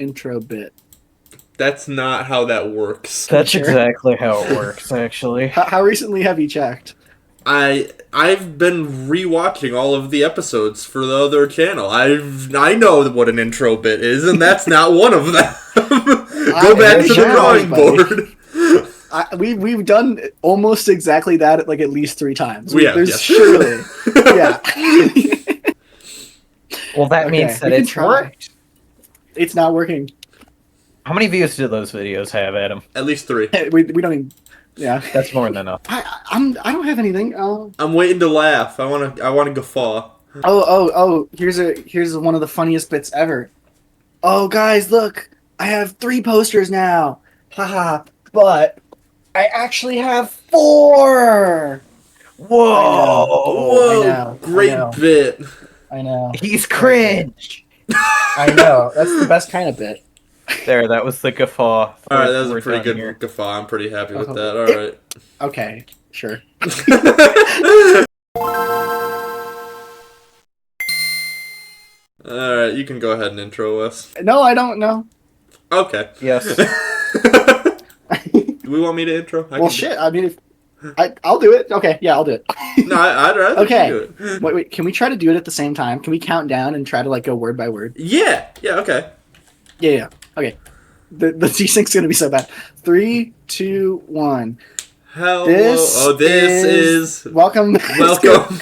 intro bit. That's not how that works. That's Sure. exactly how it works, actually. How recently have you checked? I've been rewatching all of the episodes for the other channel. I know what an intro bit is, and that's not one of them. Go back to the drawing board. We've done almost exactly that like at least 3 times. There's yes. surely, yeah. Well, that means that it's worked. It's not working. How many views do those videos have, Adam? At least 3. We don't even. Yeah, That's more than enough. I don't have anything. I'm waiting to laugh. I want to guffaw. Here's one of the funniest bits ever. Oh, guys, look! I have 3 posters now. Haha! But I actually have 4. Whoa! Whoa! I know, Great bit. I know. He's cringe! I know. That's the best kind of bit. There, that was the guffaw. Alright, that was a pretty good guffaw. I'm pretty happy with that. Alright. Okay, sure. Alright, you can go ahead and intro us. No, I don't know. Okay. Yes. Do we want me to intro? Well, shit. I mean, I'll do it. Okay, yeah, I'll do it. No, I'd rather Okay. do it. Wait. Can we try to do it at the same time? Can we count down and try to like go word by word? Yeah, okay. Yeah. Okay. The G-Sync's gonna be so bad. 3, 2, 1. Hello. This is welcome. Welcome.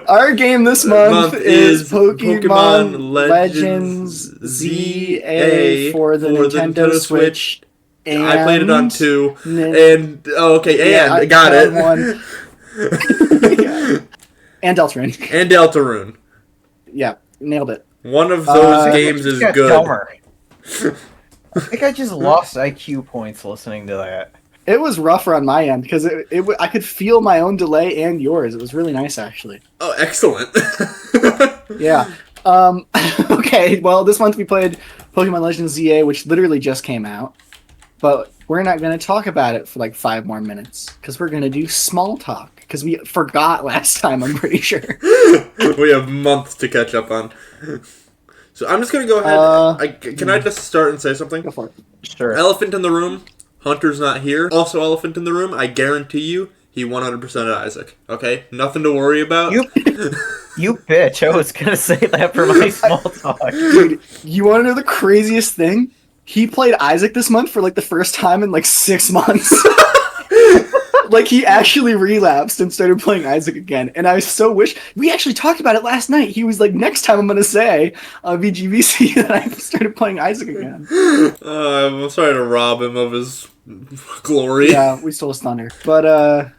Our game this month is Pokemon Pokemon Legends Legends ZA for the Nintendo Switch. And I played it on 2. Nin- I got it. One. And Deltarune. And Deltarune. Yeah, nailed it. One of those games is good. Dumber. I think I just lost IQ points listening to that. It was rougher on my end because I could feel my own delay and yours. It was really nice, actually. Oh, excellent. Yeah. Okay, well, this month we played Pokemon Legends ZA, which literally just came out. But we're not going to talk about it for like 5 more minutes because we're going to do small talk because we forgot last time, I'm pretty sure. We have months to catch up on. So I'm just going to go ahead. Can I just start and say something? Go for it. Sure. Elephant in the room. Hunter's not here. Also elephant in the room. I guarantee you, he 100%ed Isaac. Okay? Nothing to worry about. You bitch. I was going to say that for my small talk. Dude, you want to know the craziest thing? He played Isaac this month for like the first time in like 6 months. Like he actually relapsed and started playing Isaac again. And I so wish we actually talked about it last night. He was like, next time I'm gonna say on VGVC that I started playing Isaac again. I'm sorry to rob him of his glory. Yeah, we stole his thunder. But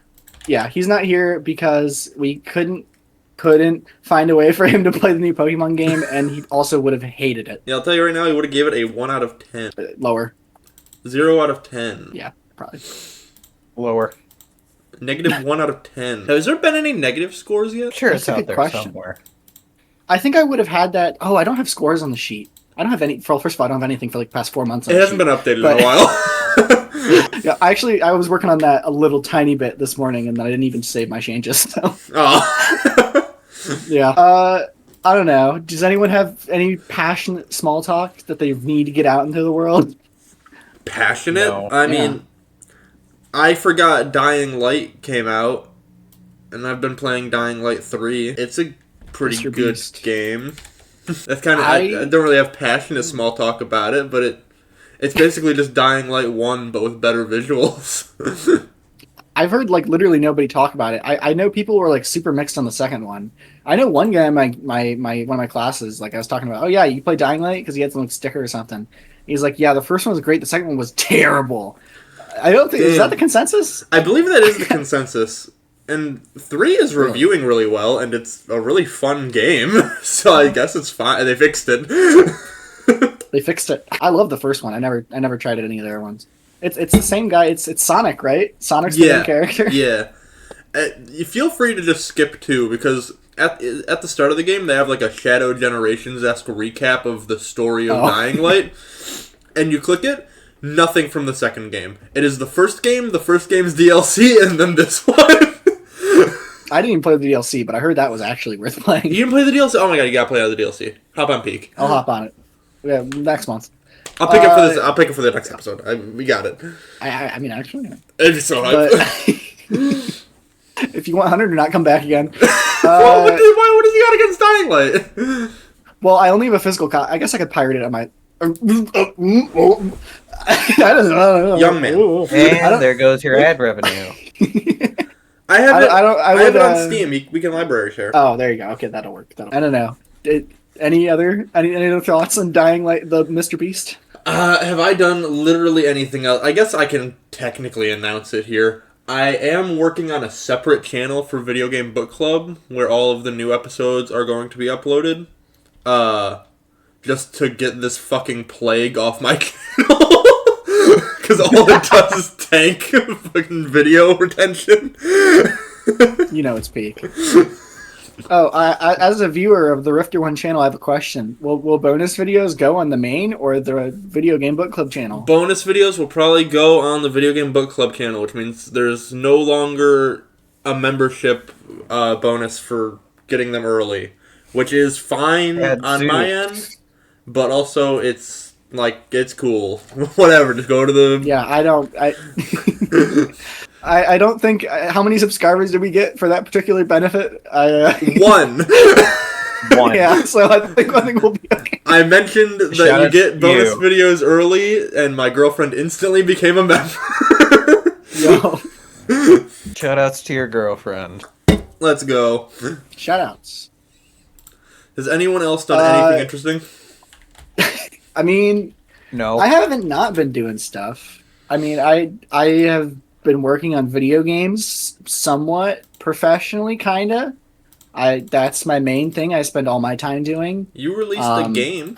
yeah, he's not here because we couldn't find a way for him to play the new Pokemon game, and he also would have hated it. Yeah, I'll tell you right now, he would have gave it a 1 out of 10. Lower. 0 out of 10. Yeah, probably. Lower. Negative 1 out of 10. Has there been any negative scores yet? Sure, That's it's a out good there question. somewhere. I think I would have had that. Oh, I don't have scores on the sheet. I don't have any. First of all, I don't have anything for like the past 4 months. It hasn't been updated in a while. Yeah, I was working on that a little tiny bit this morning, and then I didn't even save my changes. So Oh. yeah. I don't know. Does anyone have any passionate small talk that they need to get out into the world? Passionate? No. I mean, I forgot Dying Light came out, and I've been playing Dying Light 3. It's a pretty Mr. good Beast. game. That's kind of I don't really have passionate small talk about it, but it's basically just Dying Light 1, but with better visuals. I've heard like literally nobody talk about it. I know people were like super mixed on the second one. I know one guy in my one of my classes, like I was talking about, oh yeah, you play Dying Light because he had some like, sticker or something. He's like, yeah, the first one was great, the second one was terrible. I don't think is that the consensus? I believe that is the consensus. And 3 is reviewing really well, and it's a really fun game, so I guess it's fine. They fixed it. They fixed it. I love the first one. I never tried it any of the other ones. It's the same guy. It's Sonic, right? Sonic's the main character. Yeah. You feel free to just skip 2, because at the start of the game, they have like a Shadow Generations-esque recap of the story of Dying Light, and you click it, nothing from the second game. It is the first game's DLC, and then this one. I didn't even play the DLC, but I heard that was actually worth playing. You didn't play the DLC? Oh my god, you gotta play out the DLC. Hop on Peak. I'll hop on it. Yeah, next month. I'll pick it for this. I'll pick it for the next episode. We got it. I mean, actually, It's so but hype. if you want Hunter to not come back again, What does he got against Dying Light? well, I only have a physical copy. I guess I could pirate it on my. I don't know. Young man. And there goes your ad revenue. I have it. I have would, it on Steam. We can library share. Oh, there you go. Okay, that'll work. I don't know. Any other thoughts on Dying Light, the Mr. Beast? Have I done literally anything else? I guess I can technically announce it here. I am working on a separate channel for Video Game Book Club where all of the new episodes are going to be uploaded. Just to get this fucking plague off my channel. Because all it does is tank fucking video retention. You know it's peak. Oh, I, as a viewer of the Rifter One channel, I have a question. Will bonus videos go on the main or the Video Game Book Club channel? Bonus videos will probably go on the Video Game Book Club channel, which means there's no longer a membership bonus for getting them early, which is fine on my end, but also it's cool. Whatever, just go to the... Yeah, I don't think... How many subscribers did we get for that particular benefit? One. Yeah, so I think we'll be okay. I mentioned that you get bonus videos early, and my girlfriend instantly became a member. Yo. Shoutouts to your girlfriend. Let's go. Shoutouts. Has anyone else done anything interesting? I mean... No. I haven't not been doing stuff. I mean, I have been working on video games somewhat professionally, kinda. That's my main thing. I spend all my time doing. You released a game.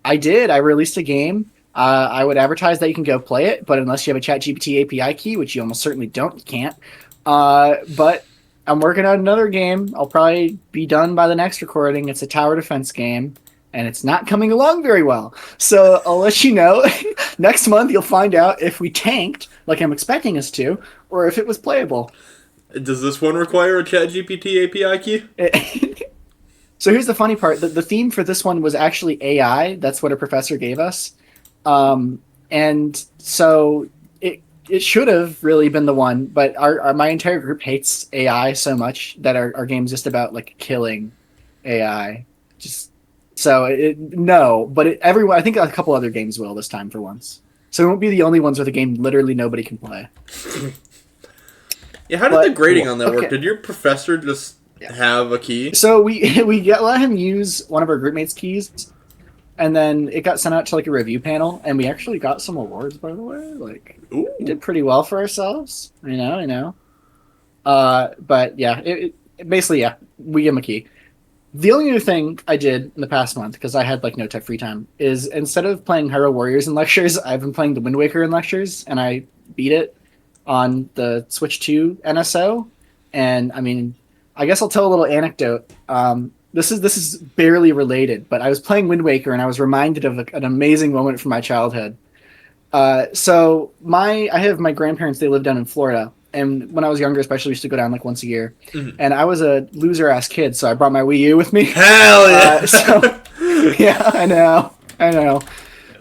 I did. I released a game. I would advertise that you can go play it, but unless you have a ChatGPT API key, which you almost certainly don't, you can't. But I'm working on another game. I'll probably be done by the next recording. It's a tower defense game, and it's not coming along very well. So I'll let you know. Next month, you'll find out if we tanked, like I'm expecting us to, or if it was playable. Does this one require a ChatGPT API key? So here's the funny part. The theme for this one was actually AI. That's what a professor gave us. And so it should have really been the one, but my entire group hates AI so much that our game's just about like killing AI. Everyone, I think a couple other games will this time for once. So it won't be the only ones where the game literally nobody can play. Yeah, how did the grading on that work? Did your professor just have a key? So we let him use one of our group mates' keys, and then it got sent out to like a review panel, and we actually got some awards, by the way. Like, we did pretty well for ourselves. I know. But yeah, it basically, we give him a key. The only other thing I did in the past month, because I had like no tech free time, is instead of playing Hyrule Warriors in lectures, I've been playing the Wind Waker in lectures, and I beat it on the Switch 2 NSO. And I mean, I guess I'll tell a little anecdote. This is barely related, but I was playing Wind Waker and I was reminded of an amazing moment from my childhood. So I have my grandparents, they live down in Florida. And when I was younger, especially, we used to go down like once a year. Mm-hmm. And I was a loser-ass kid, so I brought my Wii U with me. Hell yeah! Yeah, I know.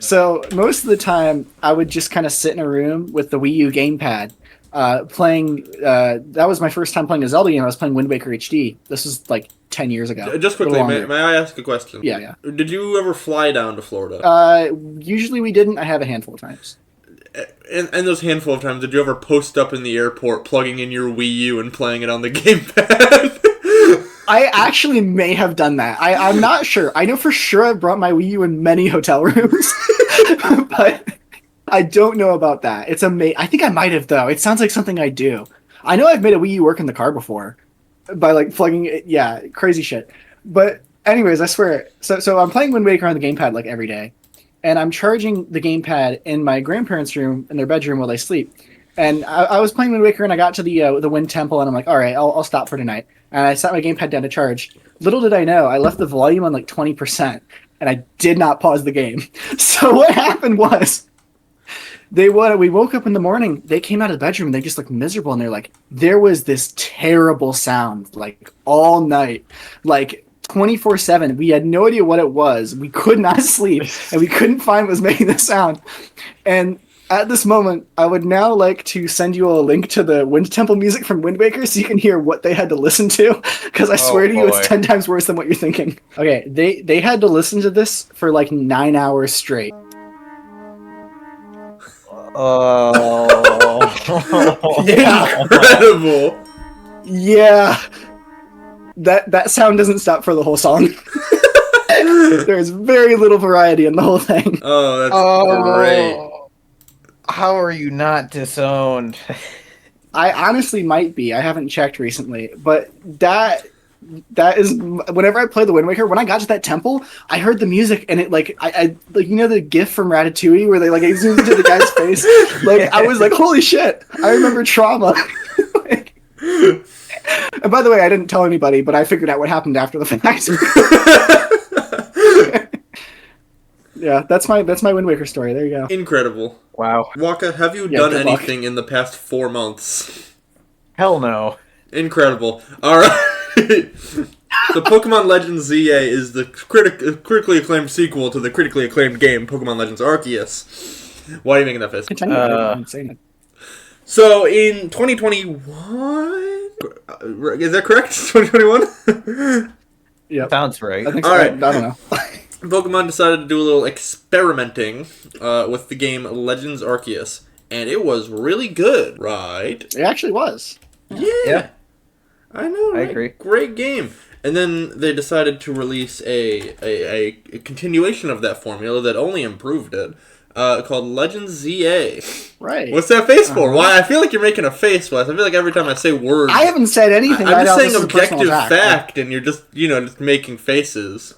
So most of the time, I would just kind of sit in a room with the Wii U gamepad, playing. That was my first time playing a Zelda game. I was playing Wind Waker HD. This was like 10 years ago. Just quickly, may I ask a question? Yeah. Did you ever fly down to Florida? Usually we didn't. I have a handful of times. And those handful of times, did you ever post up in the airport, plugging in your Wii U and playing it on the gamepad? I actually may have done that. I'm not sure. I know for sure I brought my Wii U in many hotel rooms, but I don't know about that. It's I think I might have, though. It sounds like something I do. I know I've made a Wii U work in the car before by like plugging it. Yeah, crazy shit. But anyways, I swear. So I'm playing Wind Waker on the gamepad like every day. And I'm charging the gamepad in my grandparents' room in their bedroom while they sleep. And I was playing Wind Waker, and I got to the Wind Temple, and I'm like, all right, I'll stop for tonight. And I set my gamepad down to charge. Little did I know, I left the volume on like 20%, and I did not pause the game. So what happened was, we woke up in the morning, they came out of the bedroom, and they just looked miserable, and they're like, there was this terrible sound, like, all night. Like, 24/7. We had no idea what it was. We could not sleep, and we couldn't find what was making the sound. And at this moment, I would now like to send you a link to the Wind Temple music from Wind Waker so you can hear what they had to listen to, because I swear to you, it's 10 times worse than what you're thinking. Okay, they had to listen to this for like 9 hours straight. Oh. Yeah. Incredible. Yeah. That sound doesn't stop for the whole song. There's very little variety in the whole thing. Oh, that's great. How are you not disowned? I honestly might be. I haven't checked recently, but that is whenever I play the Wind Waker. When I got to that temple, I heard the music, and it like I like, you know, the GIF from Ratatouille where they like zoomed into the guy's face. Like I was like, holy shit! I remember trauma. Like, and by the way, I didn't tell anybody, but I figured out what happened after the fact. Yeah, that's my Wind Waker story. There you go. Incredible. Wow. Waka, have you Yeah, done good luck. anything in the past 4 months? Hell no. Incredible. Alright. So Pokemon Legends ZA is the critically acclaimed sequel to the critically acclaimed game Pokemon Legends Arceus. Why are you making that face? Continue. I'm saying it. So in 2021... Is that correct? 2021? Yep. Sounds right. I think so. Alright. I don't know. Pokemon decided to do a little experimenting with the game Legends Arceus, and it was really good, right? It actually was. Yeah. I know, I right? agree. Great game. And then they decided to release a continuation of that formula that only improved it, called Legends ZA. Right. What's that face for? Why? I feel like you're making a face, Wes. I feel like every time I say words... I haven't said anything. I'm right just now. saying This is a personal objective attack. fact, and you're just, just making faces.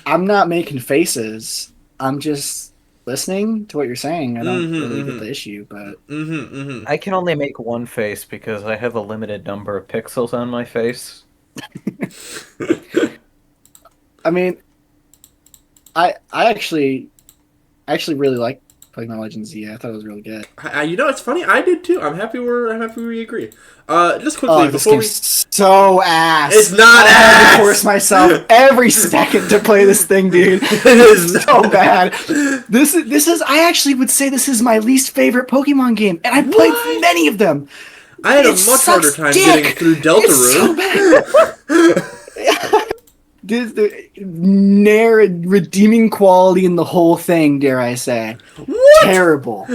I'm not making faces. I'm just listening to what you're saying. I don't really get the issue, but I can only make one face because I have a limited number of pixels on my face. I mean, I actually really like Pokemon Legends Z. I thought it was really good. It's funny. I did too. I'm happy we agree. Just quickly Oh, this before we. game's so ass. It's not I had ass! to force myself every second to play this thing, dude. It is so bad. This is. I actually would say this is my least favorite Pokemon game, and I played many of them. I had a It much harder sucks time dick. getting through Deltarune. It's so bad. The redeeming quality in the whole thing, dare I say. What? Terrible.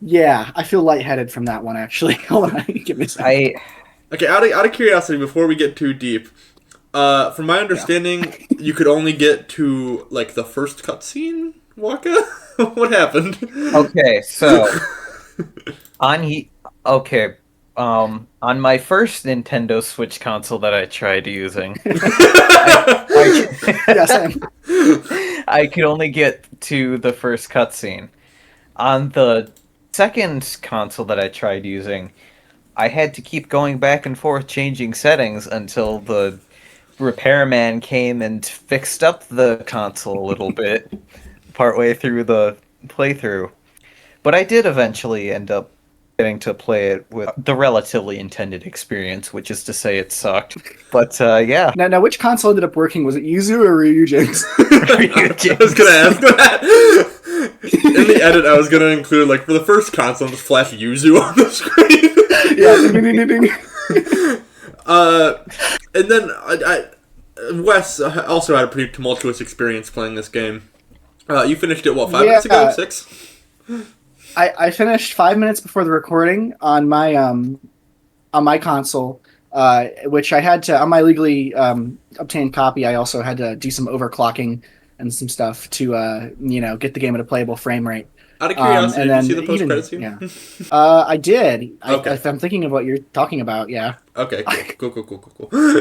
Yeah, I feel lightheaded from that one, actually. Hold on, give me a second. Okay, out of curiosity, before we get too deep, from my understanding, you could only get to like the first cutscene. Waka, what happened? Okay, so on my first Nintendo Switch console that I tried using, Yeah, same. I could only get to the first cutscene. On the second console that I tried using, I had to keep going back and forth changing settings until the repairman came and fixed up the console a little bit partway through the playthrough. But I did eventually end up getting to play it with the relatively intended experience, which is to say it sucked. But yeah. Now, which console ended up working? Was it Yuzu or Ryujinx? I was gonna ask that. In the edit, I was gonna include, like, for the first console, just flash Yuzu on the screen. Yeah. Ding, ding, ding, ding. And then Wes also had a pretty tumultuous experience playing this game. You finished it, what, 5 minutes ago? 6? I finished 5 minutes before the recording on my console, which I had to, on my legally obtained copy, I also had to do some overclocking and some stuff to get the game at a playable frame rate. Out of curiosity, did you see the post-credits scene? Yeah. I did. Okay. If I'm thinking of what you're talking about, yeah. Okay, cool.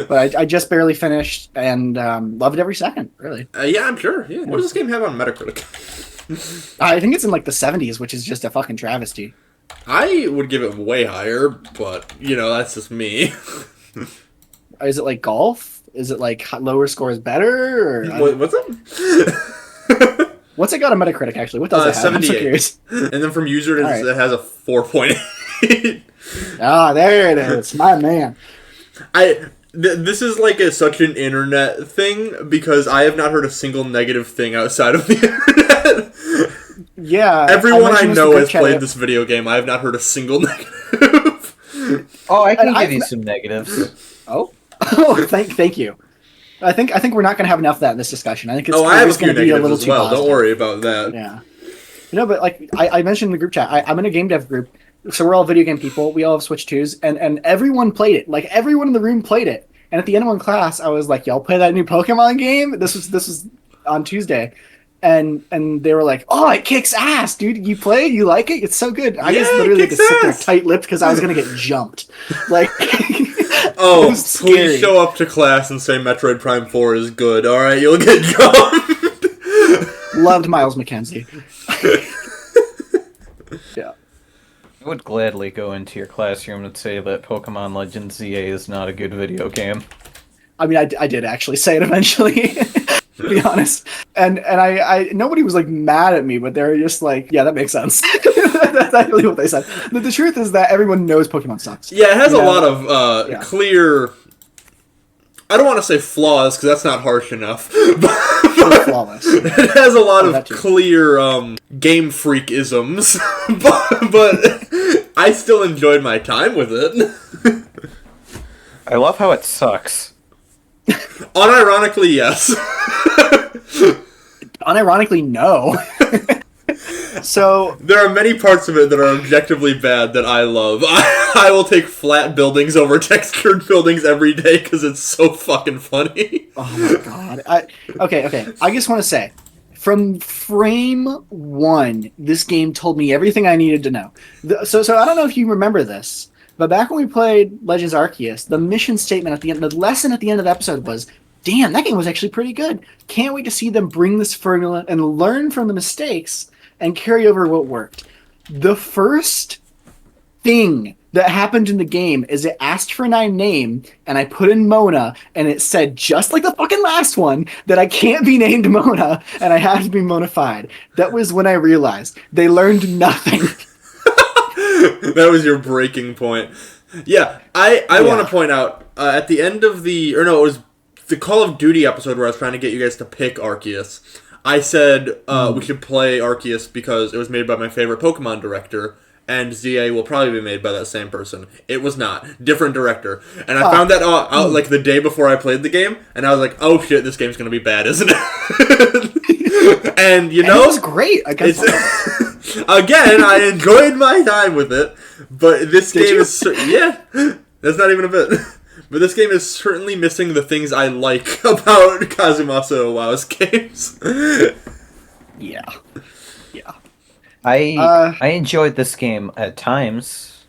But I just barely finished and loved every second, really. Yeah, I'm sure. Yeah. What does this game have on Metacritic? I think it's in like the 70s, which is just a fucking travesty. I would give it way higher, but, that's just me. Is it like golf? Is it like lower score is better? Or, What's it? what's it got on Metacritic, actually? What does it have? I'm so 78. curious. And then from user, All right. it has a 4.8. Ah, there it is. My man. This is like such an internet thing because I have not heard a single negative thing outside of the internet. Yeah. Everyone I know has played this video game. I have not heard a single negative. Oh, I can give you some negatives. Oh, oh, thank you. I think we're not going to have enough of that in this discussion. I think it's I have a going few to be a little negatives as too well. positive. Don't worry about that. Yeah. But like I mentioned in the group chat, I'm in a game dev group, so we're all video game people. We all have Switch 2s, and everyone played it. Like everyone in the room played it. And at the end of one class, I was like, "Y'all play that new Pokemon game?" This was on Tuesday, and they were like, "Oh, it kicks ass, dude! You play? You like it? It's so good." I just literally just sit there tight-lipped because I was gonna get jumped. Like, oh, please show up to class and say Metroid Prime 4 is good. All right, you'll get jumped. Loved Miles McKenzie. Yeah. I would gladly go into your classroom and say that Pokemon Legends ZA is not a good video game. I mean, I did actually say it eventually, to be honest. And I nobody was like mad at me, but they were just like, yeah, that makes sense. That's actually what they said. But the truth is that everyone knows Pokemon sucks. Yeah, it has a lot of clear... I don't want to say flaws, because that's not harsh enough. But flawless. It has a lot of clear Game Freak isms. but I still enjoyed my time with it. I love how it sucks. Unironically, yes. Unironically, no. So there are many parts of it that are objectively bad that I love. I will take flat buildings over textured buildings every day because it's so fucking funny. Oh my god. Okay. I just want to say, from frame 1, this game told me everything I needed to know. So I don't know if you remember this, but back when we played Legends Arceus, the mission statement at the end, the lesson at the end of the episode was, damn, that game was actually pretty good. Can't wait to see them bring this formula and learn from the mistakes and carry over what worked. The first thing that happened in the game is it asked for my name, and I put in Mona, and it said, just like the fucking last one, that I can't be named Mona, and I have to be Mona-fied. That was when I realized they learned nothing. That was your breaking point. Yeah, I want to point out, at the end of it was the Call of Duty episode where I was trying to get you guys to pick Arceus. I said we should play Arceus because it was made by my favorite Pokemon director, and ZA will probably be made by that same person. It was not. Different director. And I found that out like the day before I played the game, and I was like, oh shit, this game's going to be bad, isn't it? And you know... It was great. I guess. Again, I enjoyed my time with it, but this game is... Yeah, that's not even a bit. But this game is certainly missing the things I like about Kazumasa Owa's games. Yeah. I enjoyed this game at times.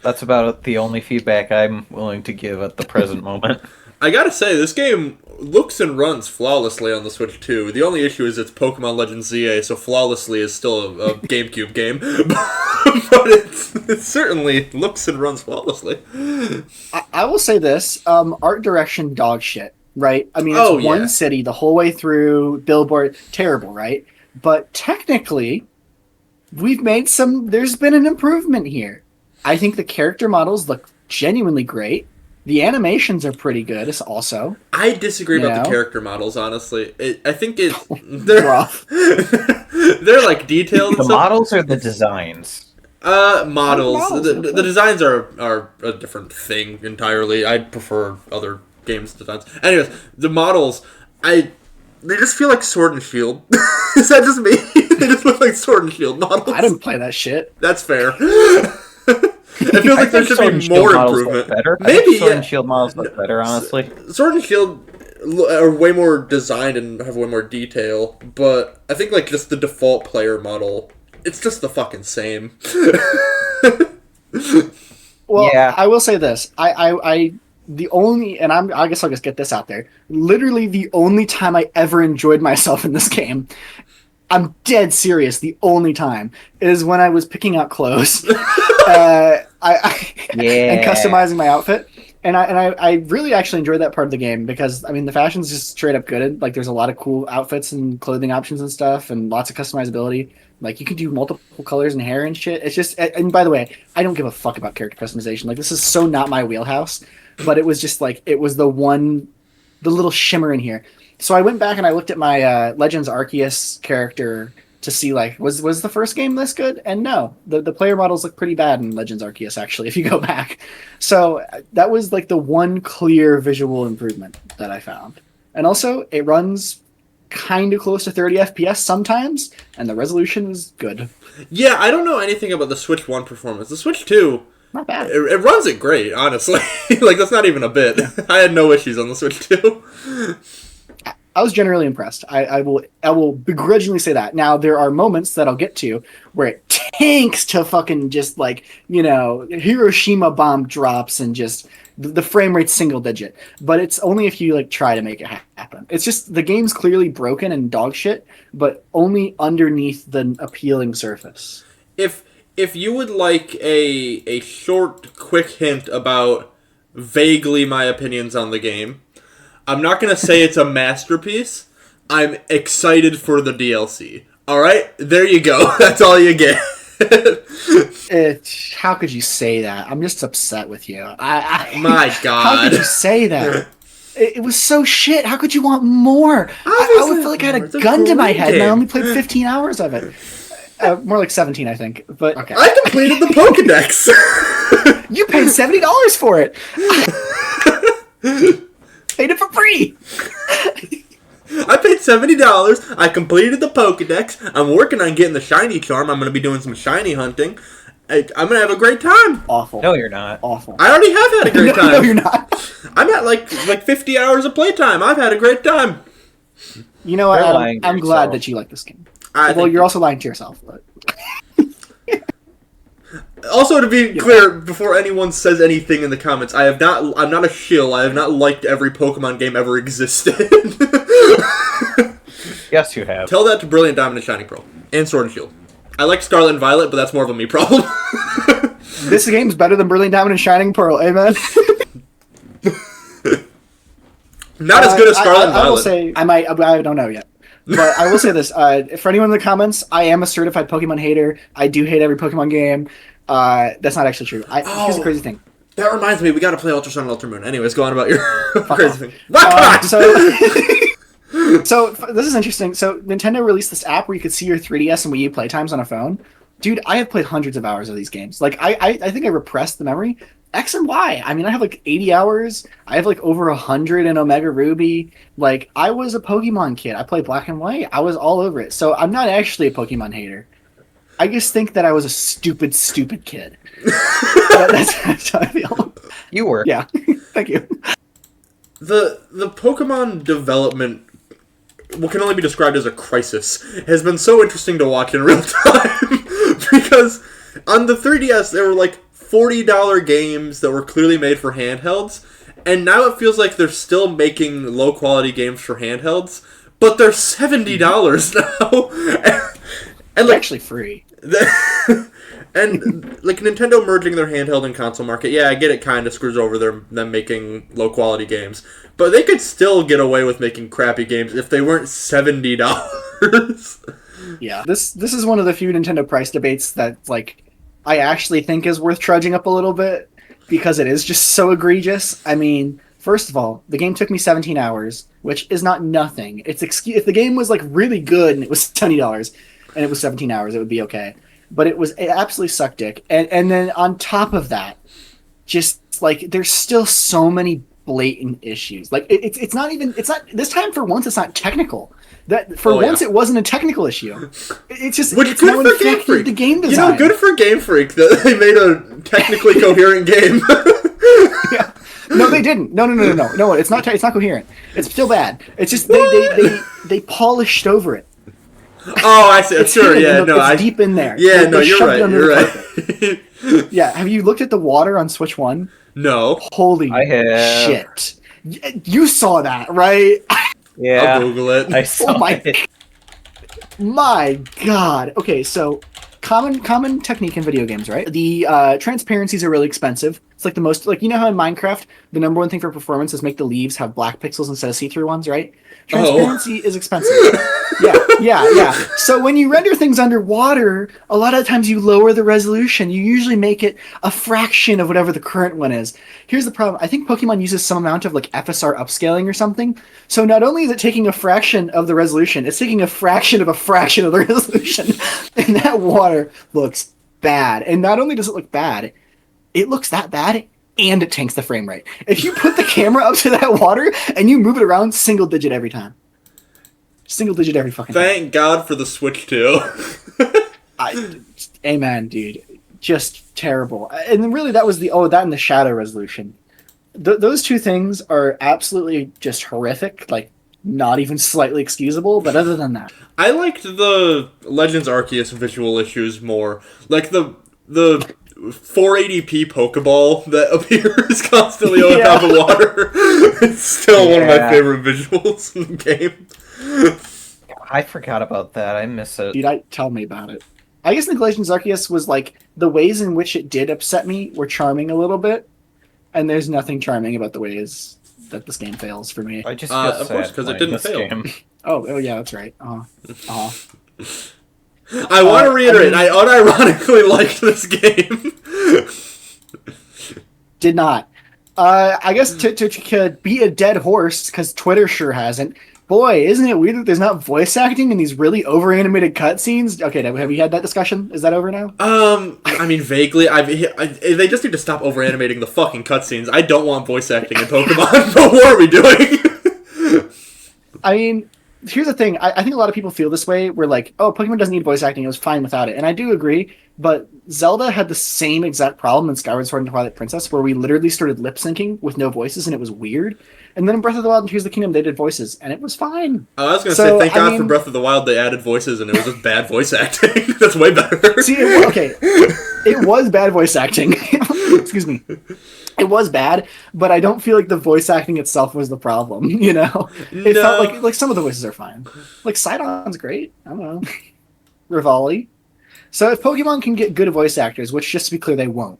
That's about the only feedback I'm willing to give at the present moment. I gotta say, this game looks and runs flawlessly on the Switch 2. The only issue is it's Pokemon Legends ZA, so flawlessly is still a GameCube game. But it certainly looks and runs flawlessly. I will say this, art direction dog shit, right? I mean, it's one city the whole way through, billboard, terrible, right? But technically, there's been an improvement here. I think the character models look genuinely great. The animations are pretty good also. I disagree about the character models, honestly. I think they're rough. They're like detailed. The models or the designs? Models. The designs are a different thing entirely. I prefer other games' designs. Anyways, the models, they just feel like Sword and Shield. Is that just me? They just look like Sword and Shield models. I didn't play that shit. That's fair. It feels like there should be more improvement. Maybe Sword and Shield models look better, honestly. Sword and Shield are way more designed and have way more detail, but I think like just the default player model, it's just the fucking same. Well, yeah. I will say this. I guess I'll just get this out there. Literally the only time I ever enjoyed myself in this game, I'm dead serious, the only time, is when I was picking out clothes and customizing my outfit. I really actually enjoyed that part of the game because I mean the fashion's just straight up good. Like there's a lot of cool outfits and clothing options and stuff, and lots of customizability. Like you can do multiple colors and hair and shit. It's just and by the way, I don't give a fuck about character customization. Like this is so not my wheelhouse. But it was just like it was the little shimmer in here. So I went back and I looked at my Legends Arceus character to see like was the first game this good? And no, the player models look pretty bad in Legends Arceus actually if you go back. So that was like the one clear visual improvement that I found. And also it runs kind of close to 30 FPS sometimes, and the resolution is good. Yeah, I don't know anything about the Switch 1 performance. The Switch 2, not bad. It runs it great, honestly. Like that's not even a bit. Yeah. I had no issues on the Switch 2. I was generally impressed. I will begrudgingly say that. Now there are moments that I'll get to where it tanks to fucking just like, you know, Hiroshima bomb drops and just the frame rate's single digit. But it's only if you like try to make it happen. It's just the game's clearly broken and dog shit, but only underneath the appealing surface. If you would like a short, quick hint about vaguely my opinions on the game, I'm not going to say it's a masterpiece. I'm excited for the DLC. Alright? There you go. That's all you get. How could you say that? I'm just upset with you. My God. How could you say that? It was so shit. How could you want more? I would feel like I had a gun to my head and I only played 15 hours of it. More like 17, I think. But okay. I completed the Pokedex. You paid $70 for it. Paid it for free. I paid $70. I completed the Pokedex. I'm working on getting the shiny charm. I'm going to be doing some shiny hunting. I'm going to have a great time. Awful. No, you're not. Awful. I already have had a great time. No, you're not. I'm at like 50 hours of playtime. I've had a great time. You know what? I'm glad that you like this game. Well, you're also lying to yourself. But... Also, to be clear, before anyone says anything in the comments, I'm not a shill. I have not liked every Pokemon game ever existed. Yes, you have. Tell that to Brilliant Diamond and Shining Pearl. And Sword and Shield. I like Scarlet and Violet, but that's more of a me problem. This game's better than Brilliant Diamond and Shining Pearl, amen? Not as good as Scarlet and Violet. I will say, I don't know yet. But I will say this, for anyone in the comments, I am a certified Pokemon hater. I do hate every Pokemon game. That's not actually true. Here's the crazy thing. That reminds me, we gotta play Ultra Sun and Ultra Moon. Anyways, go on about your crazy thing. So this is interesting. So Nintendo released this app where you could see your 3DS and Wii U playtimes on a phone. Dude, I have played hundreds of hours of these games. Like I think I repressed the memory. X and Y. I mean, I have like 80 hours. I have like over 100 in Omega Ruby. Like, I was a Pokemon kid. I played Black and White. I was all over it. So I'm not actually a Pokemon hater. I just think that I was a stupid, stupid kid. That's how I feel. You were. Yeah. Thank you. The Pokemon development, what can only be described as a crisis, has been so interesting to watch in real time. Because on the 3DS, there were like $40 games that were clearly made for handhelds, and now it feels like they're still making low-quality games for handhelds, but they're $70 now. And like, actually free. And like Nintendo merging their handheld and console market, yeah, I get it kind of screws over them making low-quality games, but they could still get away with making crappy games if they weren't $70. Yeah, this is one of the few Nintendo price debates that, like, I actually think is worth trudging up a little bit, because it is just so egregious. I mean, first of all, the game took me 17 hours, which is not nothing. If the game was like really good and it was $20 and it was 17 hours, it would be okay. But it absolutely sucked dick. And then on top of that, just like there's still so many blatant issues. Like it's not this time for once it's not technical. Once it wasn't a technical issue. It's just it's good for Game Freak. The game design. You know, good for Game Freak that they made a technically coherent game. Yeah. No, they didn't. No. It's not coherent. It's still bad. It's just they polished over it. Oh, I see. Sure, yeah, no, it's deep in there. Yeah, no, you're right. You're right. Yeah, have you looked at the water on Switch 1? No. Holy shit! You saw that, right? Yeah, I'll Google it. I saw it. My God. Okay, so common technique in video games, right? The transparencies are really expensive, It's like the most, like, you know how in Minecraft, the number one thing for performance is make the leaves have black pixels instead of see-through ones, right? Transparency is expensive. Yeah. So when you render things underwater, a lot of times you lower the resolution. You usually make it a fraction of whatever the current one is. Here's the problem. I think Pokemon uses some amount of like FSR upscaling or something. So not only is it taking a fraction of the resolution, it's taking a fraction of the resolution. And that water looks bad. And not only does it look bad, it looks that bad and it tanks the frame rate. If you put the camera up to that water and you move it around, single digit every time. Single digit every fucking time. Thank God for the Switch 2. Amen, dude. Just terrible. And then really that was that and the shadow resolution. Those two things are absolutely just horrific, like not even slightly excusable, but other than that. I liked the Legends Arceus visual issues more. Like the 480p Pokeball that appears constantly on top of water. It's still one of my favorite visuals in the game. I forgot about that. I miss it. Dude, tell me about it. I guess Legends Arceus was like, the ways in which it did upset me were charming a little bit, and there's nothing charming about the ways that this game fails for me. I just feel of course, because it didn't fail. Game. Oh yeah, that's right. I want to reiterate, I unironically liked this game. Did not. I guess to beat a dead horse, because Twitter sure hasn't. Boy, isn't it weird that there's not voice acting in these really over-animated cutscenes? Okay, have you had that discussion? Is that over now? I mean, vaguely. They just need to stop over-animating the fucking cutscenes. I don't want voice acting in Pokemon, but what are we doing? I mean, here's the thing. I think a lot of people feel this way. We're like, oh, Pokemon doesn't need voice acting. It was fine without it. And I do agree, but Zelda had the same exact problem in Skyward Sword and Twilight Princess, where we literally started lip-syncing with no voices, and it was weird. And then in Breath of the Wild and Tears of the Kingdom, they did voices, and it was fine. I was going to say, thank God for Breath of the Wild, they added voices, and it was just bad voice acting. That's way better. See, it was bad voice acting. Excuse me. It was bad, but I don't feel like the voice acting itself was the problem, you know? It felt like some of the voices are fine. Like, Sidon's great. I don't know. Rivali. So if Pokemon can get good voice actors, which, just to be clear, they won't.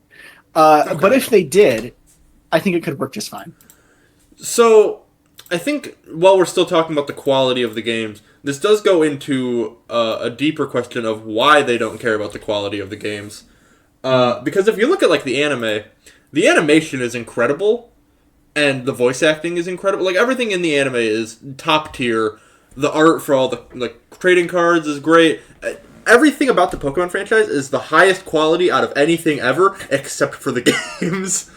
But if they did, I think it could work just fine. So, I think while we're still talking about the quality of the games, this does go into a deeper question of why they don't care about the quality of the games. Because if you look at, like, the anime, the animation is incredible, and the voice acting is incredible. Like, everything in the anime is top tier. The art for all the trading cards is great. Everything about the Pokemon franchise is the highest quality out of anything ever, except for the games.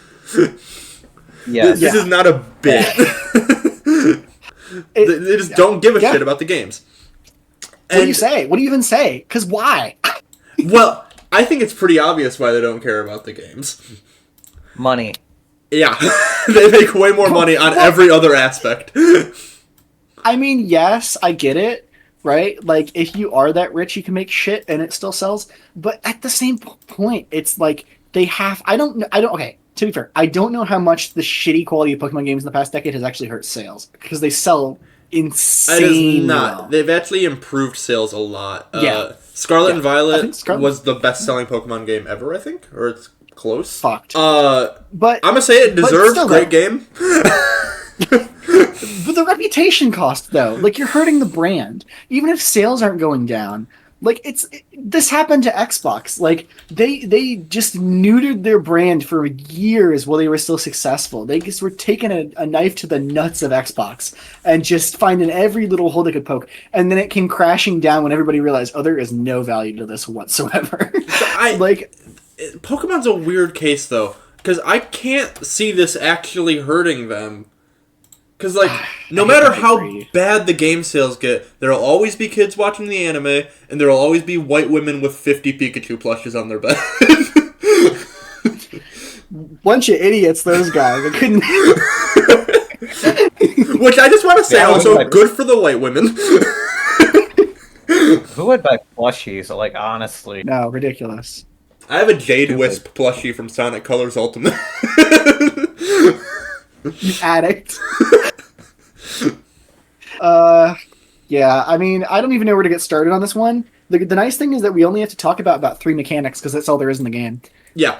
Yes. This is not a bit. They just don't give a shit about the games. What do you say? What do you even say? Because why? Well, I think it's pretty obvious why they don't care about the games. Money. Yeah. They make way more money on every other aspect. I mean, yes, I get it, right? Like, if you are that rich, you can make shit and it still sells. But at the same point, it's like, okay. To be fair, I don't know how much the shitty quality of Pokemon games in the past decade has actually hurt sales, because they sell insane. Well. They've actually improved sales a lot. Yeah. Scarlet and Violet was the best-selling Pokemon game ever, I think, or it's close. Fucked. But I'm gonna say it deserves great game. But the reputation cost, though, like, you're hurting the brand. Even if sales aren't going down. Like, this happened to Xbox. Like, they just neutered their brand for years while they were still successful. They just were taking a knife to the nuts of Xbox and just finding every little hole they could poke. And then it came crashing down when everybody realized, oh, there is no value to this whatsoever. Pokemon's a weird case, though, because I can't see this actually hurting them. Because, like, no matter how bad the game sales get, there'll always be kids watching the anime, and there'll always be white women with 50 Pikachu plushes on their bed. Bunch of idiots, those guys. I couldn't... Which I just want to say, also, good for the white women. Who would buy plushies, like, honestly? No, ridiculous. I have a Jade Wisp plushie from Sonic Colors Ultimate. You addict. Yeah, I mean, I don't even know where to get started on this one. The nice thing is that we only have to talk about 3 mechanics, because that's all there is in the game. Yeah.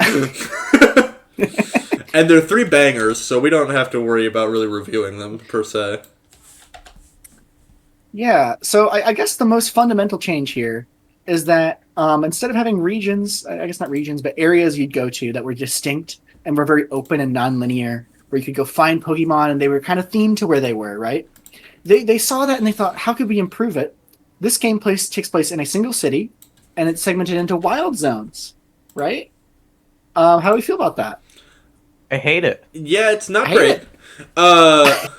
And they're 3 bangers, so we don't have to worry about really reviewing them, per se. Yeah, so I guess the most fundamental change here is that instead of having regions, I guess not regions, but areas you'd go to that were distinct and were very open and non-linear, where you could go find Pokemon and they were kind of themed to where they were, right? They saw that and they thought, how could we improve it? This game takes place in a single city, and it's segmented into wild zones, right? How do we feel about that? I hate it. Yeah, it's not hate great. it. I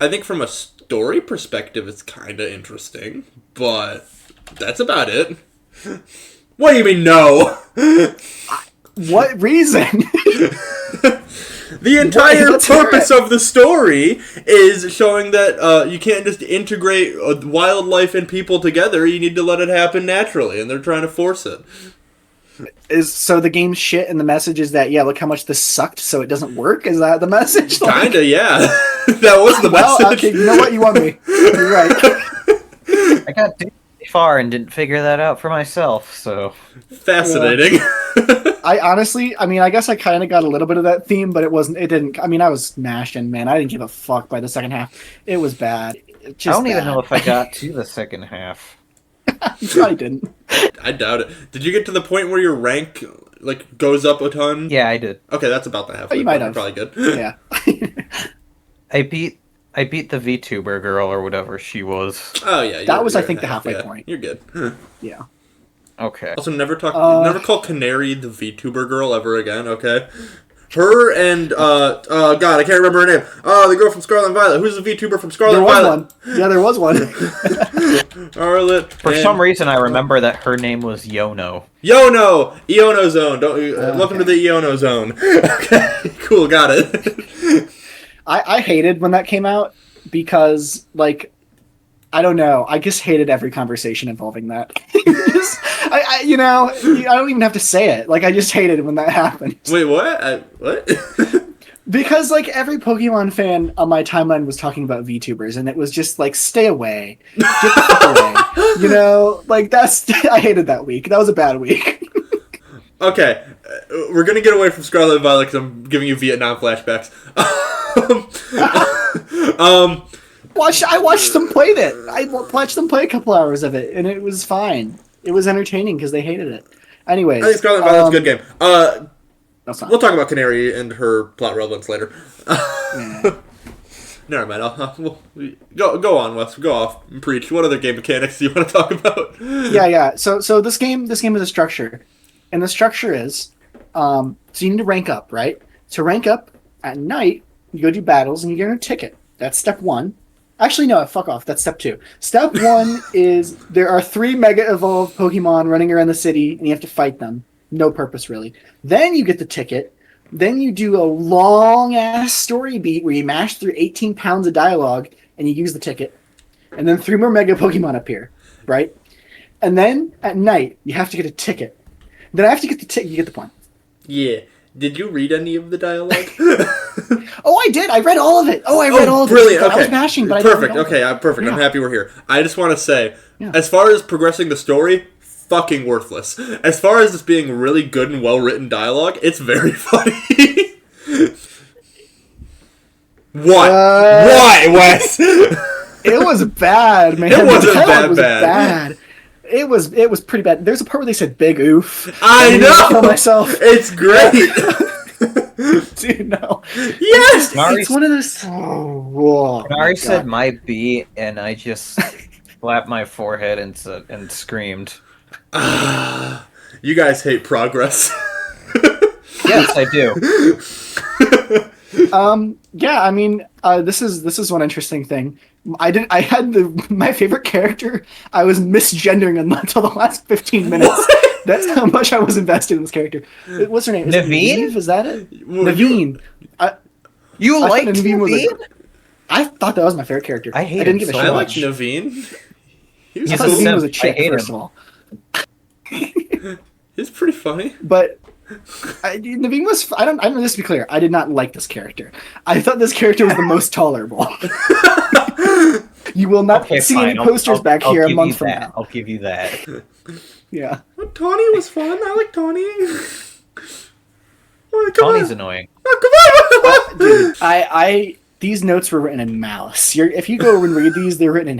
think from a story perspective, it's kind of interesting, but that's about it. What do you mean, no? What reason? The entire Let's purpose hear it. of the story is showing that you can't just integrate wildlife and people together. You need to let it happen naturally, and they're trying to force it. So the game's shit, and the message is that, yeah, look how much this sucked, so it doesn't work? Is that the message? Kinda, yeah. That was the Well, message. okay, you know what? You want me. You're right. I got too far and didn't figure that out for myself, so... Fascinating. I honestly, I guess I kind of got a little bit of that theme, but it didn't, I was mashing, man. I didn't give a fuck by the second half. It was bad. I don't even know if I got to the second half. You probably didn't. I doubt it. Did you get to the point where your rank goes up a ton? Yeah, I did. Okay, that's about the halfway you might point. have. You're probably good. Yeah. I beat the VTuber girl or whatever she was. Oh yeah, That was, I you're think, the half, halfway yeah. point. You're good. Yeah. Okay. Also, never call Canary the VTuber girl ever again. Okay. Her and God, I can't remember her name. The girl from Scarlet and Violet. Who's the VTuber from Scarlet There and was Violet? one. Yeah, there was one. Arlet. For some reason, I remember that her name was Yono. Yono! Iono Zone. Welcome to okay. the Iono Zone. Okay, cool, got it. I hated when that came out because, I don't know. I just hated every conversation involving that. I don't even have to say it. I just hated when that happened. Wait, what? What? Because, every Pokemon fan on my timeline was talking about VTubers, and it was just, stay away. Get the fuck away. I hated that week. That was a bad week. Okay, we're gonna get away from Scarlet and Violet because I'm giving you Vietnam flashbacks. I watched them play it. I watched them play a couple hours of it, and it was fine. It was entertaining because they hated it. Anyways, I think Scarlet and Violet's a good game. That's fine. We'll talk about Canary and her plot relevance later. Yeah. Never mind. Go on, Wes. Go off and preach. What other game mechanics do you want to talk about? Yeah. So this game is a structure, and the structure is, so you need to rank up, right? To rank up at night, you go do battles and you get a ticket. That's step 1. Actually, no, fuck off. That's step 2. Step 1 is there are 3 mega evolved Pokemon running around the city, and you have to fight them. No purpose, really. Then you get the ticket. Then you do a long-ass story beat where you mash through 18 pounds of dialogue, and you use the ticket. And then 3 more mega Pokemon appear, right? And then, at night, you have to get a ticket. Then after you get the ticket, you get the point. Yeah. Did you read any of the dialogue? Oh, I did. I read all of it. Oh, I read all of it. Brilliant. Okay. I was mashing, but perfect. I didn't read all of it. Perfect. Yeah. I'm happy we're here. I just want to say, Yeah. as far as progressing the story, fucking worthless. As far as this being really good and well-written dialogue, it's very funny. What? What, Wes? It was bad, man. It wasn't The dialogue that was bad. It was pretty bad. There's a part where they said "big oof." I And know. I kill myself. It's great. Dude, no. Yes. It's one of those. Oh, Canary said my B, and I just slapped my forehead and screamed. You guys hate progress. Yes, I do. Yeah, this is one interesting thing. I had my favorite character. I was misgendering him until the last 15 minutes. That's how much I was invested in this character. What's her name? Is it Naveen? Neve? Is that it? Naveen. You I like thought Naveen was Naveen? I thought that was my favorite character. I hate didn't him give a so shit. I like much. Naveen. He was I He's thought a cool. Naveen was a simp. I chick, hate first him. of all. He's pretty funny. But Naveen was. I don't. Just to be clear, I did not like this character. I thought this character was the most tolerable. You will not Okay, see fine. any posters back I'll here a give month you from that. now. I'll give you that. Yeah. Tawny was fun. I like Tawny. Oh, come Tawny's on. annoying. Oh, come on. Dude, these notes were written in malice. If you go and read these, they're written in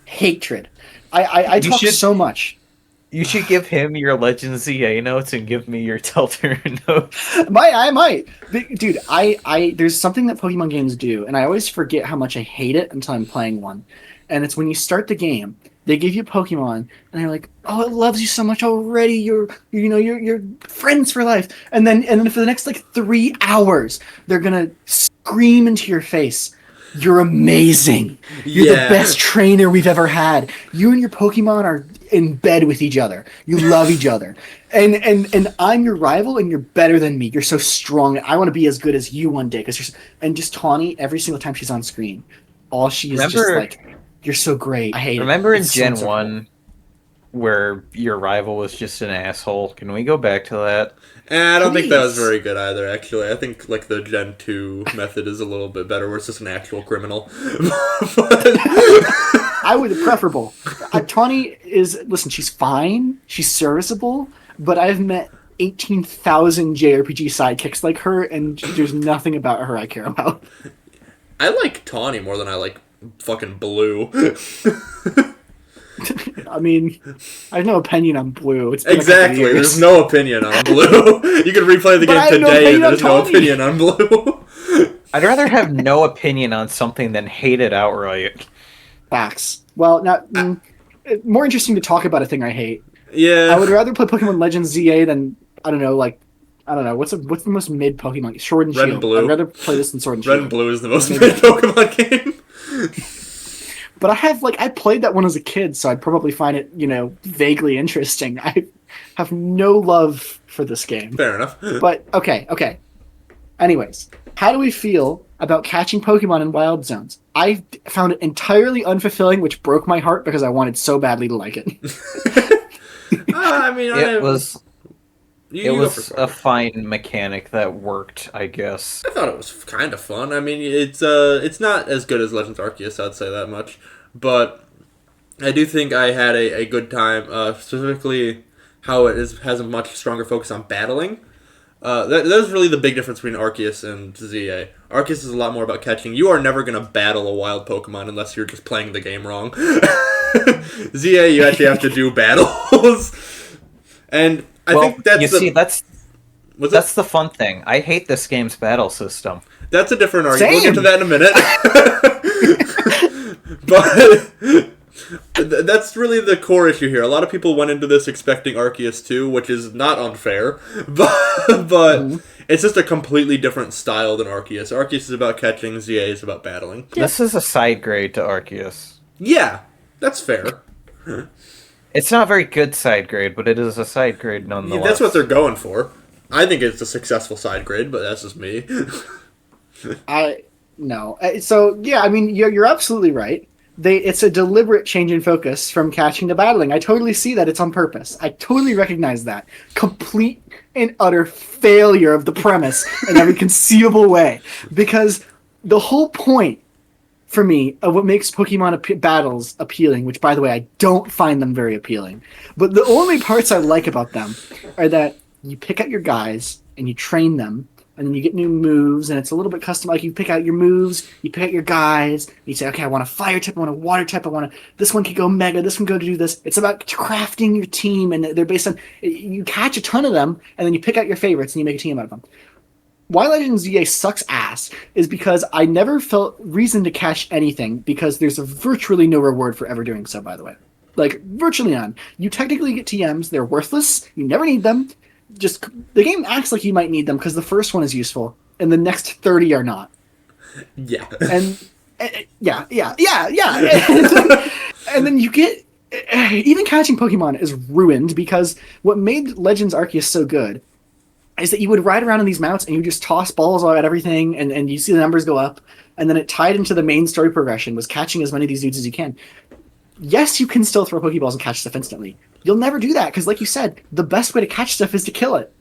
hatred. I You talk should- so much. You should give him your Legend ZA notes and give me your Deltarune notes. I might. Dude, there's something that Pokemon games do, and I always forget how much I hate it until I'm playing one. And it's when you start the game, they give you Pokemon, and they're like, "Oh, it loves you so much already. You're friends for life." And then for the next like 3 hours, they're gonna scream into your face, "You're amazing. You're the best trainer we've ever had. You and your Pokemon are in bed with each other. You love each other. And I'm your rival, and you're better than me. You're so strong. I want to be as good as you one day." And just Tawny, every single time she's on screen, all she is just like, "You're so great. I hate it." Remember in It's Gen so 1 where your rival was just an asshole? Can we go back to that? And I don't think that was Please. very good either, actually. I think like the Gen 2 method is a little bit better, where it's just an actual criminal. I would preferable. Tawny listen, she's fine. She's serviceable, but I've met 18,000 JRPG sidekicks like her, and there's nothing about her I care about. I like Tawny more than I like fucking Blue. I mean, I have no opinion on Blue. It's been a couple Exactly. years. There's no opinion on Blue. You can replay the But I game have no today, and opinion on there's no Tawny. opinion on Blue. I'd rather have no opinion on something than hate it outright. Facts. Well, now more interesting to talk about a thing I hate. Yeah. I would rather play Pokemon Legends ZA than I don't know what's the most mid Pokemon? Sword and Red Shield. and Blue. I'd rather play this than Sword and Red Shield. and Blue is the most mid Pokemon game. But I played that one as a kid, so I'd probably find it, vaguely interesting. I have no love for this game. Fair enough. But okay. Anyways, how do we feel about catching Pokemon in wild zones? I found it entirely unfulfilling, which broke my heart because I wanted so badly to like it. I mean, It was You it go was first. a fine mechanic that worked, I guess. I thought it was kind of fun. I mean, it's not as good as Legends Arceus, I'd say that much, but I do think I had a good time. Specifically, how has a much stronger focus on battling. That's really the big difference between Arceus and ZA. Arceus is a lot more about catching. You are never gonna battle a wild Pokemon unless you're just playing the game wrong. ZA, you actually have to do battles, and I think that's that's the fun thing. I hate this game's battle system. That's a different argument. We'll Same. get to that in a minute. But that's really the core issue here. A lot of people went into this expecting Arceus 2, which is not unfair, but it's just a completely different style than Arceus. Arceus is about catching, ZA is about battling. This is a side grade to Arceus. Yeah, that's fair. It's not a very good side grade, but it is a side grade nonetheless. That's what they're going for. I think it's a successful side grade, but that's just me. No. So yeah, I mean, you're absolutely right. It's a deliberate change in focus from catching to battling. I totally see that. It's on purpose. I totally recognize that. Complete and utter failure of the premise in every conceivable way. Because the whole point, for me, of what makes Pokemon battles appealing, which, by the way, I don't find them very appealing, but the only parts I like about them are that you pick out your guys and you train them, and then you get new moves, and it's a little bit custom. Like, you pick out your moves, you pick out your guys, and you say, okay, I want a fire type, I want a water type, this one could go mega, this one could go to do this. It's about crafting your team, and they're based on, you catch a ton of them, and then you pick out your favorites, and you make a team out of them. Why Legends ZA sucks ass is because I never felt reason to catch anything, because there's virtually no reward for ever doing so, by the way. Like, virtually none. You technically get TMs, they're worthless, you never need them. Just the game acts like you might need them because the first one is useful and the next 30 are not. Yeah. And yeah. And then you get even catching Pokemon is ruined because what made Legends Arceus so good is that you would ride around in these mounts and you just toss balls at everything and you see the numbers go up, and then it tied into the main story progression was catching as many of these dudes as you can. Yes, you can still throw Pokeballs and catch stuff instantly. You'll never do that because, like you said, the best way to catch stuff is to kill it.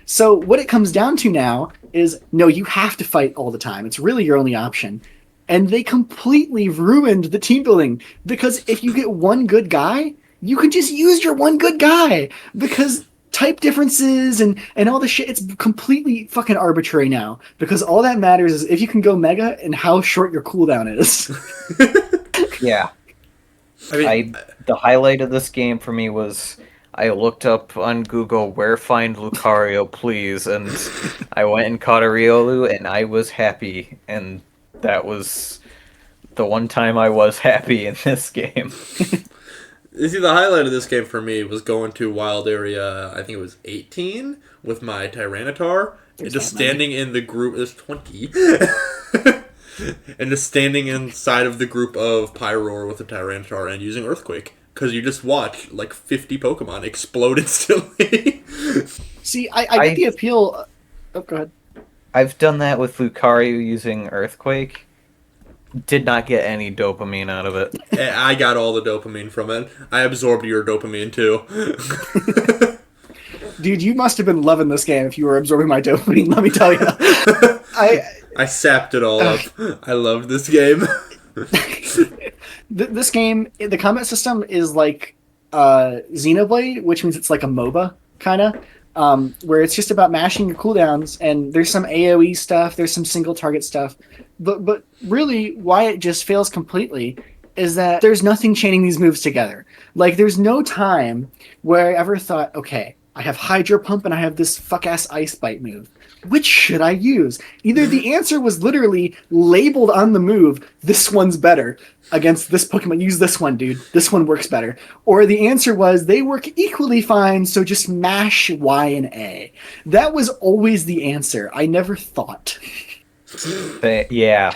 So what it comes down to now is, no, you have to fight all the time. It's really your only option. And they completely ruined the team building because if you get one good guy, you can just use your one good guy because type differences and all this shit. It's completely fucking arbitrary now because all that matters is if you can go mega and how short your cooldown is. Yeah. The highlight of this game for me was I looked up on Google where find Lucario, please, and I went and caught a Riolu, and I was happy, and that was the one time I was happy in this game. You see, the highlight of this game for me was going to Wild Area, I think it was 18, with my Tyranitar, and just standing in the group, there's 20, and just standing inside of the group of Pyroar with a Tyranitar and using Earthquake. Because you just watch, like, 50 Pokemon explode instantly. See, I get the appeal... Oh, go ahead. I've done that with Lucario using Earthquake. Did not get any dopamine out of it. I got all the dopamine from it. I absorbed your dopamine, too. Dude, you must have been loving this game if you were absorbing my dopamine, let me tell you. I sapped it all up. I loved this game. This game, the combat system is like Xenoblade, which means it's like a MOBA, kind of, where it's just about mashing your cooldowns, and there's some AoE stuff, there's some single target stuff, but really, why it just fails completely is that there's nothing chaining these moves together. Like, there's no time where I ever thought, okay, I have Hydro Pump and I have this fuck-ass Ice Bite move. Which should I use? Either the answer was literally labeled on the move, this one's better against this Pokemon. Use this one, dude. This one works better. Or the answer was, they work equally fine, so just mash Y and A. That was always the answer. I never thought. Yeah.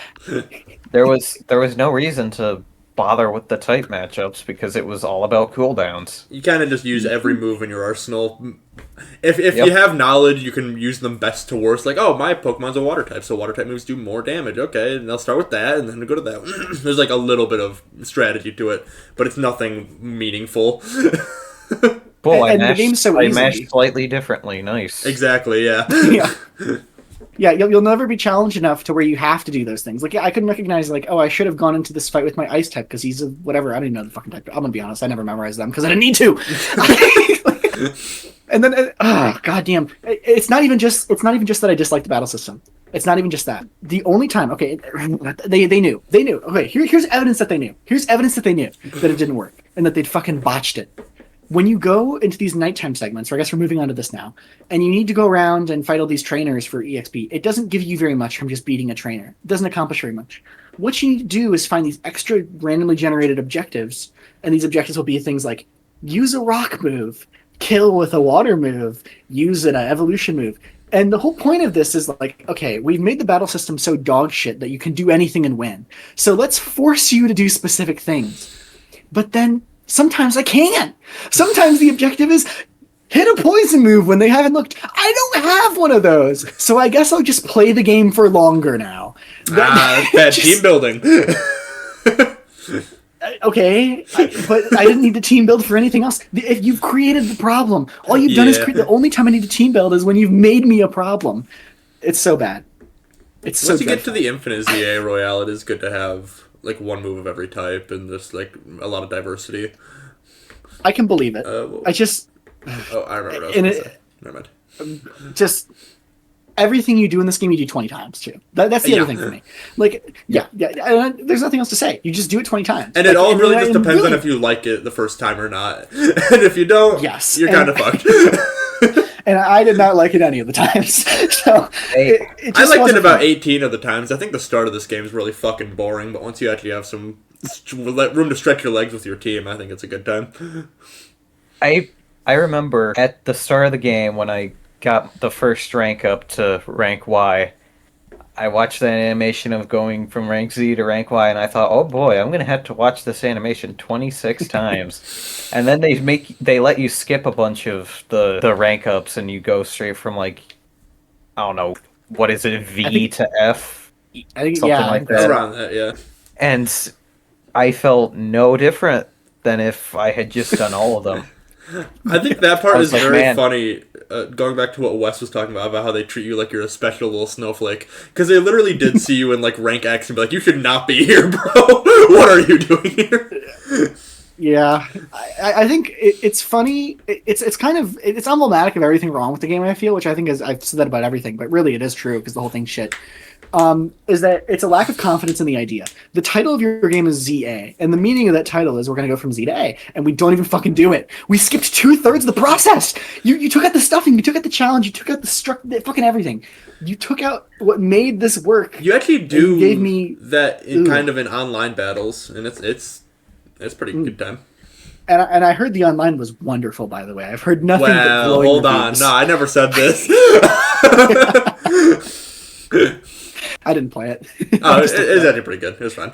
There was no reason to bother with the type matchups because it was all about cooldowns. You kind of just use every move in your arsenal. If you have knowledge, you can use them best to worst. Like, oh, my Pokemon's a water type, so water type moves do more damage. Okay, and I'll start with that, and then go to that. There's like a little bit of strategy to it, but it's nothing meaningful. Well, and the game's so easy. I mashed slightly differently. Nice. Exactly, yeah. Yeah. Yeah, you'll never be challenged enough to where you have to do those things. Like, yeah, I couldn't recognize, like, oh, I should have gone into this fight with my Ice type because he's a whatever. I don't even know the fucking type. I'm gonna be honest, I never memorized them because I didn't need to. And then, goddamn, it's not even just that I dislike the battle system. It's not even just that. The only time, okay, they knew. Okay, here's evidence that they knew. Here's evidence that they knew that it didn't work and that they'd fucking botched it. When you go into these nighttime segments, or I guess we're moving on to this now, and you need to go around and fight all these trainers for EXP, it doesn't give you very much from just beating a trainer. It doesn't accomplish very much. What you need to do is find these extra randomly generated objectives, and these objectives will be things like use a rock move, kill with a water move, use an evolution move. And the whole point of this is like, okay, we've made the battle system so dog shit that you can do anything and win. So let's force you to do specific things. But then sometimes I can't. Sometimes the objective is hit a poison move when they haven't looked. I don't have one of those. So I guess I'll just play the game for longer now. Bad team building. Okay, but I didn't need to team build for anything else. If you've created the problem, all you've done is create. The only time I need to team build is when you've made me a problem. It's so bad. It's so Once you dreadful. get to the Infinite ZA Royale, it is good to have like one move of every type and just like a lot of diversity. I can believe it. I just... Oh, I remember what I was gonna say. Never mind. Just... Everything you do in this game, you do 20 times, too. That's the other thing for me. Like, yeah, there's nothing else to say. You just do it 20 times. And it all really just depends on if you like it the first time or not. And if you don't, you're kind of fucked. And I did not like it any of the times. So it I liked it about fun. 18 of the times. I think the start of this game is really fucking boring, but once you actually have some room to stretch your legs with your team, I think it's a good time. I remember at the start of the game when I got the first rank up to rank Y, I watched the animation of going from rank Z to rank Y, and I thought, oh boy, I'm gonna have to watch this animation 26 times. And then they let you skip a bunch of the rank ups, and you go straight from like, I don't know, what is it, V to F? I think something like that. It's around that, yeah. And I felt no different than if I had just done all of them. I think that part is like, very funny, going back to what Wes was talking about how they treat you like you're a special little snowflake. Because they literally did see you in like rank X and be like, you should not be here, bro. What are you doing here? Yeah, I think it's funny. It's kind of it's emblematic of everything wrong with the game. I feel, which I think is I've said that about everything, but really it is true because the whole thing's shit. Is that it's a lack of confidence in the idea. The title of your game is ZA, and the meaning of that title is we're going to go from Z to A, and we don't even fucking do it. We skipped 2/3 of the process. You took out the stuffing, you took out the challenge, you took out the fucking everything. You took out what made this work. You actually do gave me that in kind of in online battles, and it's pretty good time. And I heard the online was wonderful, by the way. I've heard nothing but Well, glowing hold on. reviews. No, I never said this. I didn't play it. Oh, it's actually pretty good. It was fine.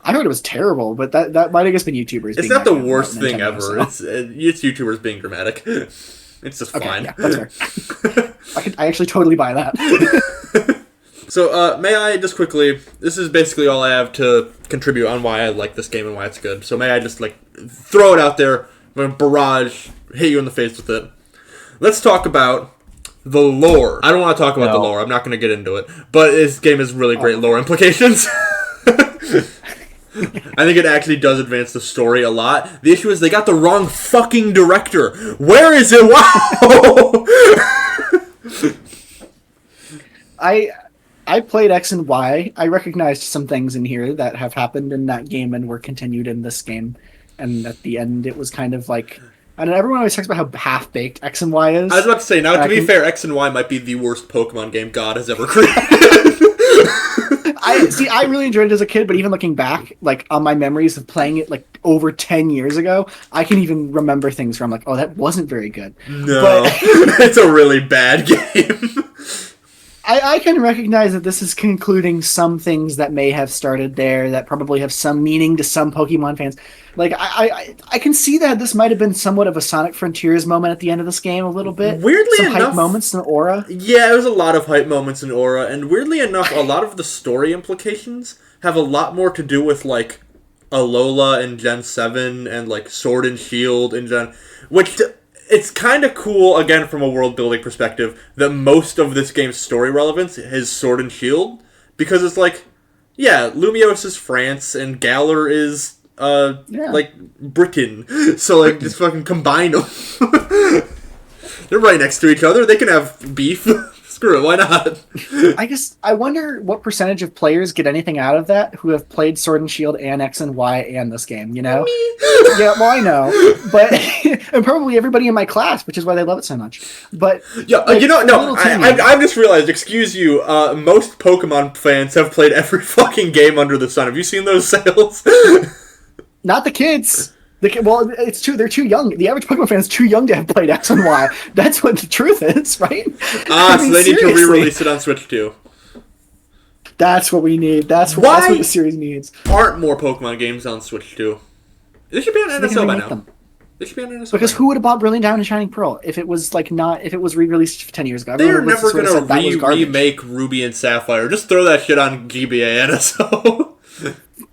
I heard it was terrible, but that might have just been YouTubers. It's being not the negative about worst thing Nintendo, ever. so. It's YouTubers being dramatic. It's just Okay, fine. yeah, that's fair. I actually totally buy that. So, may I just quickly... This is basically all I have to contribute on why I like this game and why it's good. So may I just, throw it out there, I'm going to barrage, hit you in the face with it. Let's talk about the lore. I don't want to talk about the lore. I'm not going to get into it. But this game has really great lore implications. I think it actually does advance the story a lot. The issue is they got the wrong fucking director. Where is it? Wow! I played X and Y. I recognized some things in here that have happened in that game and were continued in this game. And at the end, it was kind of like... I don't know, everyone always talks about how half-baked X and Y is. I was about to say, now to be fair, X and Y might be the worst Pokemon game God has ever created. I really enjoyed it as a kid, but even looking back, on my memories of playing it, over 10 years ago, I can even remember things from, oh, that wasn't very good. No, but, it's a really bad game. I can recognize that this is concluding some things that may have started there that probably have some meaning to some Pokemon fans. I can see that this might have been somewhat of a Sonic Frontiers moment at the end of this game a little bit. Weirdly some enough, hype moments in Aura. Yeah, there was a lot of hype moments in Aura, and weirdly enough, a lot of the story implications have a lot more to do with, Alola in Gen 7 and, Sword and Shield in Gen... Which... It's kind of cool, again, from a world-building perspective, that most of this game's story relevance is Sword and Shield, because it's Lumiose is France, and Galar is, Britain, so, just fucking combine them. They're right next to each other, they can have beef. Screw it, why not? I wonder what percentage of players get anything out of that who have played Sword and Shield and X and Y and this game, you know? Me? Yeah, well, I know. But, and probably everybody in my class, which is why they love it so much. But, yeah, I've just realized, excuse you, most Pokemon fans have played every fucking game under the sun. Have you seen those sales? Not the kids. Well, they're too young. The average Pokemon fan is too young to have played X and Y. That's what the truth is, right? So they need to re-release it on Switch too. That's what we need. That's what the series needs. Aren't more Pokemon games on Switch too? They should be on NSO by now. Them. They should be on NSO. Because who would have bought Brilliant Diamond and Shining Pearl if it was if it was re-released 10 years ago? They're never gonna remake Ruby and Sapphire. Just throw that shit on GBA NSO.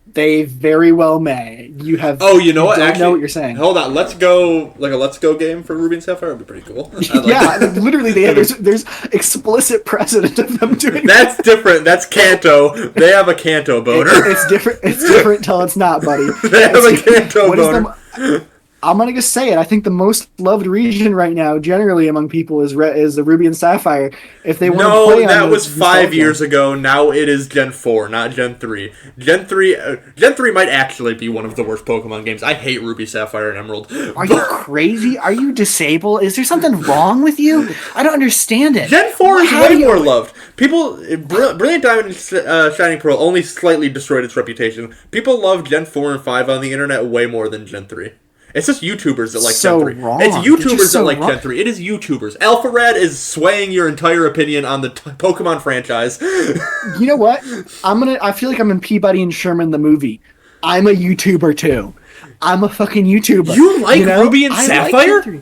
They very well may. You have. Oh, you know what? Don't Actually, know what you're saying. Hold on. Let's go. A Let's Go game for Ruby and Sapphire would be pretty cool. Literally, there's explicit precedent of them doing. That's different. That's Kanto. They have a Kanto boner. It's different. It's different till it's not, buddy. They have a Kanto boner. I'm gonna just say it. I think the most loved region right now, generally among people, is the Ruby and Sapphire. If they want to play, that was 5 years ago. Now it is Gen 4, not Gen 3. Gen 3 might actually be one of the worst Pokemon games. I hate Ruby, Sapphire, and Emerald. Are you crazy? Are you disabled? Is there something wrong with you? I don't understand it. Gen 4 is way more loved. People, Brilliant Diamond and Shining Pearl only slightly destroyed its reputation. People love Gen 4 and 5 on the internet way more than Gen 3. It's just YouTubers that like Gen 3. Wrong. It's YouTubers that like Gen 3. It is YouTubers. AlphaRad is swaying your entire opinion on the Pokemon franchise. You know what? I feel like I'm in Peabody and Sherman the movie. I'm a YouTuber too. I'm a fucking YouTuber. You like Ruby and Sapphire? Like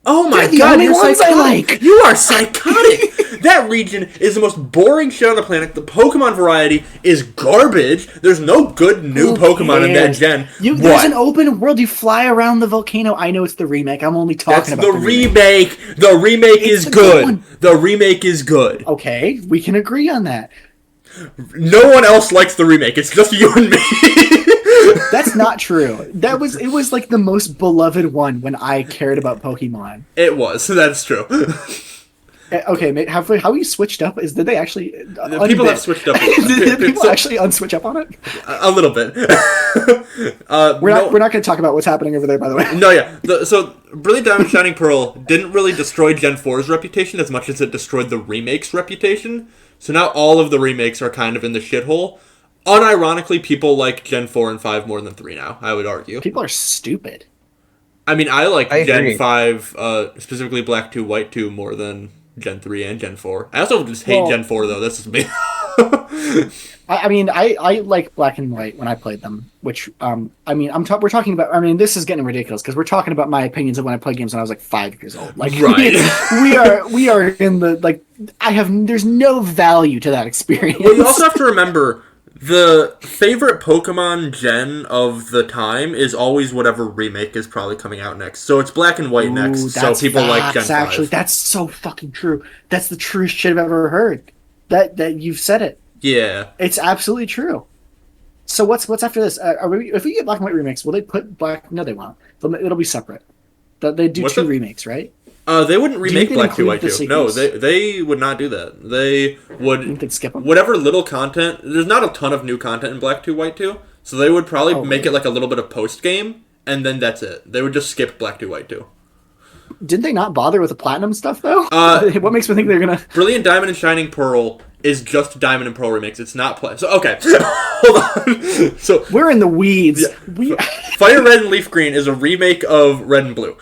oh my God, god, you're psychotic. You are psychotic. That region is the most boring shit on the planet. The Pokemon variety is garbage. There's no good new Pokemon in that gen. There's an open world. You fly around the volcano. I know it's the remake. I'm only talking about the remake. The remake is good. The remake is good. Okay, we can agree on that. No one else likes the remake. It's just you and me. That's not true. It was like the most beloved one when I cared about Pokemon. It was. That's true. Okay, how we switched up is did they actually People have switched up. did people actually unswitch up on it? A little bit. We're not going to talk about what's happening over there, by the way. No, yeah. So Brilliant Diamond Shining Pearl didn't really destroy Gen 4's reputation as much as it destroyed the remake's reputation. So now all of the remakes are kind of in the shithole. Unironically, people like Gen 4 and 5 more than 3 now, I would argue. People are stupid. I mean, I like I Gen agree. 5, specifically Black 2, White 2, more than Gen 3 and Gen 4. I also just hate Gen 4, though. This is me. I mean, I like Black and White when I played them, which, I mean, we're talking about, I mean, this is getting ridiculous, because we're talking about my opinions of when I played games when I was, like, 5 years old. Like, Right. we are in the, like, there's no value to that experience. Well, you also have to remember, the favorite Pokemon gen of the time is always whatever remake is probably coming out next. So it's Black and White next, so people like Gen 5. Actually, that's so fucking true. That's the truest shit I've ever heard. That you've said it. Yeah. It's absolutely true. So what's after this? If we get Black and White remakes, will they put Black? No, they won't. It'll be separate. They do two remakes, right? They wouldn't remake they Black 2 White include 2. the No, sequels? they would not do that. They would... You think they'd skip them? Whatever little content... There's not a ton of new content in Black 2 White 2, so they would probably make really? it like a little bit of post-game, and then that's it. They would just skip Black 2 White 2. Didn't they not bother with the Platinum stuff, though? What makes me think they're gonna... Brilliant Diamond and Shining Pearl is just Diamond and Pearl remakes. It's not... So, okay. Hold on. So... We're in the weeds. Yeah. Fire Red and Leaf Green is a remake of Red and Blue.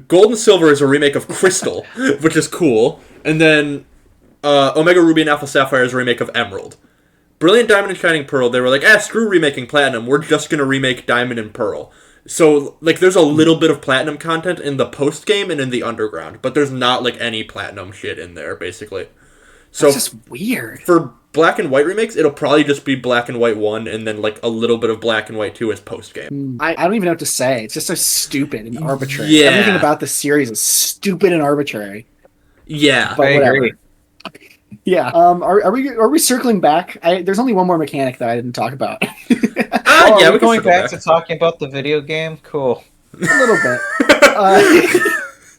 Gold and Silver is a remake of Crystal, which is cool. And then Omega Ruby and Alpha Sapphire is a remake of Emerald. Brilliant Diamond and Shining Pearl, they were like, screw remaking Platinum. We're just going to remake Diamond and Pearl. So, like, there's a little bit of Platinum content in the post-game and in the Underground, but there's not, like, any Platinum shit in there, basically. So, That's just weird. For Black and White remakes, it'll probably just be Black and White 1 and then, like, a little bit of Black and White 2 as post-game. I don't even know what to say. It's just so stupid and arbitrary. Yeah. Everything about this series is stupid and arbitrary. Yeah. But I whatever. agree. Yeah. Are we circling back? There's only one more mechanic that I didn't talk about. Oh, Yeah, are we we can going circle back back. to talking about the video game? Cool. A little bit.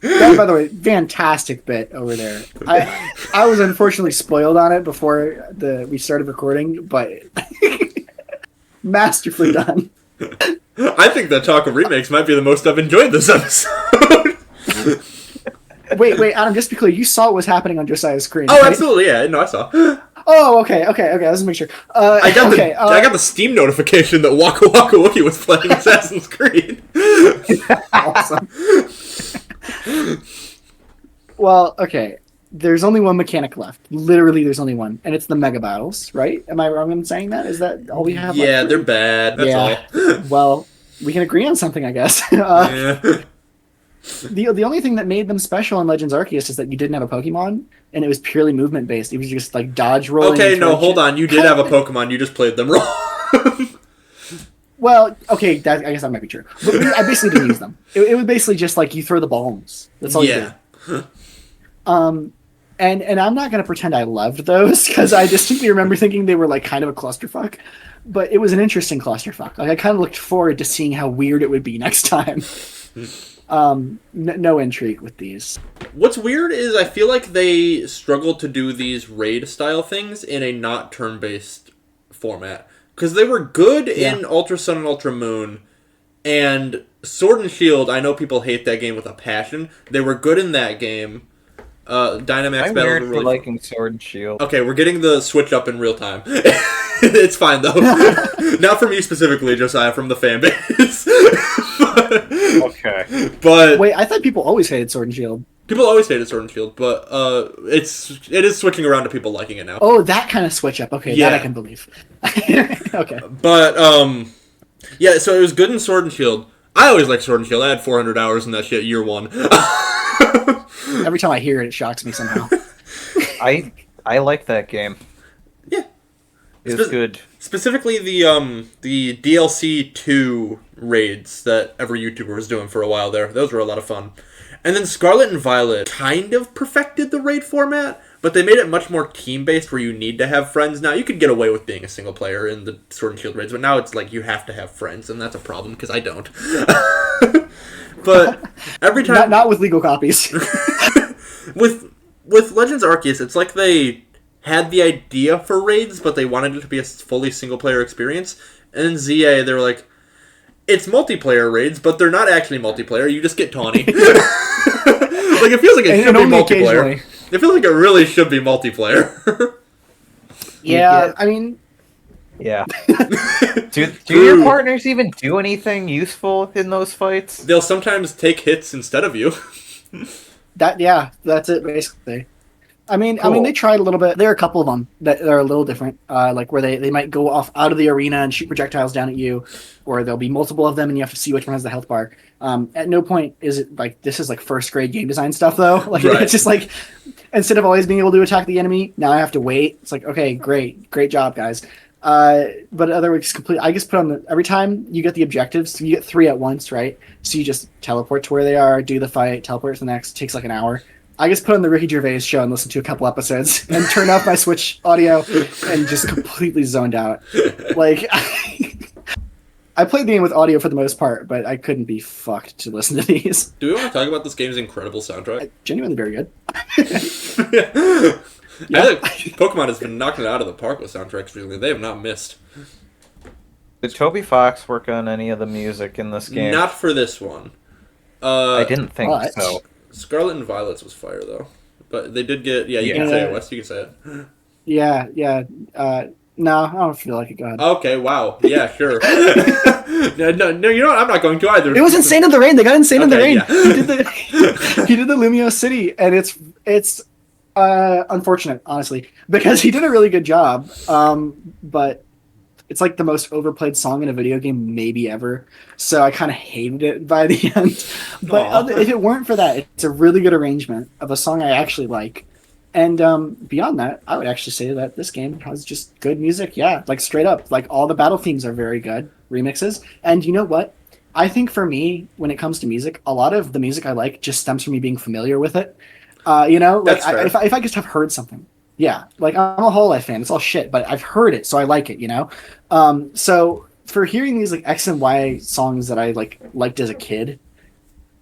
That, by the way, fantastic bit over there. I was unfortunately spoiled on it before we started recording, but masterfully done. I think that talk of remakes might be the most I've enjoyed this episode. Wait, Adam, just to be clear, you saw what was happening on Josiah's screen. Oh, right? absolutely, yeah. No, I saw. Oh, okay. Let's make sure. I got the Steam notification that Waka Waka Wookie was playing Assassin's Creed. Awesome. Well, okay. There's only one mechanic left. Literally, there's only one, and it's the mega battles, right? Am I wrong in saying that? Is that all we have? Yeah, left? they're bad. That's all. Well, we can agree on something, I guess. Yeah. The only thing that made them special in Legends Arceus is that you didn't have a Pokemon, and it was purely movement based. It was just like dodge rolling. Okay, and no, throwing hold shit. on. You did have a Pokemon. You just played them wrong. Well, okay, I guess that might be true. But I basically didn't use them. It was basically just like you throw the bombs. That's all you do. And I'm not gonna pretend I loved those because I distinctly remember thinking they were like kind of a clusterfuck. But it was an interesting clusterfuck. Like I kind of looked forward to seeing how weird it would be next time. No intrigue with these. What's weird is I feel like they struggled to do these raid-style things in a not turn-based format. Because they were good in Ultra Sun and Ultra Moon, and Sword and Shield, I know people hate that game with a passion. They were good in that game. Dynamax I'm Battles weird were for really liking Sword and Shield. Okay, we're getting the switch up in real time. It's fine, though. Not from you specifically, Josiah, from the fan base. Okay. But Wait, I thought people always hated Sword and Shield. people always hated Sword and Shield, but it is switching around to people liking it now. Oh, that kind of switch up. Okay, Yeah. that I can believe. Okay. But yeah, so it was good in Sword and Shield. I always liked Sword and Shield. I had 400 hours in that shit year one. Every time I hear it, it shocks me somehow. I like that game. Yeah. is good. Specifically the DLC 2 raids that every YouTuber was doing for a while there. Those were a lot of fun. And then Scarlet and Violet kind of perfected the raid format, but they made it much more team-based where you need to have friends. Now, you could get away with being a single player in the Sword and Shield raids, but now it's like you have to have friends, and that's a problem because I don't. But every time... Not with legal copies. With Legends Arceus, it's like they had the idea for raids, but they wanted it to be a fully single-player experience. And in ZA, they were like, it's multiplayer raids, but they're not actually multiplayer. You just get tawny. Like, it feels like it should be multiplayer. It feels like it really should be multiplayer. Yeah, I mean... Yeah. do your partners even do anything useful in those fights? They'll sometimes take hits instead of you. That's it, basically. I mean, they tried a little bit. There are a couple of them that are a little different, like where they might go off out of the arena and shoot projectiles down at you, or there'll be multiple of them and you have to see which one has the health bar. At no point is it like this is like first grade game design stuff though. Like right. It's just like instead of always being able to attack the enemy, now I have to wait. It's like okay, great job, guys. But otherwise, I just put on every time you get the objectives, you get 3 at once, right? So you just teleport to where they are, do the fight, teleport to the next. It takes like an hour. I just put on the Ricky Gervais show and listen to a couple episodes and turn off my Switch audio and just completely zoned out. Like, I played the game with audio for the most part, but I couldn't be fucked to listen to these. Do we want to talk about this game's incredible soundtrack? Genuinely very good. Yeah. I think Pokemon has been knocking it out of the park with soundtracks recently. They have not missed. Did Toby Fox work on any of the music in this game? Not for this one. I didn't think so. Scarlet and Violet's was fire, though. But they did get... Yeah, you can say it, Wes. You can say it. Yeah. No, I don't feel like it. Go ahead. Okay, wow. Yeah, sure. No, you know what? I'm not going to either. It was Insane in the Rain. They got Insane in the Rain. Yeah. He did the Lumio City, and it's unfortunate, honestly, because he did a really good job. But it's like the most overplayed song in a video game maybe ever. So I kind of hated it by the end. But if it weren't for that, it's a really good arrangement of a song I actually like. And beyond that, I would actually say that this game has just good music. Yeah, like straight up. Like all the battle themes are very good remixes. And you know what? I think for me, when it comes to music, a lot of the music I like just stems from me being familiar with it. Like if I just have heard something. Yeah, like I'm a Whole Life fan. It's all shit, but I've heard it, so I like it, you know? So for hearing these like X and Y songs that I liked as a kid,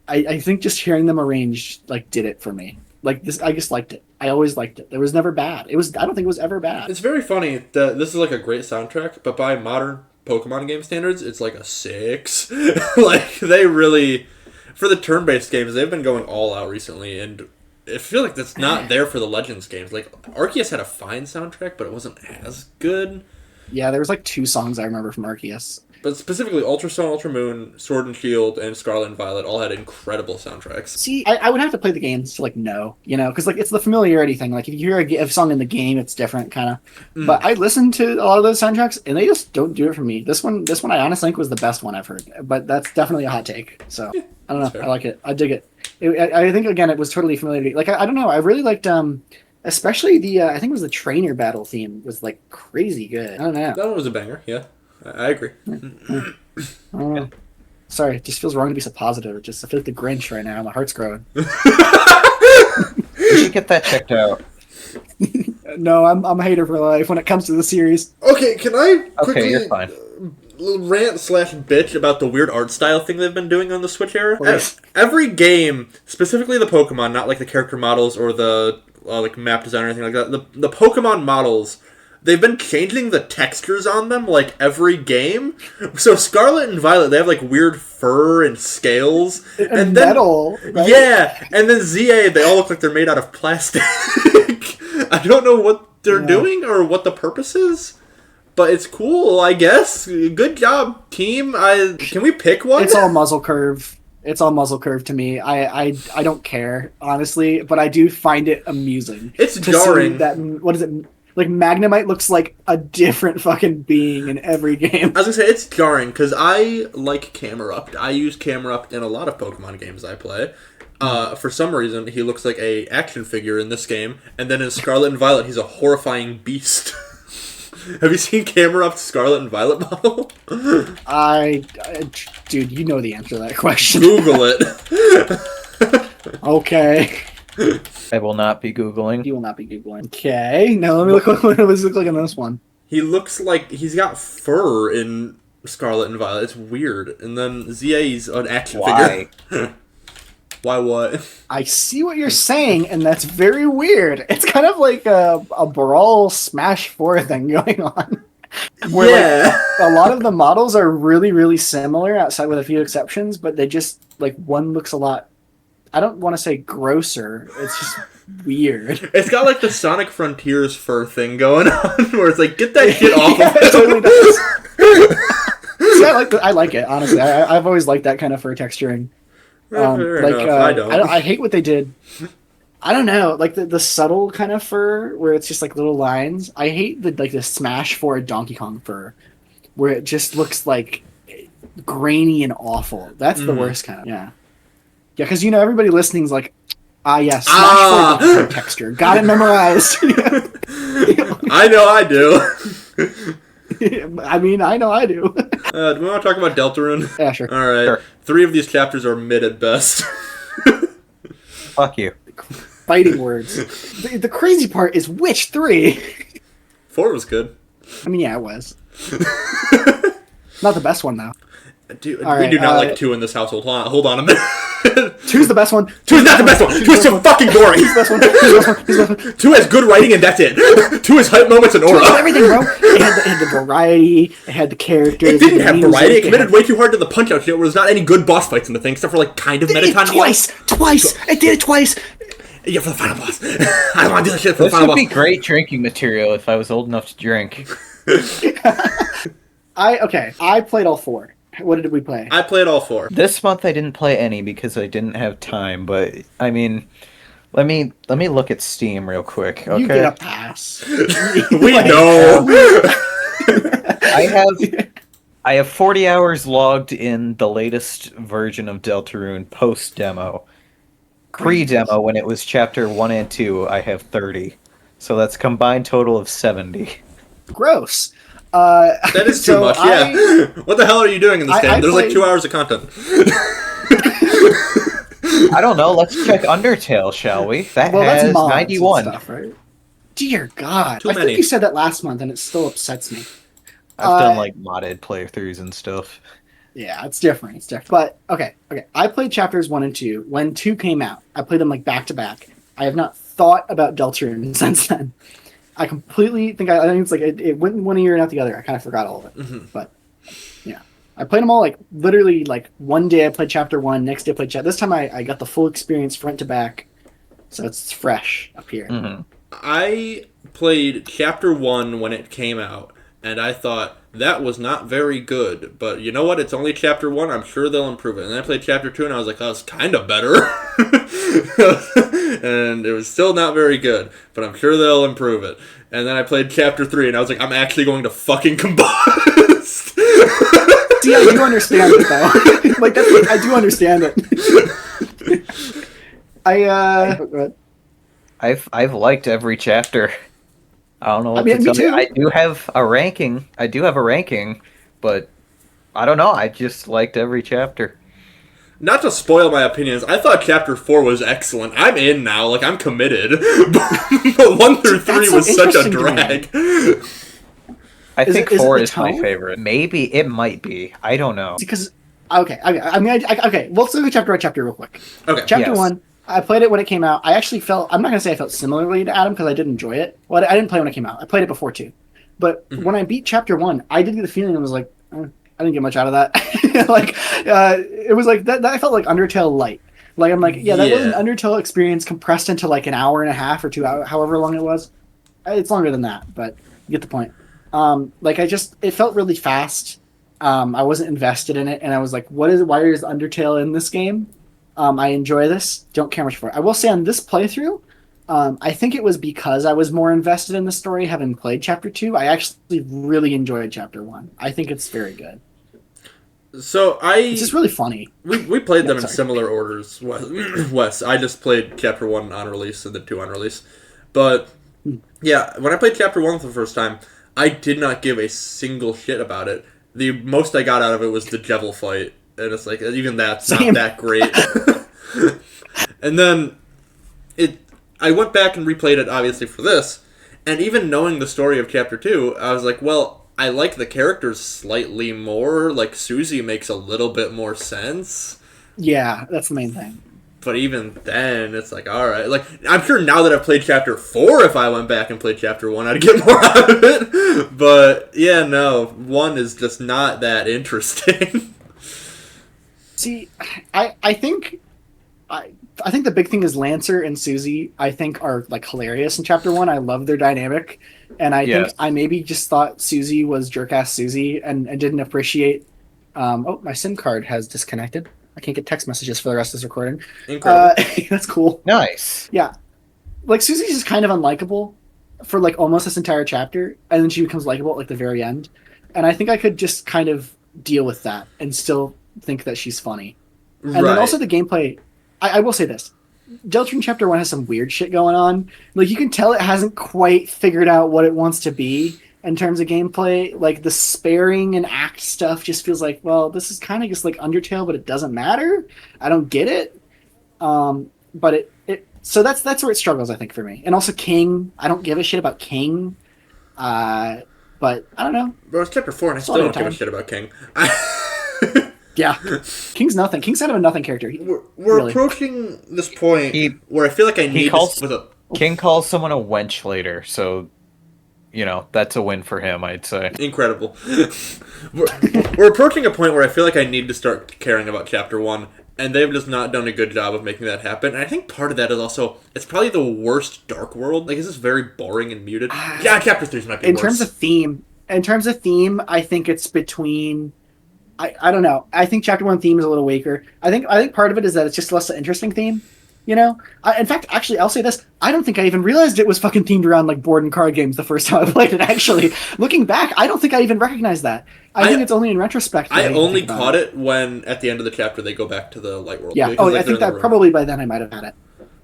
I think just hearing them arranged did it for me. Like this, I just liked it. I always liked it. It was never bad. I don't think it was ever bad. It's very funny that this is like a great soundtrack, but by modern Pokemon game standards, it's like a 6. Like they really, for the turn-based games, they've been going all out recently, and I feel like that's not there for the Legends games. Like Arceus had a fine soundtrack, but it wasn't as good. Yeah, there was like 2 songs I remember from Arceus. But specifically, Ultra Sun, Ultra Moon, Sword and Shield, and Scarlet and Violet all had incredible soundtracks. See, I would have to play the games to know, because like it's the familiarity thing. Like if you hear a song in the game, it's different, kind of. But I listened to a lot of those soundtracks, and they just don't do it for me. This one, I honestly think was the best one I've heard. But that's definitely a hot take. So I don't know. Fair. I like it. I dig it. I think again, it was totally familiar. Like I don't know. I really liked especially the I think it was the trainer battle theme was like crazy good. I don't know. That one was a banger. Yeah. I agree. Sorry, it just feels wrong to be so positive. I feel like the Grinch right now. My heart's growing. You should get that checked out. No, I'm a hater for life when it comes to the series. Okay, can I quickly you're fine. Rant/bitch about the weird art style thing they've been doing on the Switch era? Please. Every game, specifically the Pokemon, not like the character models or the like map design or anything like that, the Pokemon models, they've been changing the textures on them like every game. So Scarlet and Violet, they have like weird fur and scales. And then, metal. Right? Yeah. And then ZA, they all look like they're made out of plastic. I don't know what they're doing or what the purpose is. But it's cool, I guess. Good job, team. Can we pick one? It's all muzzle curve. It's all muzzle curve to me. I don't care, honestly, but I do find it amusing. It's jarring. What is it? Like, Magnemite looks like a different fucking being in every game. I was gonna say, it's jarring, because I like Camerupt. I use Camerupt in a lot of Pokemon games I play. For some reason, he looks like a action figure in this game, and then in Scarlet and Violet, he's a horrifying beast. Have you seen Camerupt Scarlet and Violet model? Dude, you know the answer to that question. Google it. Okay. I will not be Googling. You will not be Googling. Okay. Now let me look what does it look like in this one. He looks like he's got fur in Scarlet and Violet. It's weird. And then ZA's an action figure. Why what? I see what you're saying, and that's very weird. It's kind of like a Brawl Smash 4 thing going on. Where like, a lot of the models are really, really similar, outside with a few exceptions, but they just, like, one looks a lot, I don't want to say grosser, it's just weird. It's got like the Sonic Frontiers fur thing going on, where it's like, get that shit off of it. It totally does. See, I like it, honestly. I've always liked that kind of fur texturing. I don't. I hate what they did. I don't know, like the subtle kind of fur where it's just like little lines. I hate the Smash 4 Donkey Kong fur, where it just looks like grainy and awful. That's the worst kind of. Yeah, because everybody listening's like, Smash 4 Donkey Kong texture, got it memorized. I know I do. I mean, I know I do. Do we want to talk about Deltarune? Yeah, sure. All right. Sure. 3 of these chapters are mid at best. Fuck you. Fighting words. The crazy part is which 3? 4 was good. I mean, yeah, it was. Not the best one, though. Dude, All we right, do not like 2 in this household. Hold on a minute. 2's the best one. 2's not the best one. 2 is so fucking boring. 2's the best one. 2's the best one. 2's the best one. 2 has good writing and that's it. 2 is hype moments and aura. 2 has everything, bro. It had the variety. It had the characters. It didn't have variety. It committed way too hard to the punch-out shit, where there's not any good boss fights in the thing, except for like kind of Metacon. Twice. It did it twice. Yeah, for the final boss. I don't want to do that shit for the This final would boss. be great drinking material if I was old enough to drink. I played all 4. What did we play? I played all 4. This month I didn't play any because I didn't have time, but I mean, let me look at Steam real quick, okay? You get a pass. We know. I have 40 hours logged in the latest version of Deltarune post-demo. Pre-demo, when it was chapter 1 and 2, I have 30. So that's a combined total of 70. Gross. That is too much, yeah. What the hell are you doing in this game? There's like 2 hours of content. I don't know, let's check Undertale, shall we? That that's has mods 91. and stuff, right? Dear God. Too I many. think you said that last month, and it still upsets me. I've done like modded playthroughs and stuff. Yeah, it's different. But okay. I played chapters 1 and 2 when 2 came out. I played them like back to back. I have not thought about Deltarune since then. I completely think I think it's like it went in one ear and out the other. I kind of forgot all of it. Mm-hmm. But yeah, I played them all like literally like one day I played chapter 1, next day I played chapter. This time I got the full experience front to back, so it's fresh up here. Mm-hmm. I played chapter 1 when it came out, and I thought that was not very good. But you know what? It's only chapter 1. I'm sure they'll improve it. And then I played chapter 2, and I was like, oh, it's kind of better. And it was still not very good, but I'm sure they'll improve it. And then I played chapter 3, and I was like, I'm actually going to fucking combust. See, I do understand it, though. Like, that's like, I do understand it. I've liked every chapter. I don't know what to me tell you. too. I do have a ranking, but I don't know. I just liked every chapter. Not to spoil my opinions, I thought chapter 4 was excellent. I'm in now, like I'm committed. But 1 through 3 was such a drag. I think 4 is my tone? favorite. Maybe it might be. I don't know. Because okay. Let's look at chapter by chapter real quick. Okay. Chapter Yes. 1. I played it when it came out. I actually felt. I'm not gonna say I felt similarly to Adam because I did enjoy it. Well, I didn't play when it came out. I played it before too. But when I beat chapter 1, I did get the feeling I was like, I didn't get much out of that. It was like that. I felt like Undertale light. Like I'm like, that was an Undertale experience compressed into like an hour and a half or 2 hours, however long it was. It's longer than that, but you get the point. It felt really fast. I wasn't invested in it, and I was like, why is Undertale in this game? I enjoy this. Don't care much for it. I will say on this playthrough, I think it was because I was more invested in the story having played chapter 2. I actually really enjoyed chapter 1. I think it's very good. So It's just really funny. We played them in sorry. similar orders, Wes. I just played chapter 1 on release and then 2 on release. But yeah, when I played chapter 1 for the first time, I did not give a single shit about it. The most I got out of it was the Jevil fight, and it's like even that's Same. not that great. And then I went back and replayed it obviously for this, and even knowing the story of Chapter 2, I was like, well, I like the characters slightly more. Like Susie makes a little bit more sense. Yeah, that's the main thing. But even then, it's like, alright. Like, I'm sure now that I've played Chapter 4, if I went back and played Chapter 1, I'd get more out of it. But, yeah, no. 1 is just not that interesting. See, I think I think the big thing is Lancer and Susie, I think, are like hilarious in Chapter 1. I love their dynamic. And I think I maybe just thought Susie was jerk-ass Susie and didn't appreciate... oh, my SIM card has disconnected. I can't get text messages for the rest of this recording. Incredible. That's cool. Nice. Yeah. Like, Susie's just kind of unlikable for, like, almost this entire chapter, and then she becomes likable at, like, the very end. And I think I could just kind of deal with that and still think that she's funny. And then also the gameplay... I will say this. Deltarune Chapter 1 has some weird shit going on. Like, you can tell it hasn't quite figured out what it wants to be in terms of gameplay. Like, the sparing and act stuff just feels like, well, this is kind of just like Undertale, but it doesn't matter. I don't get it. But so that's where it struggles, I think, for me. And also King. I don't give a shit about King. But I don't know. Bro, it's Chapter 4 and I still don't give a shit about King. Yeah. King's nothing. King's kind of a nothing character. We're really approaching this point where I feel like I need King calls someone a wench later, so, you know, that's a win for him, I'd say. Incredible. We're approaching a point where I feel like I need to start caring about Chapter 1, and they've just not done a good job of making that happen. And I think part of that is also, it's probably the worst Dark World. Like, it's just very boring and muted. Yeah, Chapter 3 might be worse. In terms of theme, I think it's between... I don't know. I think Chapter 1 theme is a little weaker. I think part of it is that it's just less an interesting theme, you know? In fact, actually, I'll say this. I don't think I even realized it was fucking themed around, like, board and card games the first time I played it, actually. Looking back, I don't think I even recognized that. I think it's only in retrospect. I only caught it when, at the end of the chapter, they go back to the Light World. Yeah, I think that probably by then I might have had it.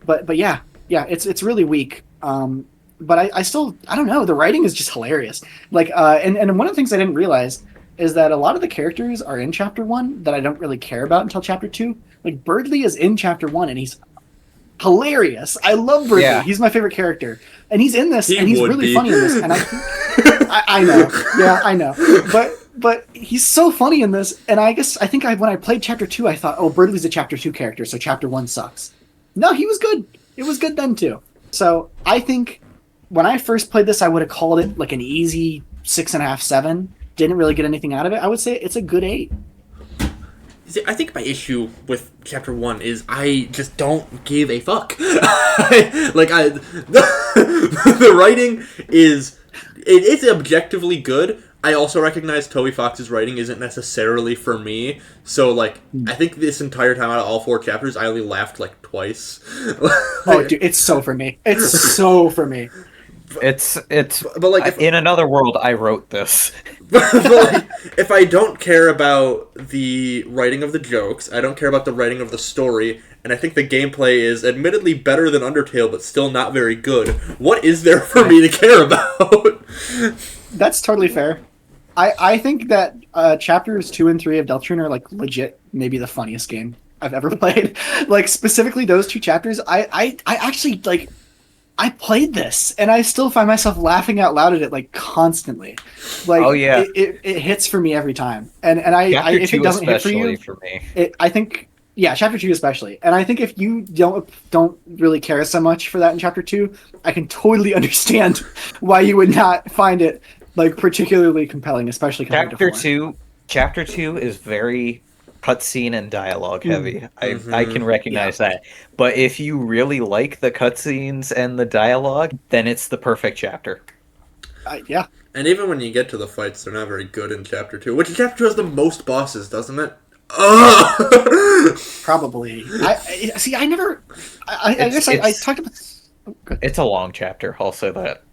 But yeah, it's really weak. But I still, I don't know, the writing is just hilarious. Like, and one of the things I didn't realize is that a lot of the characters are in Chapter 1 that I don't really care about until Chapter 2. Like, Birdley is in Chapter 1, and he's hilarious. I love Birdley. Yeah. He's my favorite character. And he's in this, and he's really funny in this. And I know. Yeah, I know. But he's so funny in this, and I think when I played Chapter 2, I thought, oh, Birdley's a Chapter 2 character, so Chapter 1 sucks. No, he was good. It was good then, too. So, I think when I first played this, I would have called it, like, an easy 6.5, 7. Didn't really get anything out of it. I would say it's a good 8. See, I think my issue with Chapter 1 is I just don't give a fuck. The writing is objectively good. I also recognize Toby Fox's writing isn't necessarily for me. So, like, I think this entire time out of all 4 chapters, I only laughed, like, twice. Oh, dude, it's so for me. It's so for me. But like, in another world, I wrote this. But like, if I don't care about the writing of the jokes, I don't care about the writing of the story, and I think the gameplay is admittedly better than Undertale, but still not very good, what is there for me to care about? That's totally fair. I think that chapters 2 and 3 of Deltarune are, like, legit maybe the funniest game I've ever played. Like, specifically those 2 chapters, I actually, like... I played this, and I still find myself laughing out loud at it, like, constantly. Like, oh, yeah. It hits for me every time. And if it doesn't hit for you, for me. I think, yeah, Chapter 2 especially. And I think if you don't really care so much for that in Chapter 2, I can totally understand why you would not find it, like, particularly compelling, especially compared to 4. Chapter 2 is very cutscene and dialogue heavy. I can recognize that. But if you really like the cutscenes and the dialogue, then it's the perfect chapter. Yeah. And even when you get to the fights, they're not very good in Chapter 2. Which Chapter 2 has the most bosses, doesn't it? Ugh! Probably. I guess I talked about... It's a long chapter, I'll say that.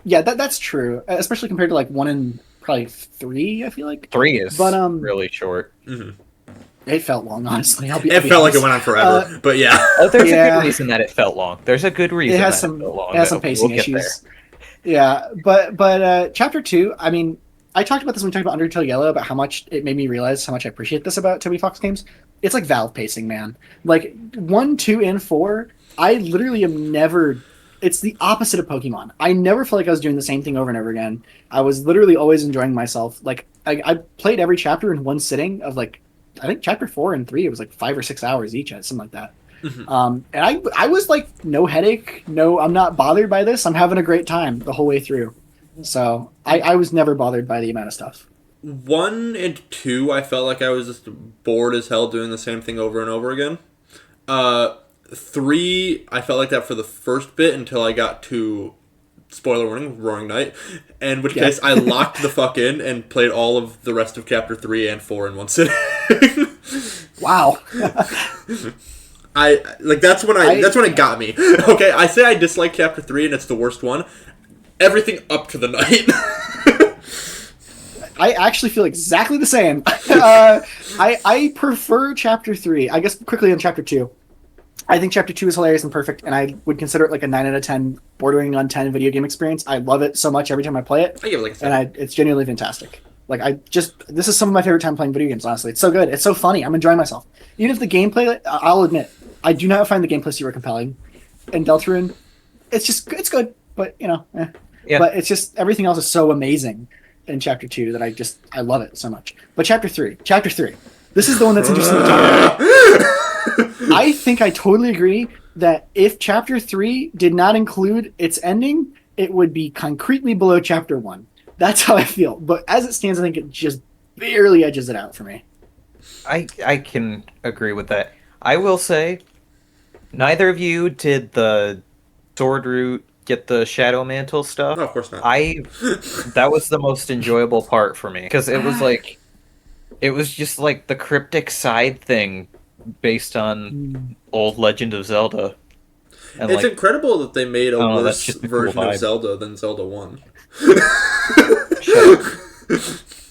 Yeah, that's true. Especially compared to, like, 1 and probably 3, I feel like. 3 is really short. Mm-hmm. It felt long, honestly. It felt like it went on forever, but yeah. Oh, there's a good reason that it felt long. There's a good reason it has some pacing issues. Yeah, but chapter 2, I mean, I talked about this when we talked about Undertale Yellow about how much it made me realize how much I appreciate this about Toby Fox games. It's like Valve pacing, man. Like 1, 2, and 4, I literally am never. It's the opposite of Pokemon. I never felt like I was doing the same thing over and over again. I was literally always enjoying myself. Like I played every chapter in one sitting of like, I think chapter 4 and 3, it was like 5 or 6 hours each, something like that. And I was like, no headache, no, I'm not bothered by this. I'm having a great time the whole way through. So I was never bothered by the amount of stuff. 1 and 2, I felt like I was just bored as hell doing the same thing over and over again. 3, I felt like that for the first bit until I got to, spoiler warning, Roaring Night. In which case, I locked the fuck in and played all of the rest of chapter 3 and 4 in one sitting. Wow. That's when it got me. Okay, I say I dislike chapter 3 and it's the worst one. Everything up to the night. I actually feel exactly the same. I prefer chapter 3. I guess quickly on chapter 2. I think chapter 2 is hilarious and perfect, and I would consider it like a 9 out of 10, bordering on 10 video game experience. I love it so much every time I play it. I give it like a 7. And it's genuinely fantastic. Like, this is some of my favorite time playing video games, honestly. It's so good. It's so funny. I'm enjoying myself. Even if the gameplay, I'll admit, I do not find the gameplay super compelling. And Deltarune, it's good, but, Yeah. But it's just, everything else is so amazing in chapter 2 that I love it so much. But chapter 3, this is the one that's interesting to talk about. I think I totally agree that if chapter 3 did not include its ending, it would be concretely below chapter 1. That's how I feel. But as it stands, I think it just barely edges it out for me. I can agree with that. I will say, neither of you did the sword route, get the shadow mantle stuff. No, of course not. That was the most enjoyable part for me, because it was just like the cryptic side thing based on old Legend of Zelda. And it's incredible that they made a worse version cool of Zelda than Zelda 1.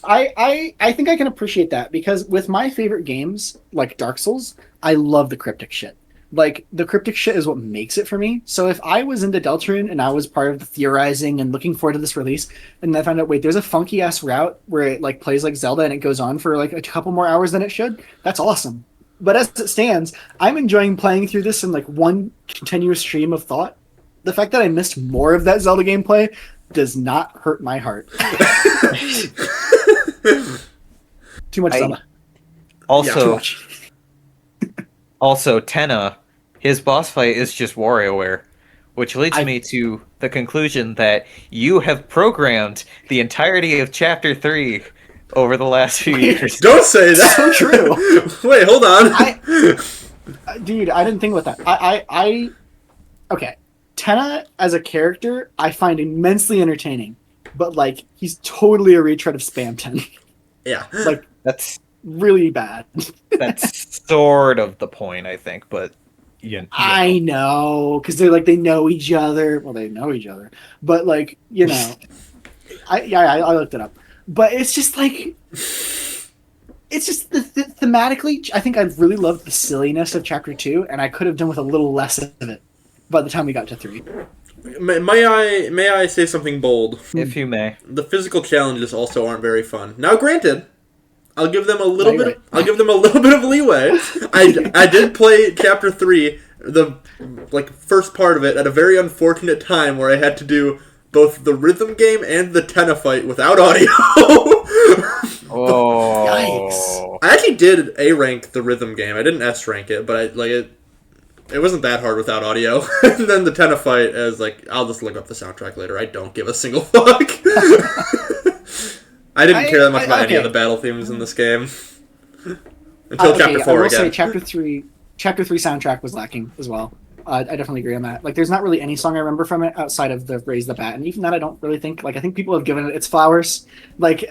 I think I can appreciate that, because with my favorite games, like Dark Souls, I love the cryptic shit. Like, the cryptic shit is what makes it for me. So if I was into Deltarune and I was part of the theorizing and looking forward to this release, and I found out, wait, there's a funky ass route where it like plays like Zelda and it goes on for like a couple more hours than it should, that's awesome. But as it stands, I'm enjoying playing through this in like one continuous stream of thought. The fact that I missed more of that Zelda gameplay does not hurt my heart. Too much Zelda. Also, too much. Also, Tenna, his boss fight is just WarioWare, which leads me to the conclusion that you have programmed the entirety of Chapter 3 over the last few years. Don't say that! So true! Wait, hold on! Dude, I didn't think about that. Okay. Tenna, as a character, I find immensely entertaining. But, like, he's totally a retread of Spam 10. Yeah. Like, That's really bad. That's sort of the point, I think, but I know, because they're like, they know each other. Well, they know each other, but like, I looked it up, but it's just like, it's just thematically. I think I really loved the silliness of chapter 2, and I could have done with a little less of it by the time we got to 3. May I say something bold? If you may. The physical challenges also aren't very fun. Now, granted, I'll give them a little bit. I'll give them a little bit of leeway. I did play chapter 3, the first part of it, at a very unfortunate time where I had to do both the rhythm game and the Tenna fight without audio. Oh, yikes! I actually did A rank the rhythm game. I didn't S rank it, but it wasn't that hard without audio. And then the Tenna fight, I was like, I'll just look up the soundtrack later. I don't give a single fuck. I didn't care that much about any of the battle themes in this game until chapter 4 I will again. say chapter 3 soundtrack was lacking as well. I definitely agree on that. Like, there's not really any song I remember from it outside of the Raise the Bat, and even that I don't really think. Like, I think people have given it its flowers. Like,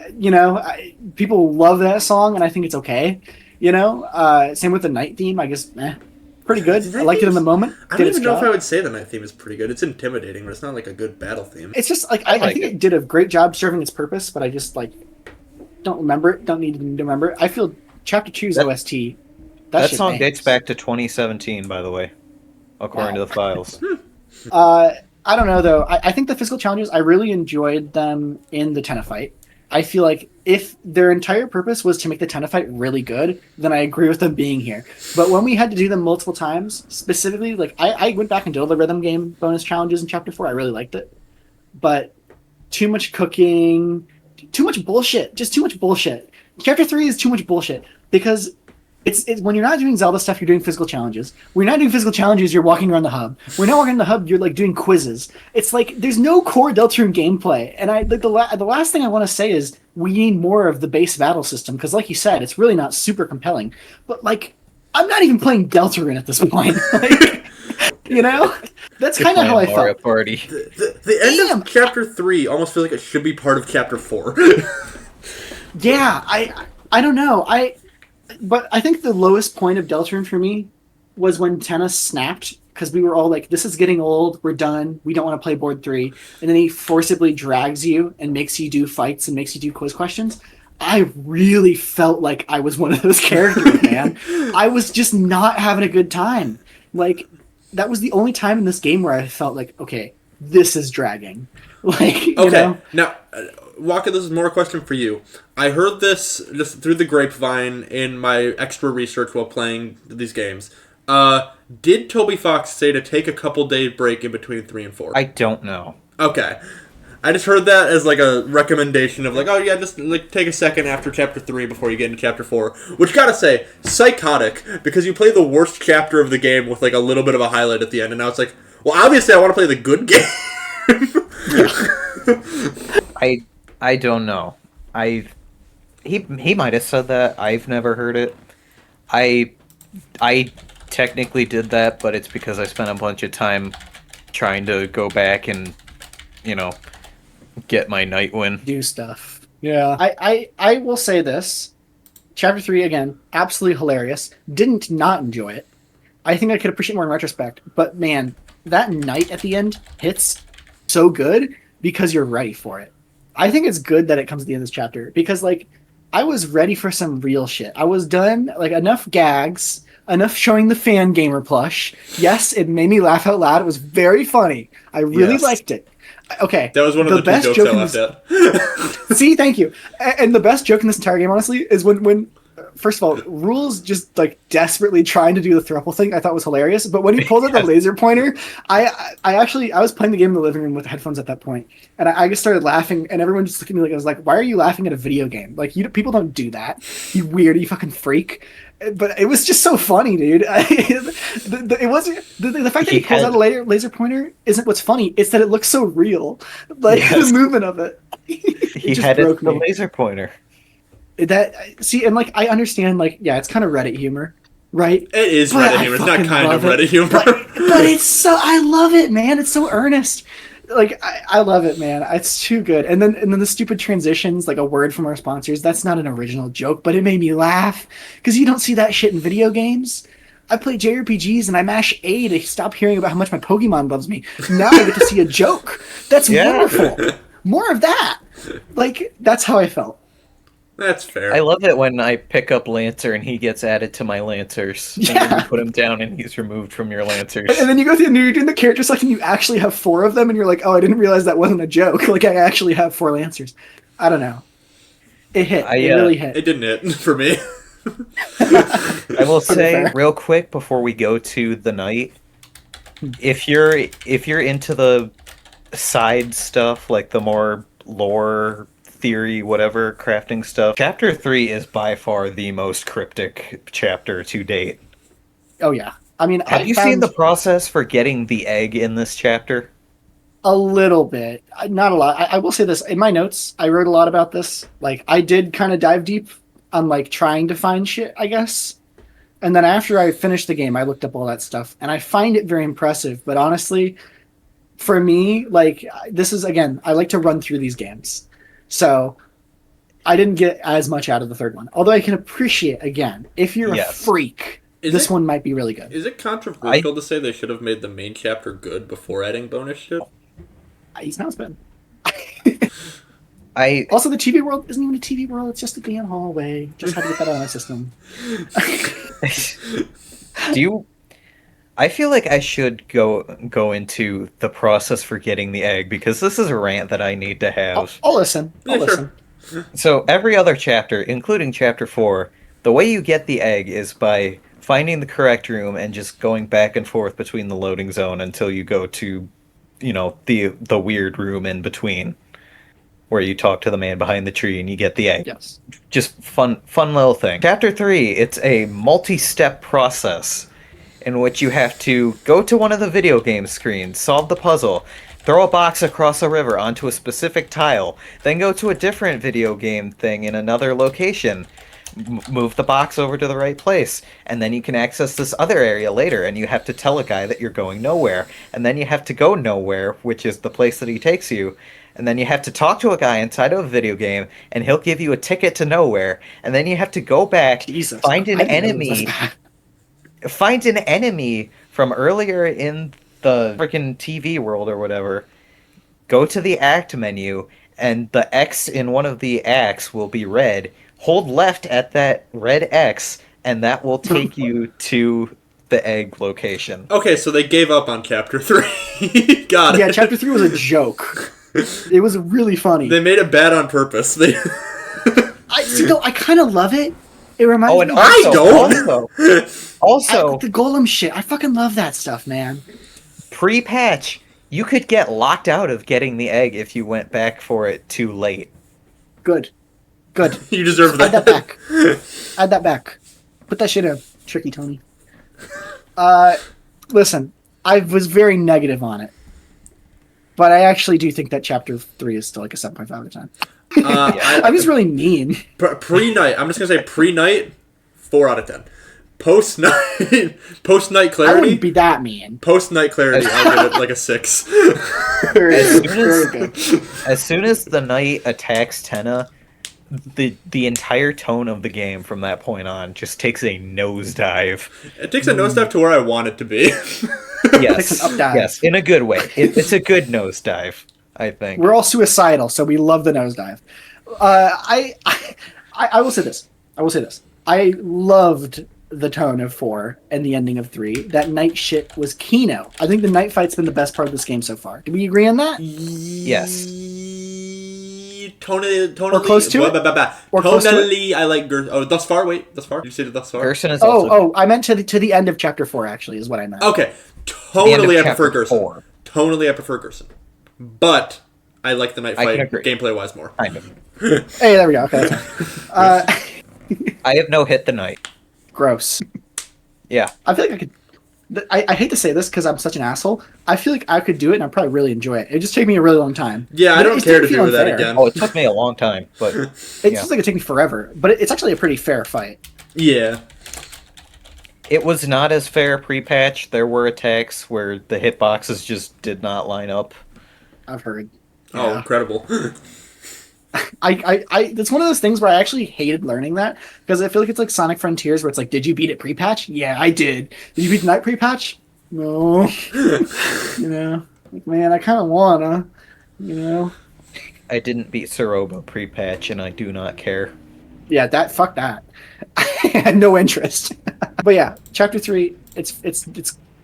people love that song, and I think it's okay. Same with the Night theme. I guess, pretty good. I liked it in the moment. I don't even know if I would say the Night theme is pretty good. It's intimidating, but it's not like a good battle theme. It's just like I think it did a great job serving its purpose, but I just don't remember it. Don't need to remember it. I feel chapter 2's OST. That song dates back to 2017, by the way, according to the files. I don't know though. I think the physical challenges, I really enjoyed them in the Tenna fight. I feel like if their entire purpose was to make the Tenna fight really good, then I agree with them being here. But when we had to do them multiple times, specifically, like I went back and did all the rhythm game bonus challenges in Chapter 4. I really liked it. But too much cooking, too much bullshit, just too much bullshit. Chapter 3 is too much bullshit because it's when you're not doing Zelda stuff, you're doing physical challenges. When you're not doing physical challenges, you're walking around the hub. When you're not walking around the hub, you're like doing quizzes. It's like there's no core Deltarune gameplay. And I like the last thing I want to say is we need more of the base battle system because, like you said, it's really not super compelling. But like, I'm not even playing Deltarune at this point. Like, you know, that's kind of how I felt. Party. The end of Chapter 3 almost feels like it should be part of Chapter 4. Yeah, I don't know. But I think the lowest point of Deltarune for me was when Tenna snapped because we were all like, this is getting old, we're done, we don't want to play board 3. And then he forcibly drags you and makes you do fights and makes you do quiz questions. I really felt like I was one of those characters, man. I was just not having a good time. Like, that was the only time in this game where I felt like, okay, this is dragging. Like, you know? Now, Waka, this is more a question for you. I heard this just through the grapevine in my extra research while playing these games. Did Toby Fox say to take a couple-day break in between 3 and 4? I don't know. Okay. I just heard that as like a recommendation of like, oh yeah, just like take a second after Chapter 3 before you get into Chapter 4. Which, gotta say, psychotic, because you play the worst chapter of the game with like a little bit of a highlight at the end, and now it's like, well, obviously I want to play the good game. I don't know. He might have said that. I've never heard it. I technically did that, but it's because I spent a bunch of time trying to go back and, you know, get my Nightwind. Do stuff. Yeah. I will say this. Chapter 3, again, absolutely hilarious. Didn't not enjoy it. I think I could appreciate more in retrospect. But man, that night at the end hits so good because you're ready for it. I think it's good that it comes at the end of this chapter because, like, I was ready for some real shit. I was done, like, enough gags, enough showing the fan gamer plush. Yes, it made me laugh out loud. It was very funny. I really liked it. Okay. That was one of the best jokes I laughed at. See, thank you. And the best joke in this entire game, honestly, is when first of all, Rule's just like desperately trying to do the throuple thing. I thought was hilarious. But when he pulls out the laser pointer, I was playing the game in the living room with headphones at that point, and I just started laughing, and everyone just looked at me like I was like, "Why are you laughing at a video game? Like, people don't do that. You weird, you fucking freak." But it was just so funny, dude. It wasn't the fact that he pulls out a laser pointer isn't what's funny. It's that it looks so real, like the movement of it. He had the laser pointer. And like I understand, like it's kind of Reddit humor, right? It is Reddit humor. It's not kind of Reddit humor, but it's so I love it, man. It's so earnest. Like I love it, man. It's too good. And then the stupid transitions, like a word from our sponsors. That's not an original joke, but it made me laugh because you don't see that shit in video games. I play JRPGs and I mash A to stop hearing about how much my Pokemon loves me. Now I get to see a joke. That's wonderful. More of that. Like that's how I felt. That's fair. I love it when I pick up Lancer and he gets added to my Lancers. Yeah. And then you put him down and he's removed from your Lancers. And then you go through and you're doing the character select and you actually have 4 of them and you're like, oh, I didn't realize that wasn't a joke. Like I actually have 4 Lancers. I don't know. It hit. It really hit. It didn't hit for me. I will say real quick before we go to the night, if you're into the side stuff, like the more lore theory, whatever, crafting stuff, Chapter 3 is by far the most cryptic chapter to date. Oh, yeah. I mean, have you seen the process for getting the egg in this chapter? A little bit. Not a lot. I will say this. In my notes, I wrote a lot about this. Like, I did kind of dive deep on, like, trying to find shit, I guess. And then after I finished the game, I looked up all that stuff. And I find it very impressive. But honestly, for me, like, this is, again, I like to run through these games. So I didn't get as much out of the third one. Although I can appreciate, again, if you're a freak, this one might be really good. Is it controversial to say they should have made the main chapter good before adding bonus shit? He's not been. Also, the TV world isn't even a TV world. It's just a damn hallway. Just had to get that out of my system. I feel like I should go into the process for getting the egg because this is a rant that I need to have. I'll listen. I'll Yeah, listen. sure. So every other chapter, including chapter 4, the way you get the egg is by finding the correct room and just going back and forth between the loading zone until you go to, the weird room in between where you talk to the man behind the tree and you get the egg. Yes. Just fun little thing. Chapter 3, it's a multi-step process in which you have to go to one of the video game screens, solve the puzzle, throw a box across a river onto a specific tile, then go to a different video game thing in another location, move the box over to the right place, and then you can access this other area later, and you have to tell a guy that you're going nowhere, and then you have to go nowhere, which is the place that he takes you, and then you have to talk to a guy inside of a video game, and he'll give you a ticket to nowhere, and then you have to go back, Jesus. find an I didn't know enemy, this was bad. find an enemy from earlier in the freaking TV world or whatever, go to the act menu, and the X in one of the acts will be red. Hold left at that red X, and that will take you to the egg location. Okay, so they gave up on chapter 3. Got it. Yeah, chapter 3 was a joke. It was really funny. They made it bad on purpose. They. I kind of love it. It reminds Oh, and me. I don't. Also, The golem shit. I fucking love that stuff, man. pre-patch, you could get locked out of getting the egg if you went back for it too late. Good. You deserve Add that. that back. Add that back. Put that shit in. Tricky Tony. Listen, I was very negative on it. But I actually do think that chapter 3 is still like a 7.5 out of 10. I'm just really mean. Pre-night. I'm just gonna say pre-night. 4 out of 10. Post-night. Post-night I clarity. wouldn't be that mean. Post-night clarity. I'll give it like a 6. Very As good. soon Very as- good. As soon as the knight attacks Tenna, the entire tone of the game from that point on just takes a nosedive. It takes a nosedive to where I want it to be. Yes, Takes an up dive. yes, in a good way. It's a good nosedive, I think. We're all suicidal, so we love the nosedive. I will say this. I loved the tone of 4 and the ending of 3. That night shit was Kino. I think the night fight's been the best part of this game so far. Do we agree on that? Yes. Tonally, Or close to it? Or close to tonally, I like thus far. Wait, thus far. You said thus far. Gerson is also I meant to the end of chapter 4. Actually, is what I meant. Okay, the end of tonally I prefer chapter Gerson. 4. Tonally I prefer Gerson, but I like the night I can fight agree. gameplay wise more. Kind of. Hey, there we go. Okay, that's fine. I have no hit the knight. Gross. Yeah. I feel like I could. I hate to say this because I'm such an asshole. I feel like I could do it and I'd probably really enjoy it. It just take me a really long time. Yeah, I But don't it care to didn't feel do that unfair. again. Oh, it took me a long time, but It yeah. seems like it take me forever, but it's actually a pretty fair fight. Yeah, It was not as fair pre-patch. There were attacks where the hitboxes just did not line up. I've heard. Oh, Yeah. incredible. I it's one of those things where I actually hated learning that because I feel like it's like Sonic Frontiers where it's like, did you beat it pre-patch? Yeah, I did. Did you beat the night pre-patch? No. Like, man, I kind of wanna, I didn't beat Soroba pre-patch, and I do not care. Yeah, fuck that. I had no interest. But yeah, chapter 3, it's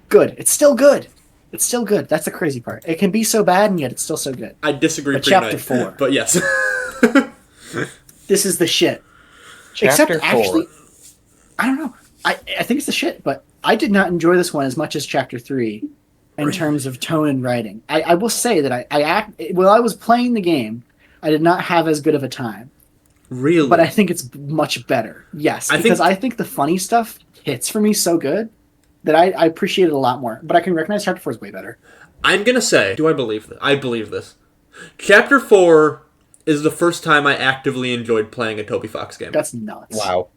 good. It's still good. It's still good. That's the crazy part. It can be so bad and yet it's still so good. I disagree. But chapter pre-night, 4. but yes. This is the shit. Chapter Except 4. actually, I don't know. I think it's the shit, but I did not enjoy this one as much as chapter 3 in terms of tone and writing. I will say that while I was playing the game, I did not have as good of a time. Really? But I think it's much better. Yes, because I think the funny stuff hits for me so good that I appreciate it a lot more. But I can recognize chapter 4 is way better. I'm gonna say, do I believe this? I believe this. Chapter 4 is the first time I actively enjoyed playing a Toby Fox game. That's nuts. Wow.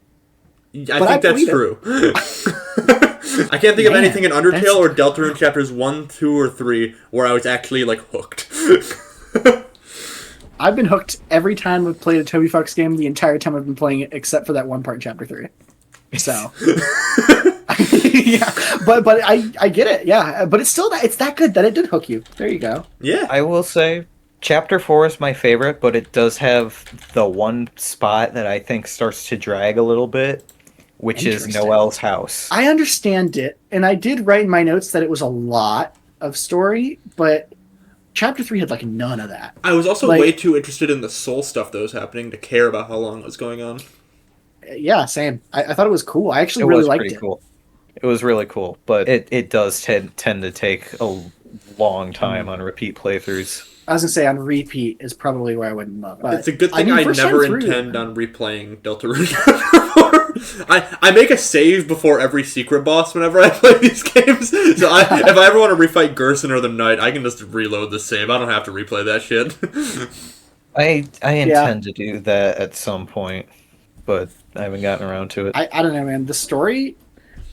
I think that's true. I can't think of anything in Undertale or Deltarune chapters 1, 2, or 3 where I was actually, like, hooked. I've been hooked every time I've played a Toby Fox game the entire time I've been playing it, except for that one part in chapter 3. So, yeah, but I get it. Yeah, but it's still it's that good that it did hook you. There you go. Yeah. I will say, Chapter 4 is my favorite, but it does have the one spot that I think starts to drag a little bit, which is Interesting. Noelle's house. I understand it, and I did write in my notes that it was a lot of story, but Chapter 3 had, like, none of that. I was also Like- way too interested in the soul stuff that was happening to care about how long it was going on. Yeah, same. I thought it was cool. I actually It really was liked pretty it. cool. It was really cool, but it does tend to take a long time on repeat playthroughs. I was gonna say on repeat is probably where I wouldn't love it. But, It's a good thing I first time never through- intend on replaying Deltarune. I make a save before every secret boss whenever I play these games. So if I ever want to refight Gerson or the Knight, I can just reload the save. I don't have to replay that shit. I intend to do that at some point, but I haven't gotten around to it. I don't know, man. The story,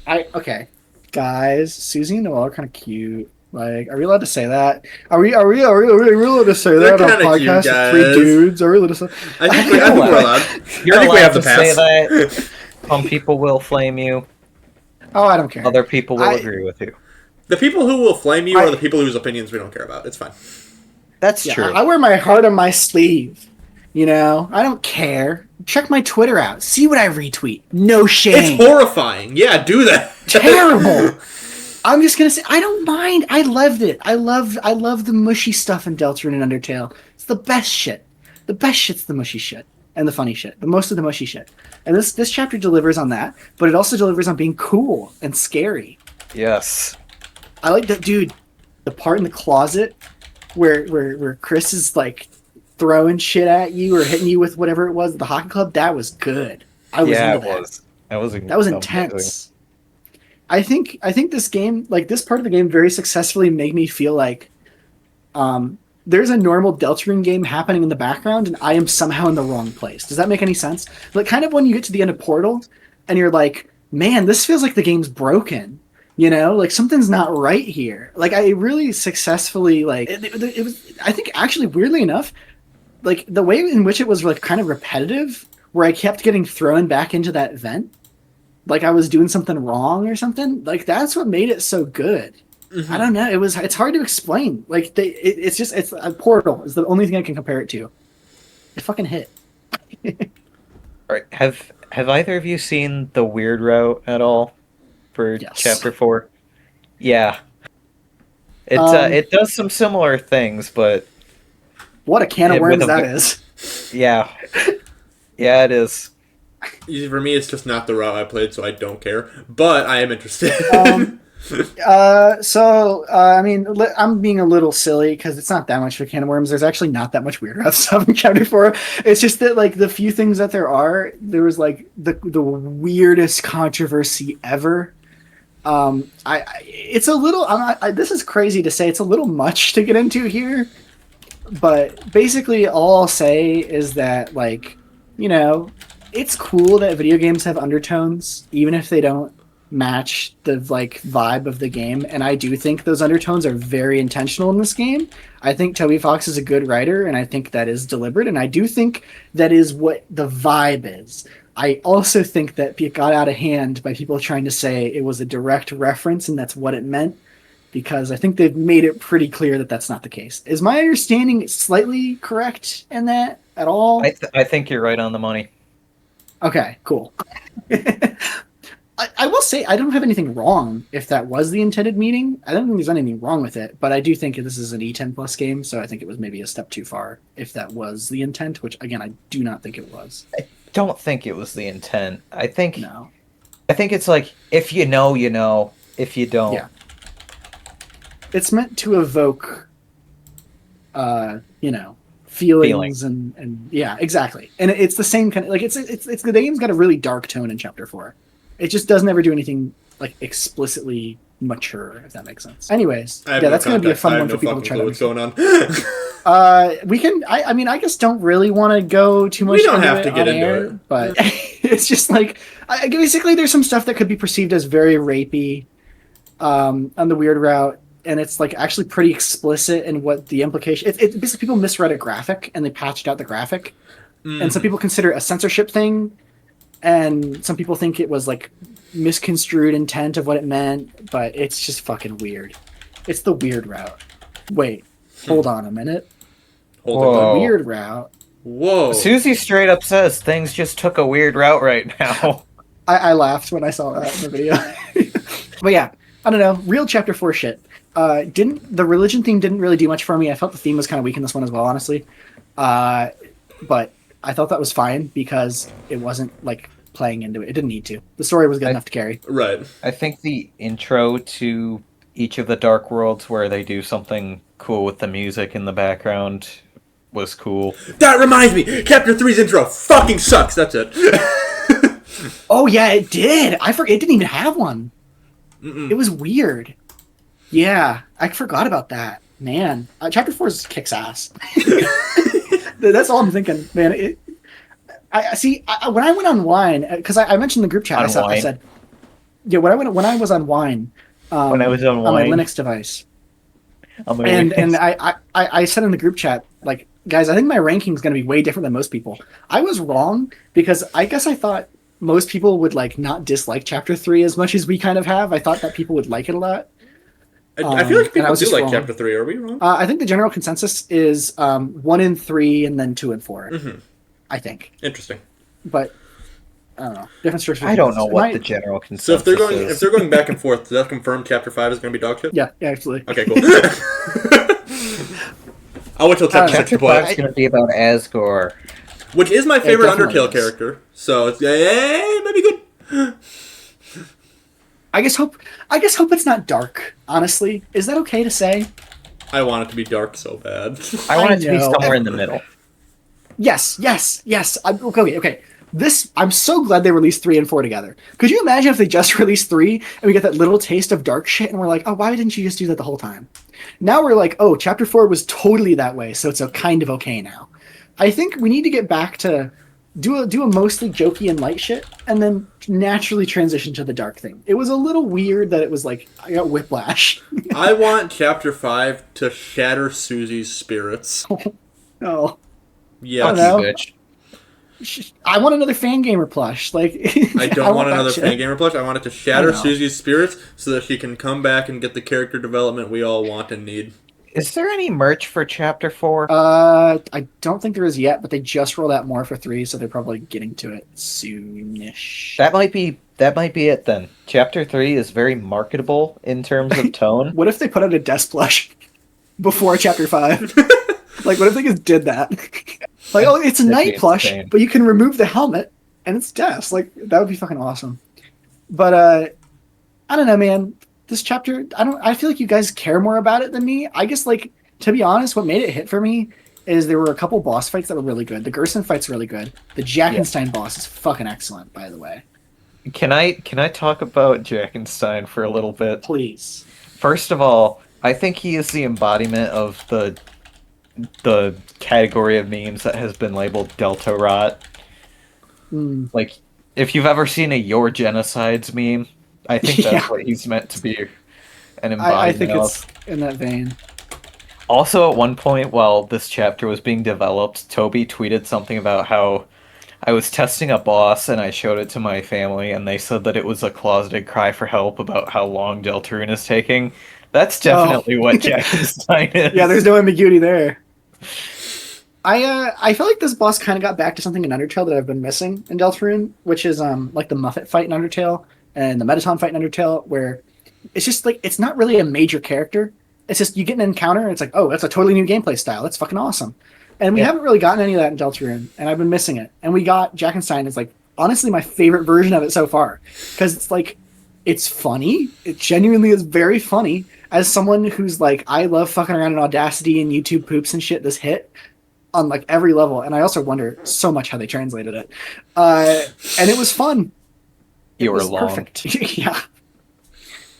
okay, guys. Susie and Noelle are kind of cute. Like, are we allowed to say that? Are we allowed to say They're that on a kinda cute, podcast with 3 guys. dudes? Are we allowed to say? I think we're allowed. You're I think allowed we have to the pass. say that. Some people will flame you. Oh, I don't care. Other people will agree with you. The people who will flame you are the people whose opinions we don't care about. It's fine. That's Yeah, true. I wear my heart on my sleeve. You know, I don't care. Check my Twitter out. See what I retweet. No shame. It's horrifying. Yeah, do that. Terrible. I'm just gonna say I don't mind. I loved it. I love the mushy stuff in Deltarune and Undertale. It's the best shit. The best shit's the mushy shit and the funny shit. But most of the mushy shit. And this chapter delivers on that, but it also delivers on being cool and scary. Yes. I like that, dude. The part in the closet where Chris is like throwing shit at you or hitting you with whatever it was at the hockey club. That was good. I was Yeah, into it that. was. That was amazing. Intense. I think this game, like this part of the game, very successfully made me feel like there's a normal Deltarune game happening in the background, and I am somehow in the wrong place. Does that make any sense? Like, kind of when you get to the end of Portal, and you're like, man, this feels like the game's broken. You know, like something's not right here. Like, I really successfully it was. I think actually, weirdly enough, like the way in which it was like kind of repetitive, where I kept getting thrown back into that vent. Like I was doing something wrong or something. Like that's what made it so good. Mm-hmm. I don't know. It's hard to explain. Like it's a Portal is the only thing I can compare it to. It fucking hit. All right. Have either of you seen the Weird Route at all for Chapter 4? Yeah. It does some similar things, but what a can of worms that is. Yeah. Yeah, it is. For me, it's just not the route I played, so I don't care. But I am interested. I mean, I'm being a little silly because it's not that much of a can of worms. There's actually not that much weird route stuff in Chapter 4. It's just that, like, the few things that there was, like, the weirdest controversy ever. It's a little, this is crazy to say, it's a little much to get into here. But basically, all I'll say is that, like, you know, it's cool that video games have undertones, even if they don't match the like vibe of the game. And I do think those undertones are very intentional in this game. I think Toby Fox is a good writer, and I think that is deliberate. And I do think that is what the vibe is. I also think that it got out of hand by people trying to say it was a direct reference and that's what it meant, because I think they've made it pretty clear that that's not the case. Is my understanding slightly correct in that at all? I think you're right on the money. Okay, cool. I will say I don't have anything wrong if that was the intended meaning. I don't think there's anything wrong with it, but I do think this is an E10 plus game, so I think it was maybe a step too far if that was the intent, which again I do not think it was. I don't think it was the intent. I think it's like if you know, you know. If you don't, yeah. It's meant to evoke, feelings and yeah, exactly. And it's the same kind of like it's the game's got a really dark tone in Chapter 4. It just doesn't ever do anything like explicitly mature, if that makes sense. Anyways, that's going to be a fun one for people to try to what's going on. We can. I mean, I just don't really want to go too much. We don't have to get into it, but it's just like basically there's some stuff that could be perceived as very rapey on the Weird Route. And it's like actually pretty explicit in what the implication. It basically people misread a graphic and they patched out the graphic, and some people consider it a censorship thing, and some people think it was like misconstrued intent of what it meant. But it's just fucking weird. It's the Weird Route. Wait, hold on a minute. The Weird Route. Whoa. Susie straight up says things just took a weird route right now. I laughed when I saw that in the video. But yeah, I don't know. Real chapter 4 shit. The religion theme didn't really do much for me. I felt the theme was kind of weak in this one as well, honestly. But I thought that was fine because it wasn't like playing into it. It didn't need to. The story was good enough to carry. Right. I think the intro to each of the Dark Worlds where they do something cool with the music in the background was cool. That reminds me, Chapter 3's intro fucking sucks. That's it. Oh yeah, it did. I forget. It didn't even have one. It was weird. Yeah, I forgot about that. Man, Chapter 4 kicks ass. That's all I'm thinking, man. I see. When I went on Wine, because I mentioned in the group chat, I said, yeah. When I was on Wine, when I was on my Linux device, and I said in the group chat, like, guys, I think my ranking is going to be way different than most people. I was wrong because I guess I thought most people would like not dislike Chapter 3 as much as we kind of have. I thought that people would like it a lot. I feel like people do like wrong. Chapter 3. Are we wrong? I think the general consensus is 1 and 3 and then 2 and 4. Mm-hmm. I think. Interesting. But I don't know. Different strokes. I don't know what the general consensus is. So is. if they're going back and forth, does that confirm Chapter 5 is going to be dog shit? Yeah, absolutely. Okay, cool. I'll wait till Chapter 6 to play. Chapter 5 is going to be about Asgore. Which is my favorite Undertale is. character. So it's maybe good. I guess hope it's not dark, honestly. Is that okay to say? I want it to be dark so bad. I want it to be somewhere in the middle. Yes. Okay. I'm so glad they released 3 and 4 together. Could you imagine if they just released 3 and we get that little taste of dark shit and we're like, oh, why didn't you just do that the whole time? Now we're like, oh, Chapter 4 was totally that way, so it's a kind of okay now. I think we need to get back to do a mostly jokey and light shit and then naturally transition to the dark thing. It was a little weird that it was like, I got whiplash. I want Chapter 5 to shatter Susie's spirits. Oh. Yeah, bitch. I want another Fangamer plush. Like I don't want another Fangamer plush. I want it to shatter Susie's spirits so that she can come back and get the character development we all want and need. Is there any merch for Chapter 4? I don't think there is yet, but they just rolled out more for 3, so they're probably getting to it soonish. That might be it then. Chapter 3 is very marketable in terms of tone. What if they put out a desk plush before Chapter 5? Like, what if they just did that? Like, oh, it's a night plush, insane. But you can remove the helmet, and it's desk. Like, that would be fucking awesome. But, I don't know, man. This chapter, I feel like you guys care more about it than me. I guess, like, to be honest, what made it hit for me is there were a couple boss fights that were really good. The Gerson fight's really good. The Jackenstein boss is fucking excellent, by the way. Can I talk about Jackenstein for a little bit? Please. First of all, I think he is the embodiment of the category of memes that has been labeled Delta Rot. Like, if you've ever seen a Your Genocides meme, I think that's what he's meant to be an embodiment I think of. it's in that vein. Also, at one point while this chapter was being developed, Toby tweeted something about how I was testing a boss and I showed it to my family and they said that it was a closeted cry for help about how long Deltarune is taking. That's definitely what Jackenstein is. Yeah, there's no ambiguity there. I feel like this boss kind of got back to something in Undertale that I've been missing in Deltarune, which is like the Muffet fight in Undertale and the Metaton fight in Undertale, where it's just like it's not really a major character. It's just you get an encounter and it's like, oh, that's a totally new gameplay style. That's fucking awesome. And we haven't really gotten any of that in Deltarune, and I've been missing it. And we got Jackenstein is like honestly my favorite version of it so far because it's like it's funny. It genuinely is very funny. As someone who's like, I love fucking around in Audacity and YouTube poops and shit, this hit on like every level. And I also wonder so much how they translated it. And it was fun. You were long. Perfect. Yeah.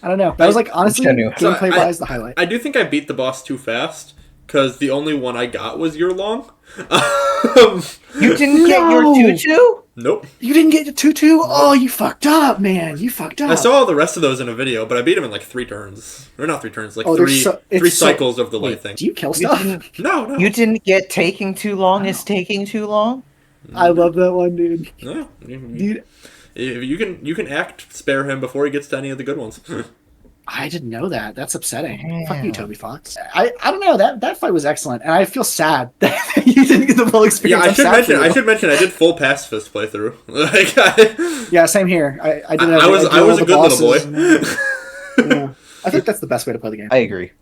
I don't know. That was like, honestly, gameplay-wise, the highlight. I do think I beat the boss too fast, because the only one I got was Your Long. You didn't get your tutu? Nope. You didn't get your tutu? Oh, you fucked up, man. You fucked up. I saw all the rest of those in a video, but I beat him in like 3 turns. Or not 3 turns, like three cycles of the light thing. Do you kill stuff? No. You didn't get taking too long is taking too long? I love that one, dude. No. Dude. You can act spare him before he gets to any of the good ones. I didn't know that. That's upsetting. Damn. Fuck you, Toby Fox. I don't know. That fight was excellent, and I feel sad that you didn't get the full Yeah, experience. I should mention I did full pacifist playthrough. Yeah, same here. I did. I was a good little boy. Yeah. I think that's the best way to play the game. I agree.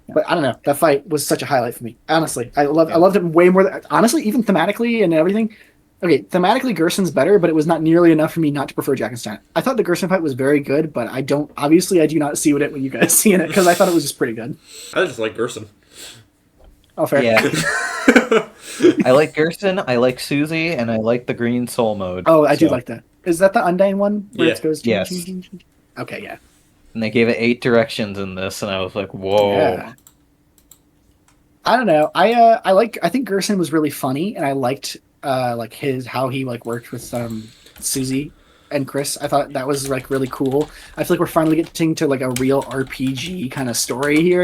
But I don't know. That fight was such a highlight for me. Honestly, I loved it way more. Honestly, even thematically and everything. Okay, thematically, Gerson's better, but it was not nearly enough for me not to prefer Jackenstein. I thought the Gerson fight was very good, but I do not see it when you guys see it, because I thought it was just pretty good. I just like Gerson. Oh, fair. Yeah. I like Gerson, I like Susie, and I like the Green Soul mode. Oh, I do like that. Is that the Undyne one? Where Yeah. it goes Yes. Okay, yeah. And they gave it 8 directions in this, and I was like, whoa. Yeah. I don't know. I think Gerson was really funny, and I liked how he worked with Susie and Chris. I thought that was really cool. I feel like we're finally getting to a real RPG kind of story here,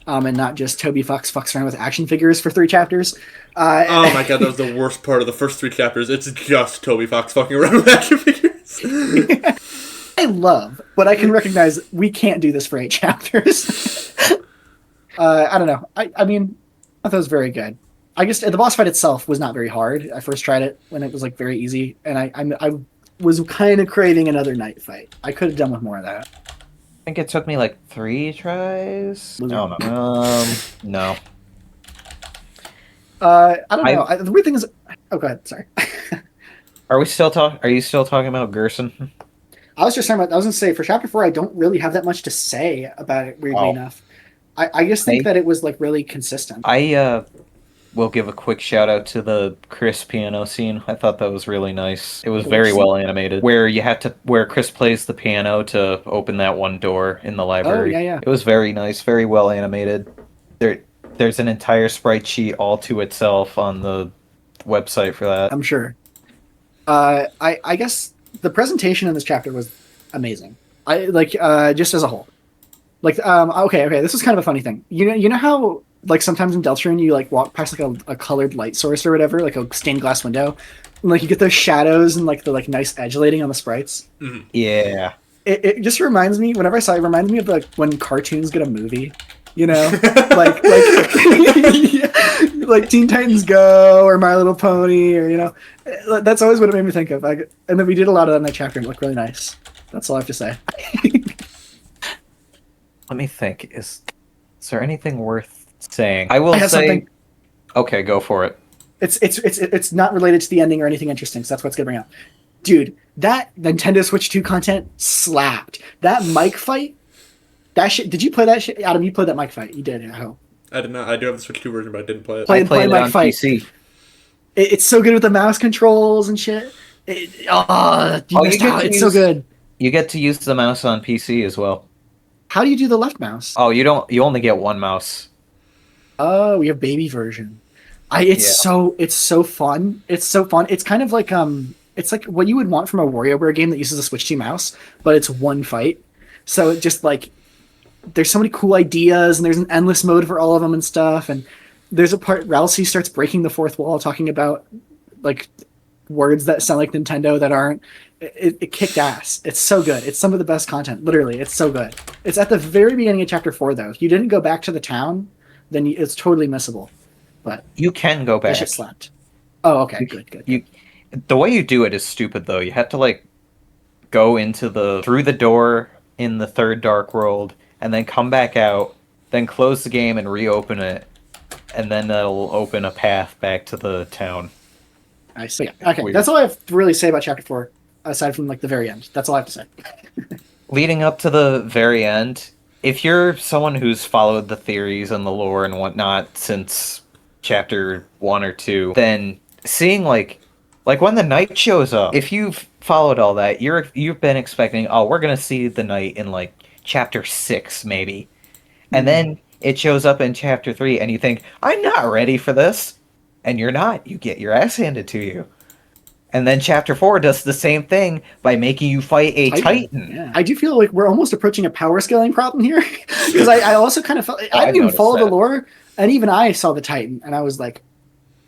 and not just Toby Fox fucks around with action figures for 3 chapters. Oh my god, that was the worst part of the first 3 chapters. It's just Toby Fox fucking around with action figures. I love, but I can recognize we can't do this for 8 chapters. I don't know. I mean, I thought it was very good. I guess the boss fight itself was not very hard. I first tried it when it was very easy, and I was kind of craving another night fight. I could have done with more of that. I think it took me 3 tries. No. No. I don't know. The weird thing is, oh, go ahead. Sorry. Are you still talking about Gerson? I was gonna say for chapter 4, I don't really have that much to say about it. Weirdly enough, I just think that it was like really consistent. I will give a quick shout out to the Chris piano scene. I thought that was really nice. It was very well animated. Where Chris plays the piano to open that one door in the library. Oh, yeah. It was very nice, very well animated. There's an entire sprite sheet all to itself on the website for that. I'm sure. I guess the presentation in this chapter was amazing. Just as a whole. Okay, this was kind of a funny thing. You know how sometimes in Deltarune you walk past a colored light source or whatever, like a stained glass window, and you get those shadows and the nice edulating on the sprites. Mm-hmm. Yeah. It just reminds me, whenever I saw it, reminds me of when cartoons get a movie. Like Teen Titans Go or My Little Pony, or that's always what it made me think of. And then we did a lot of that in that chapter, and it looked really nice. That's all I have to say. Let me think. Is there anything worth saying? I will say. Something. Okay, go for it. It's not related to the ending or anything interesting, so that's what's gonna bring up. Dude, that Nintendo Switch 2 content slapped. That mic fight. That shit. Did you play that shit? Adam, you played that mic fight. You did, I hope. I did not. I do have the Switch 2 version, but I didn't play it. I played it on PC. It's so good with the mouse controls and shit. It's so good. You get to use the mouse on PC as well. How do you do the left mouse? Oh, you don't. You only get one mouse. Oh, we have baby version. It's so fun. It's so fun. It's kind of it's like what you would want from a WarioWare game that uses a Switch 2 mouse, but it's one fight. So it just there's so many cool ideas, and there's an endless mode for all of them and stuff. And there's a part Ralsei starts breaking the fourth wall, talking about words that sound like Nintendo that aren't. It kicked ass. It's so good. It's some of the best content. Literally, it's so good. It's at the very beginning of chapter 4, though. If you didn't go back to the town, then it's totally missable. But you can go back. That shit slapped. Oh, okay, good. The way you do it is stupid, though. You have to go through the door in the third Dark World, and then come back out, then close the game and reopen it, and then that'll open a path back to the town. I see. Okay, weird. That's all I have to really say about chapter 4, aside from the very end. That's all I have to say. Leading up to the very end, if you're someone who's followed the theories and the lore and whatnot since chapter 1 or 2, then seeing when the knight shows up, if you've followed all that, you've been expecting, we're gonna see the knight in chapter 6 maybe, and then it shows up in chapter 3, and you think, I'm not ready for this, and you're not. You get your ass handed to you. And then chapter 4 does the same thing by making you fight a Titan. Yeah. I do feel like we're almost approaching a power scaling problem here, because I also kind of felt I didn't even follow the lore, and even I saw the Titan, and I was like,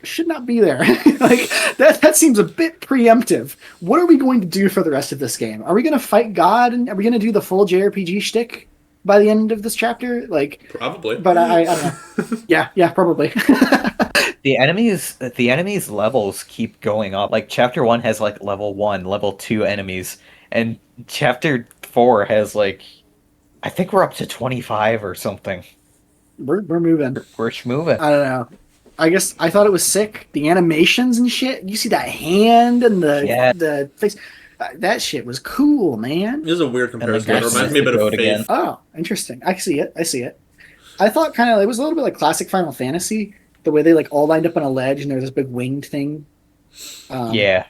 should not be there. Like that seems a bit preemptive. What are we going to do for the rest of this game? Are we going to fight God, and are we going to do the full JRPG shtick by the end of this chapter? Like Probably. But I don't know. Yeah, probably. The enemies levels keep going up. Like chapter 1 has like level 1, level 2 enemies, and chapter 4 has like, I think we're up to 25 or something. We're moving. We're moving. I don't know. I guess I thought it was sick. The animations and shit. You see that hand and the face. That shit was cool, man. This is a weird comparison. It guys reminds me a bit of Faith. again. Oh, interesting. I see it. I thought kind of it was a little bit like classic Final Fantasy. The way they like all lined up on a ledge and there was this big winged thing. Yeah.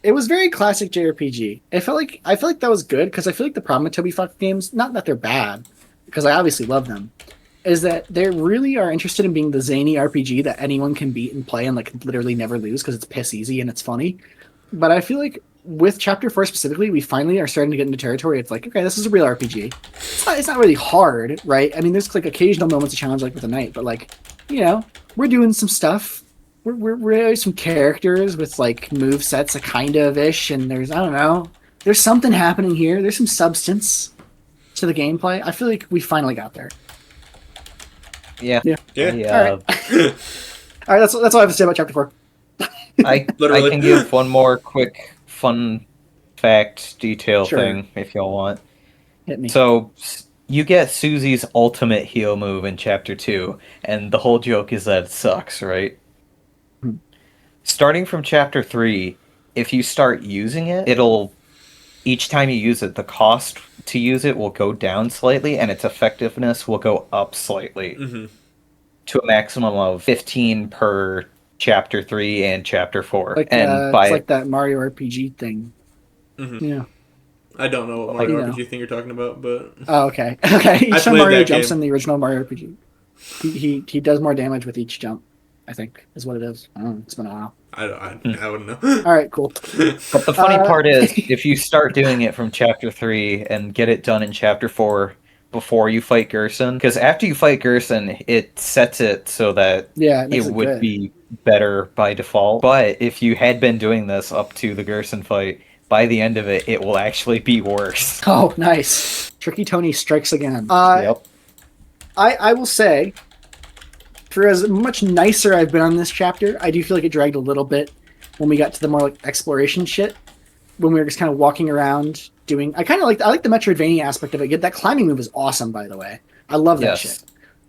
It was very classic JRPG. I feel like that was good because I feel like the problem with Toby Fox games, not that they're bad, because I obviously love them, is that they really are interested in being the zany RPG that anyone can beat and play and like literally never lose because it's piss easy and it's funny. But I feel like with Chapter 4 specifically, we finally are starting to get into territory. It's like, okay, this is a real RPG. It's not really hard, right? I mean, there's like occasional moments of challenge like with the Knight, but like, you know, we're doing some stuff. We're some characters with like move sets, a kind of ish, and there's I don't know. There's something happening here. There's some substance to the gameplay. I feel like we finally got there. Yeah. Yeah. Yeah. All right. That's all I have to say about Chapter 4. I can give one more quick fun fact detail thing if y'all want. Hit me. So you get Susie's ultimate heal move in Chapter 2, and the whole joke is that it sucks, right? Starting from Chapter 3, if you start using it, each time you use it, the cost to use it will go down slightly, and its effectiveness will go up slightly. To a maximum of 15 per Chapter 3 and Chapter 4. Like, and it's like that Mario RPG thing. Yeah. I don't know what Mario RPG thing you're talking about, but... Oh, okay. Okay, each time Mario jumps game. in the original Mario RPG, he does more damage with each jump, I think, is what it is. I don't know, it's been a while. I wouldn't know. All right, cool. But the funny part is, if you start doing it from Chapter 3 and get it done in Chapter 4 before you fight Gerson, because after you fight Gerson, it sets it so that it would be better by default. But if you had been doing this up to the Gerson fight, by the end of it, it will actually be worse. Oh, nice. Tricky Tony strikes again. Yep. I will say, for as much nicer I've been on this chapter, I do feel like it dragged a little bit when we got to the more like exploration shit. When we were just kind of walking around doing... I like the Metroidvania aspect of it. That climbing move is awesome, by the way. I love that shit.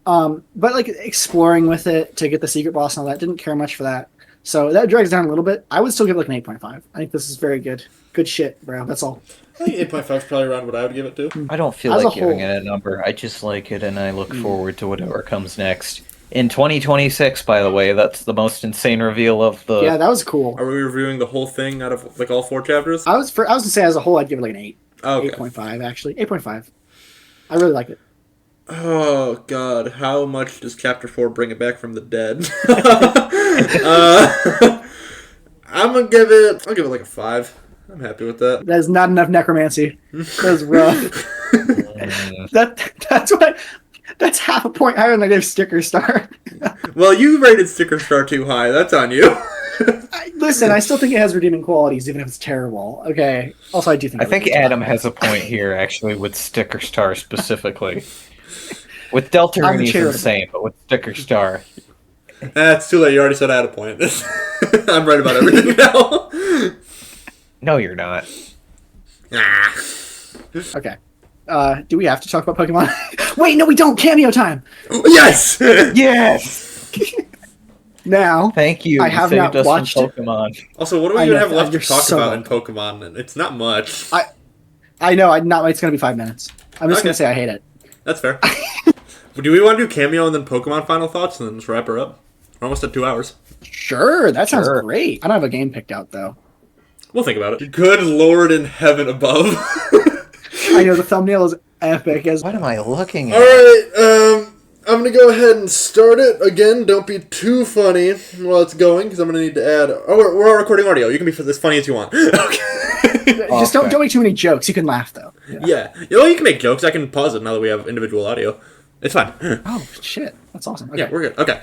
But like exploring with it to get the secret boss and all that, didn't care much for that. So that drags down a little bit. I would still give it like an 8.5. I think this is very good. Good shit, bro. That's all. I think 8.5 is probably around what I would give it to. I don't feel like giving it a number. I just like it, and I look forward to whatever comes next. In 2026, by the way, that's the most insane reveal of the... Yeah, that was cool. Are we reviewing the whole thing out of like all 4 chapters? I was gonna say as a whole, I'd give it like an 8. Oh, okay. 8.5, actually. 8.5. I really like it. Oh, God. How much does Chapter 4 bring it back from the dead? I'll give it like a 5. I'm happy with that. That is not enough necromancy. That's rough. That's half a point higher than I gave Sticker Star. Well, you rated Sticker Star too high. That's on you. Listen, I still think it has redeeming qualities, even if it's terrible. Okay. Also, I do think... I think Adam has a point here, actually, with Sticker Star specifically. With Deltarune, he's insane, but with Sticker Star... It's too late. You already said I had a point. I'm right about everything now. No, you're not. Okay. Do we have to talk about Pokemon? Wait, no, we don't. Cameo time. Yes. Yes. Now, thank you. I have not watched Pokemon. Also, what do we even have left to talk about in Pokemon? It's not much. I know. It's going to be 5 minutes. I'm just going to say I hate it. That's fair. Do we want to do Cameo and then Pokemon final thoughts and then just wrap her up? We're almost at 2 hours. Sure, that sounds great. I don't have a game picked out though. We'll think about it. Good Lord in heaven above. I know the thumbnail is epic. What am I looking at? Alright, I'm going to go ahead and start it. Again, don't be too funny while it's going, because I'm going to need to add... Oh, we're all recording audio. You can be as funny as you want. Okay. Just don't make too many jokes. You can laugh, though. Yeah. Well, you can make jokes. I can pause it now that we have individual audio. It's fine. Oh, shit. That's awesome. Okay. Yeah, we're good. Okay.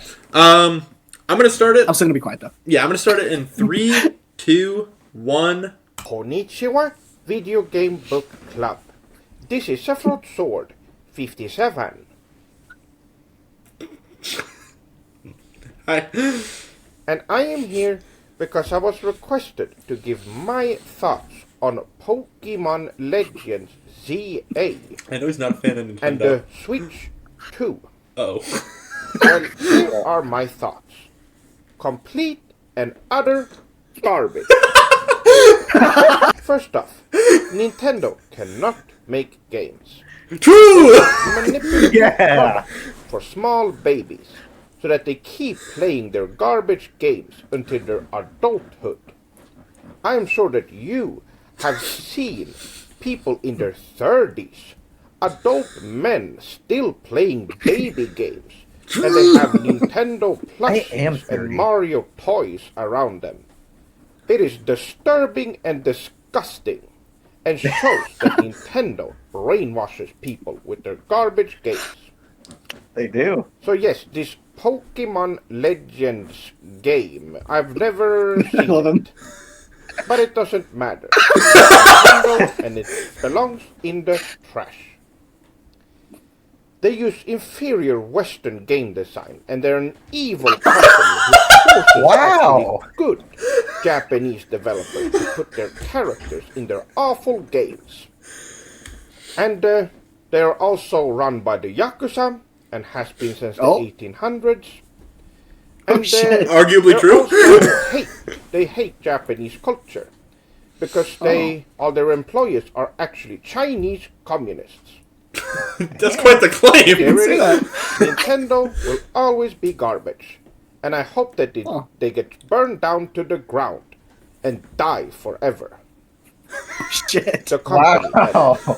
I'm gonna start it. I'm still gonna be quiet though. Yeah, I'm gonna start it in 3, 2, 1. Konnichiwa Video Game Book Club. This is Sephiroth Sword 57. Hi. And I am here because I was requested to give my thoughts on Pokemon Legends ZA I know he's not a fan of Nintendo. and the Switch 2. Oh. Well, here are my thoughts. Complete and utter garbage. First off, Nintendo cannot make games. True! Manipulate Yeah. for small babies so that they keep playing their garbage games until their adulthood. I am sure that you have seen people in their 30s, adult men still playing baby games, and they have Nintendo am plushies and 30. Mario toys around them. It is disturbing and disgusting, and shows that Nintendo brainwashes people with their garbage games. They do. So yes, this Pokemon Legends game, I've never I love seen him. it, but it doesn't matter. It's and it belongs in the trash. They use inferior Western game design, and they're an evil company who forces Wow. actually good Japanese developers to put their characters in their awful games. And they are also run by the Yakuza, and has been since the 1800s. And shit. Arguably true. They hate Japanese culture because all their employees are actually Chinese communists. That's quite the claim. There it say is. that. Nintendo will always be garbage, and I hope that they get burned down to the ground and die forever. Shit. The company. that is. Wow.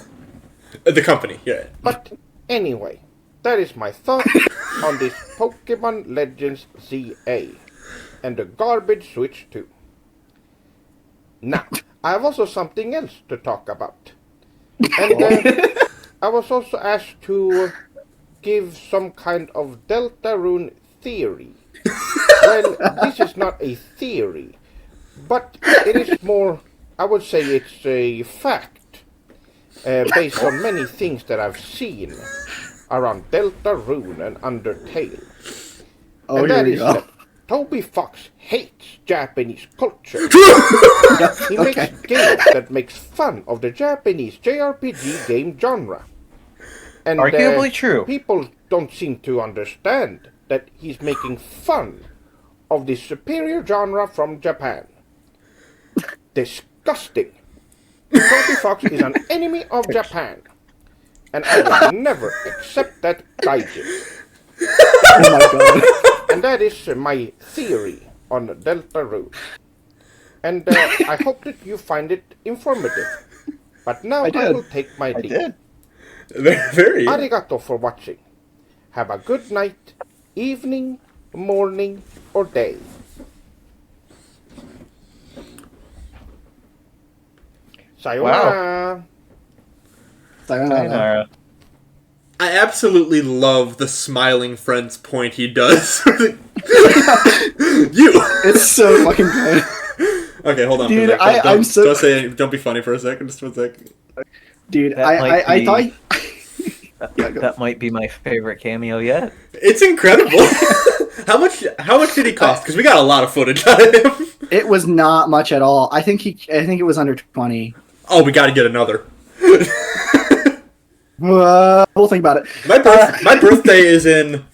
The company, yeah. But anyway, that is my thought on this Pokemon Legends ZA and the garbage Switch 2. Now, I have also something else to talk about. And I was also asked to give some kind of Deltarune theory. Well, this is not a theory, but it is more, I would say it's a fact, based on many things that I've seen around Deltarune and Undertale. Oh, And here that we is go. that Toby Fox hates Japanese culture. He Okay. makes games that makes fun of the Japanese JRPG game genre. And Arguably true. people don't seem to understand that he's making fun of the superior genre from Japan. Disgusting. Toby Fox is an enemy of Japan, and I will never accept that gaijin. Oh my god. And that is my theory on Deltarune. And I hope that you find it informative. But now I did. will take my I leave. did. Very. Arigato for watching. Have a good night, evening, morning, or day. Sayonara. Sayonara. I absolutely love the smiling friend's point he does. You! It's so fucking good. Okay, hold on Dude, for a second. I'm so- Don't say anything. Don't be funny for a second. Just 1 second. Dude, That I might thought. be- Yeah, go. That might be my favorite cameo yet. It's incredible. How much did he cost? Because we got a lot of footage out of him. It was not much at all. I think it was under 20. Oh, we got to get another. We'll think about it. My birthday is in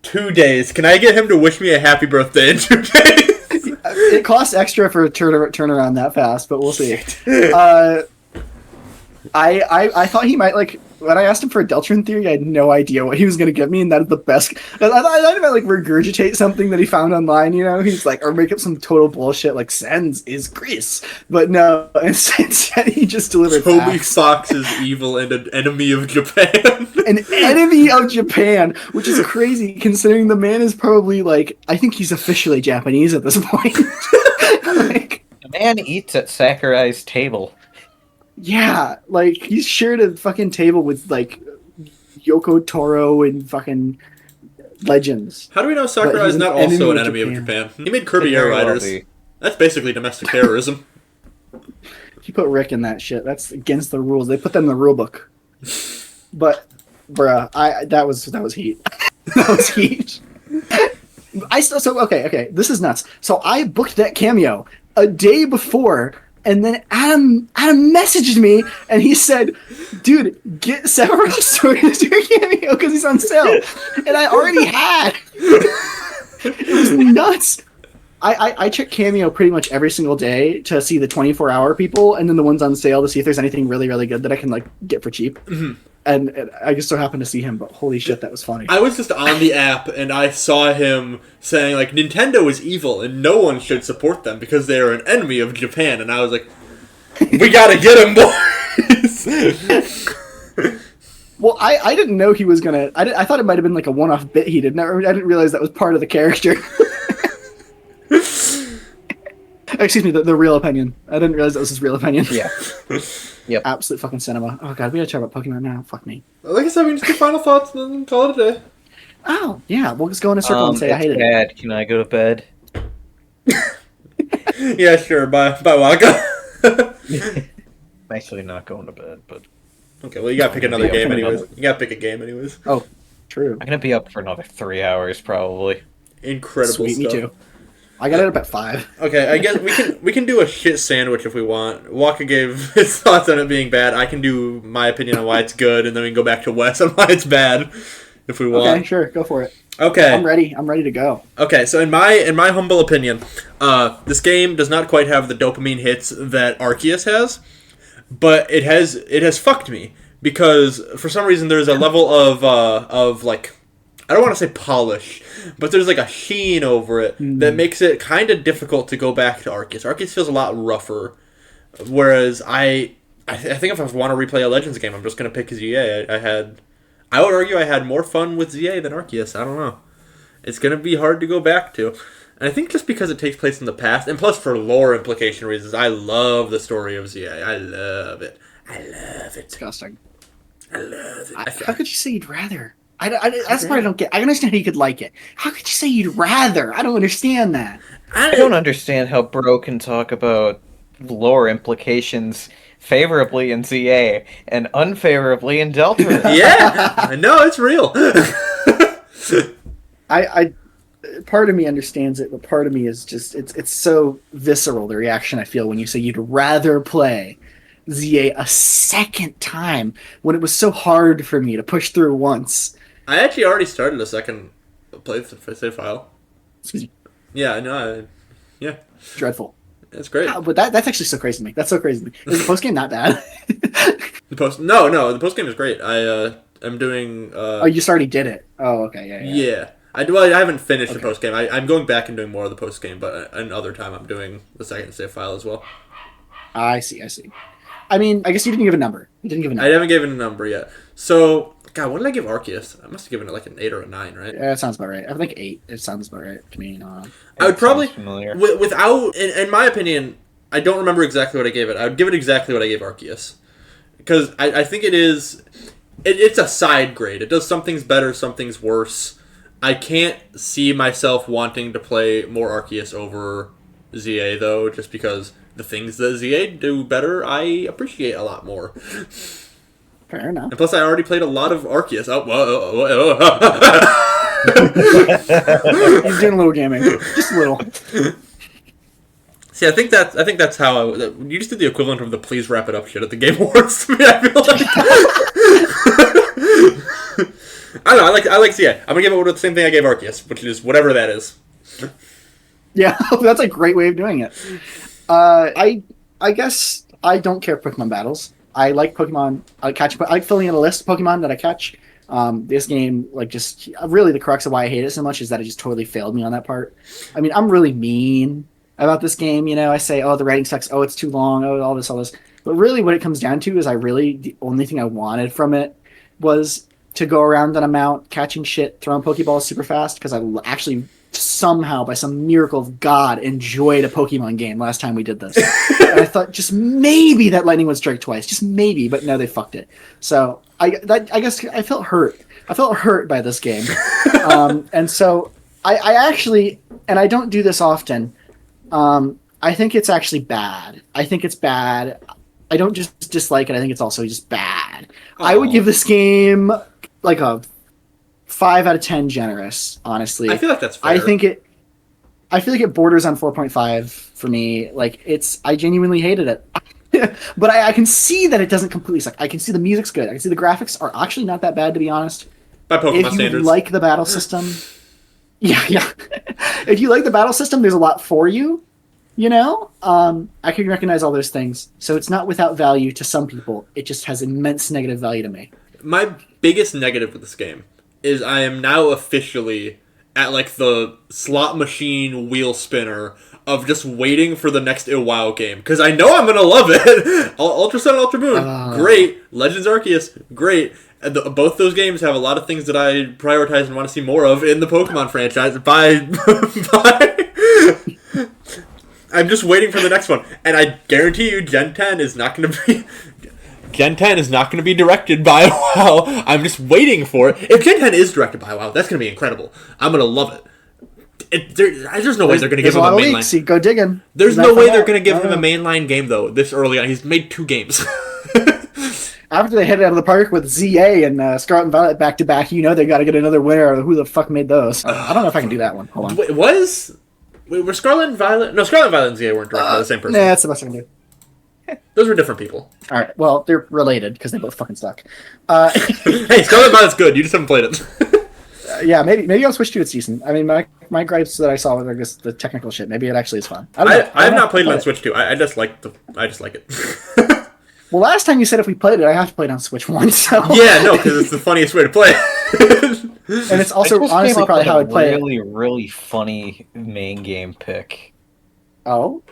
2 days. Can I get him to wish me a happy birthday in 2 days? It costs extra for a turnaround that fast, but we'll see. I thought he might, like, when I asked him for a Deltarune theory, I had no idea what he was going to give me, and that is the best. I thought he might, like, regurgitate something that he found online, you know? He's like, or make up some total bullshit, like, Sens is Greece. But no, instead he just delivered Toby facts. Fox is evil and an enemy of Japan. An enemy of Japan, which is crazy, considering the man is probably, like, I think he's officially Japanese at this point. Like, The man eats at Sakurai's table. yeah, like, he's shared a fucking table with, like, Yoko Toro and fucking Legends. How do we know But Sakurai he's is not an also an enemy enemy of of Japan? He made Kirby Could Air very well Riders. be. That's basically domestic terrorism. You put Rick in that shit. That's against the rules. They put them in the rule book. But, bruh, that was heat. That was heat. Okay. This is nuts. So I booked that cameo a day before, and then Adam messaged me, and he said, "Dude, get Sephiroth Story to do a cameo because he's on sale," and I already had. It was nuts. I check Cameo pretty much every single day to see the 24-hour people, and then the ones on sale to see if there's anything really, really good that I can like get for cheap. Mm-hmm. And I just so happened to see him, but holy shit, that was funny. I was just on the app and I saw him saying like Nintendo is evil and no one should support them because they are an enemy of Japan, and I was like, we gotta get him, boys. Well, I didn't know he was gonna. I thought it might have been like a one-off bit he did. I didn't realize that was part of the character. Excuse me, the real opinion. I didn't realize that was his real opinion. Yeah. Yep. Absolute fucking cinema. Oh god, we gotta talk about Pokemon now. Fuck me. Like I said, we can just do final thoughts and then call it a day. Oh, yeah, we'll just go in a circle and say I hate it. Bad. Can I go to bed? Yeah, sure. Bye, Waka. I'm actually not going to bed, but Okay, well you gotta pick another game anyways. You gotta pick a game anyways. Oh, true. I'm gonna be up for another 3 hours probably. Incredible Sweet, stuff. me too. I got it up at 5. Okay, I guess we can do a shit sandwich if we want. Waka gave his thoughts on it being bad. I can do my opinion on why it's good, and then we can go back to Wes on why it's bad if we want. Okay, sure, go for it. Okay. I'm ready to go. Okay, so in my humble opinion, this game does not quite have the dopamine hits that Arceus has, but it has fucked me because for some reason there's a level of like, I don't want to say polish, but there's like a sheen over it that makes it kind of difficult to go back to Arceus. Arceus feels a lot rougher, whereas I think if I want to replay a Legends game, I'm just gonna pick ZA. I would argue I had more fun with ZA than Arceus. I don't know. It's gonna be hard to go back to, and I think just because it takes place in the past, and plus for lore implication reasons, I love the story of ZA. I love it. Disgusting. I love it. How could you say you'd rather? That's the part I don't get. I understand how you could like it. How could you say you'd rather? I don't understand that. I don't understand how Bro can talk about lore implications favorably in ZA and unfavorably in Deltarune. Yeah, no, it's real. I part of me understands it, but part of me is just it's so visceral, the reaction I feel when you say you'd rather play ZA a second time when it was so hard for me to push through once. I actually already started a second playthrough file. Excuse me. Yeah, no, yeah. Dreadful. That's great. But that's actually so crazy to me. That's so crazy to me. Is the post game not bad? The post the post game is great. I'm doing. Oh, you already did it. Oh, okay, yeah. Yeah. I haven't finished the post game. I'm going back and doing more of the post game, but another time I'm doing the second save file as well. I see. I mean, I guess you didn't give a number. I haven't given a number yet. So, God, what did I give Arceus? I must have given it like an 8 or a 9, right? Yeah, that sounds about right. I think 8. It sounds about right to me. I would probably, without, in my opinion, I don't remember exactly what I gave it. I would give it exactly what I gave Arceus. Because I think it's a side grade. It does some things better, some things worse. I can't see myself wanting to play more Arceus over ZA, though, just because the things that ZA do better, I appreciate a lot more. Fair enough. And plus, I already played a lot of Arceus. Oh, whoa. He's doing a little gaming, just a little. See, I think that's how you just did the equivalent of the "please wrap it up" shit at the Game Awards. To me, I feel like. I don't know. I like ZA. I'm gonna give it the same thing I gave Arceus, which is whatever that is. Yeah, that's a great way of doing it. I guess I don't care for Pokemon battles. I like Pokemon. I like filling in a list of Pokemon that I catch. This game, like, just really the crux of why I hate it so much is that it just totally failed me on that part. I mean, I'm really mean about this game. You know, I say, oh, the writing sucks. Oh, it's too long. Oh, all this. But really, what it comes down to is the only thing I wanted from it was to go around on a mount, catching shit, throwing Pokeballs super fast, because I actually somehow, by some miracle of God, enjoyed a Pokemon game last time we did this. And I thought just maybe that lightning would strike twice, just maybe, but no, they fucked it. So I guess I felt hurt I felt hurt by this game. And so I actually, and I don't do this often, I think it's actually bad. I think it's bad. I don't just dislike it. I think it's also just bad. I would give this game like a 5 out of 10 generous, honestly. I feel like that's fair. I feel like it borders on 4.5 for me. Like, I genuinely hated it. But I can see that it doesn't completely suck. I can see the music's good. I can see the graphics are actually not that bad, to be honest. By Pokemon if you standards. like the battle system, yeah. If you like the battle system, there's a lot for you. You know, I can recognize all those things. So it's not without value to some people. It just has immense negative value to me. My biggest negative with this game is I am now officially at like the slot machine wheel spinner of just waiting for the next WoW game, because I know I'm gonna love it. Ultra Sun, Ultra Moon, great. Legends Arceus, great. And both those games have a lot of things that I prioritize and want to see more of in the Pokemon franchise. I'm just waiting for the next one, and I guarantee you, Gen 10 is not going to be. Gen 10 is not going to be directed by WoW. I'm just waiting for it. If Gen 10 is directed by WoW, that's going to be incredible. I'm going to love it. There's no way they're going to give him a mainline. Weeks, go digging. There's no way they're going to give him a mainline game, though, this early on. He's made 2 games. After they hit it out of the park with ZA and Scarlet and Violet back to back, you know they got to get another winner. Who the fuck made those? I don't know if I can do that one. Hold on. Were Scarlet and Violet? No, Scarlet and Violet and ZA weren't directed by the same person. Nah, that's the best I can do. Those were different people. All right. Well, they're related because they both fucking suck. Hey, Scarlet and Violet's good. You just haven't played it. Yeah, maybe I'll switch to it's decent. I mean, my gripes that I saw were just the technical shit. Maybe it actually is fun. I have not played it on Switch 2. I just like it. Well, last time you said if we played it, I have to play it on Switch 1. So yeah, no, because it's the funniest way to play it. And it's also honestly probably how I'd play it. Really funny main game pick. Oh,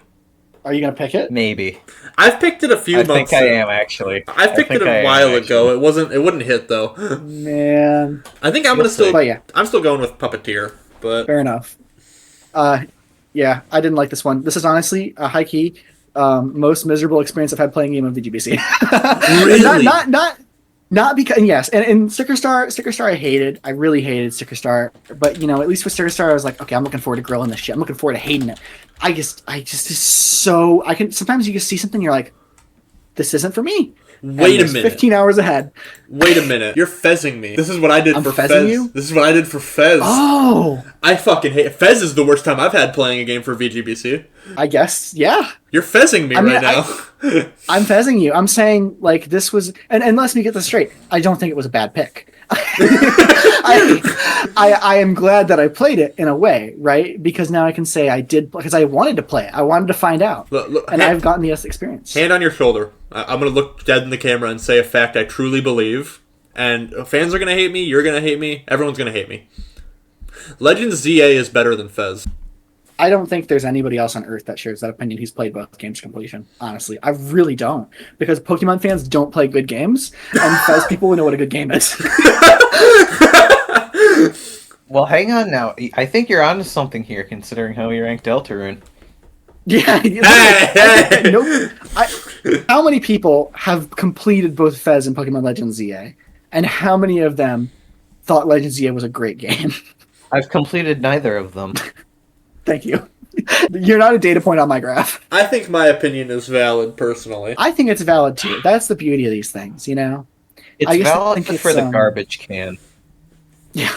are you gonna pick it? Maybe. I've picked it a few months. I think I am actually. I picked it a while ago. It wouldn't hit though. Man, I think I'm I'm still going with Puppeteer, but fair enough. Yeah, I didn't like this one. This is honestly a high key. Most miserable experience I've had playing a game of VGBC. Really? Not because yes, and Sticker Star I hated. I really hated Sticker Star. But you know, at least with Sticker Star, I was like, okay, I'm looking forward to grilling this shit. I'm looking forward to hating it. I just is so I can sometimes you just see something, you're like, this isn't for me. Wait a minute. 15 hours ahead. Wait a minute. You're fezzing me. This is what I did for Fez. You? This is what I did for Fez. Oh. I fucking hate Fez is the worst time I've had playing a game for VGBC. I guess, yeah. You're fezzing me right now. I'm fezzing you. I'm saying, like, this was... And let me get this straight. I don't think it was a bad pick. I am glad that I played it in a way, right? Because now I can say I did... Because I wanted to play it. I wanted to find out. Look, I've gotten the experience. Hand on your shoulder. I'm going to look dead in the camera and say a fact I truly believe. And fans are going to hate me. You're going to hate me. Everyone's going to hate me. Legends ZA is better than Fez. I don't think there's anybody else on Earth that shares that opinion who's played both games to completion. Honestly, I really don't. Because Pokemon fans don't play good games, and Fez people know what a good game is. Well, hang on now. I think you're onto something here, considering how you ranked Deltarune. Yeah. How many people have completed both Fez and Pokemon Legends ZA? And how many of them thought Legends ZA was a great game? I've completed neither of them. Thank you. You're not a data point on my graph. I think my opinion is valid, personally. I think it's valid, too. That's the beauty of these things, you know? It's valid for the garbage can. Yeah.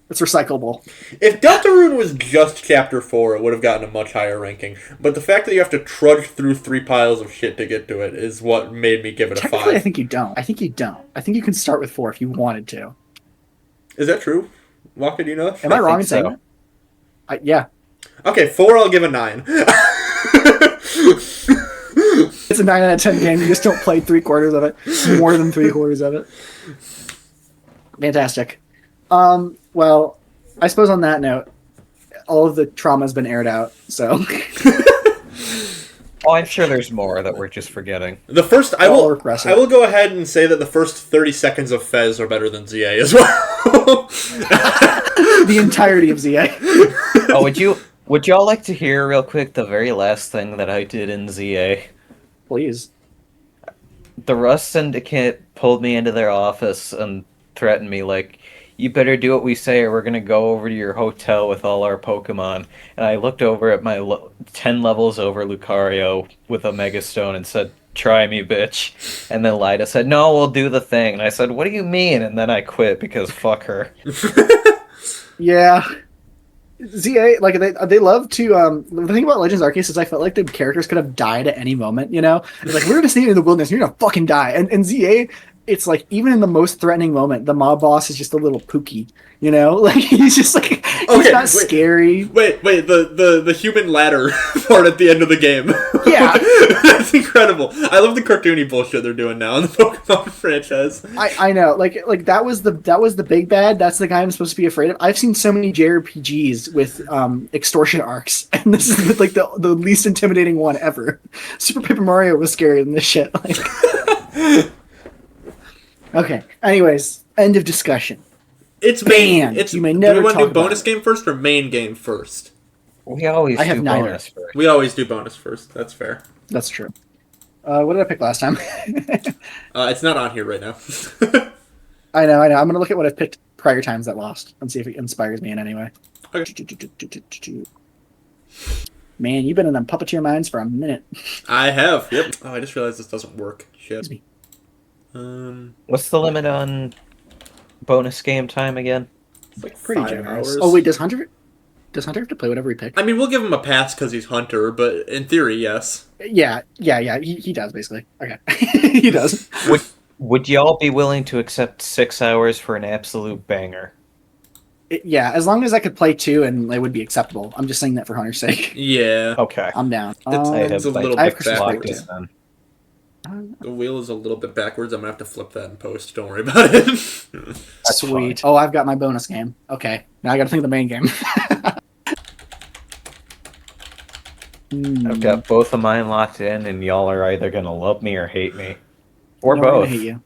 It's recyclable. If Deltarune was just Chapter 4, it would have gotten a much higher ranking. But the fact that you have to trudge through 3 piles of shit to get to it is what made me give it a 5. I think you don't. I think you can start with 4 if you wanted to. Is that true? Waka, do you know? Am I wrong in saying that? Yeah. Okay, 4 I'll give a 9. It's a 9 out of 10 game. You just don't play 3/4 of it. More than 3/4 of it. Fantastic. Well, I suppose on that note, all of the trauma's been aired out, so... Oh, I'm sure there's more that we're just forgetting. The first, I will go ahead and say that the first 30 seconds of Fez are better than ZA as well. The entirety of ZA. Oh, would y'all like to hear real quick the very last thing that I did in ZA? Please. The Rust Syndicate pulled me into their office and threatened me like, you better do what we say or we're going to go over to your hotel with all our Pokemon. And I looked over at my 10 levels over Lucario with a Mega Stone and said, try me, bitch. And then Lyda said, no, we'll do the thing. And I said, what do you mean? And then I quit because fuck her. Yeah. ZA, like, they love to, the thing about Legends Arceus is I felt like the characters could have died at any moment, you know? It's like, we're just staying in the wilderness, you're gonna fucking die. And ZA, it's like, even in the most threatening moment, the mob boss is just a little pooky, you know? Like, he's just like, he's not scary. Wait, the human ladder part at the end of the game. Yeah. That's incredible. I love the cartoony bullshit they're doing now in the Pokemon franchise. I know, like that was the big bad. That's the guy I'm supposed to be afraid of. I've seen so many JRPGs with extortion arcs, and this is like the least intimidating one ever. Super Paper Mario was scarier than this shit. Like... Okay. Anyways, end of discussion. It's main. You may never do we want to do talk bonus game first or main game first? We always I have do neither. bonus first. We always do bonus first. That's fair. That's true. What did I pick last time? It's not on here right now. I know. I'm gonna look at what I've picked prior times that lost and see if it inspires me in any way. Okay. Man, you've been in them puppeteer minds for a minute. I have. Yep. Oh, I just realized this doesn't work. Shit. Excuse me. What's the limit on bonus game time again? It's like Pretty 5 generous. hours. Oh wait, does Hunter have to play whatever he picked? I mean, we'll give him a pass because he's Hunter, but in theory, yes. Yeah. He does basically. Okay, he does. Would y'all be willing to accept 6 hours for an absolute banger? Yeah, as long as I could play 2 and it would be acceptable. I'm just saying that for Hunter's sake. Yeah. Okay. I'm down. It's a little I have bit Christmas break backwards. too. Then. The wheel is a little bit backwards. I'm gonna have to flip that in post. Don't worry about it. That's Sweet. fine. Oh, I've got my bonus game. Okay, now I got to think of the main game. I've got both of mine locked in, and y'all are either gonna love me or hate me, or No, we're both. gonna hate you.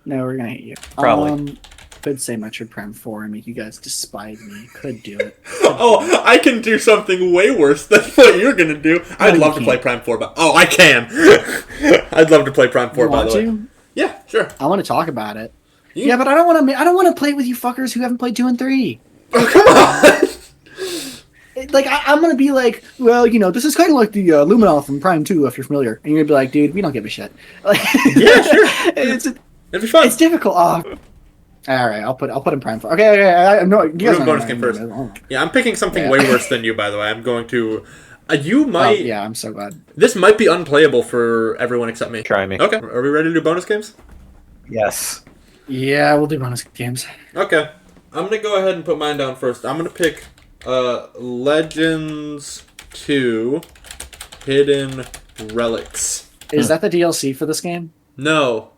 No, we're gonna hate you. Probably. Could say Metroid Prime 4 and make you guys despise me. Could do it. Oh, I can do something way worse than what you're gonna do. I'd you love to can't. play Prime 4, but I can. I'd love to play Prime 4. You By want the way, to? yeah, sure. I want to talk about it. You- Yeah, but I don't want to. I don't want to play with you fuckers who haven't played 2 and 3. Oh, come on. Like I'm gonna be like, well, you know, this is kind of like the Luminol from Prime 2, if you're familiar, and you're gonna be like, dude, we don't give a shit. Like, Yeah, sure. It'd It'd be fun. It's difficult. Oh. All right, I'll put in Prime 4. Okay. I no, you guys doing know bonus what game I'm first. doing. Yeah, I'm picking something Yeah. way worse than you. By the way, I'm going to. You Oh, might. yeah, I'm so glad. This might be unplayable for everyone except me. Try me. Okay. Are we ready to do bonus games? Yes. Yeah, we'll do bonus games. Okay. I'm gonna go ahead and put mine down first. I'm gonna pick Legends 2 Hidden Relics. Is that the DLC for this game? No.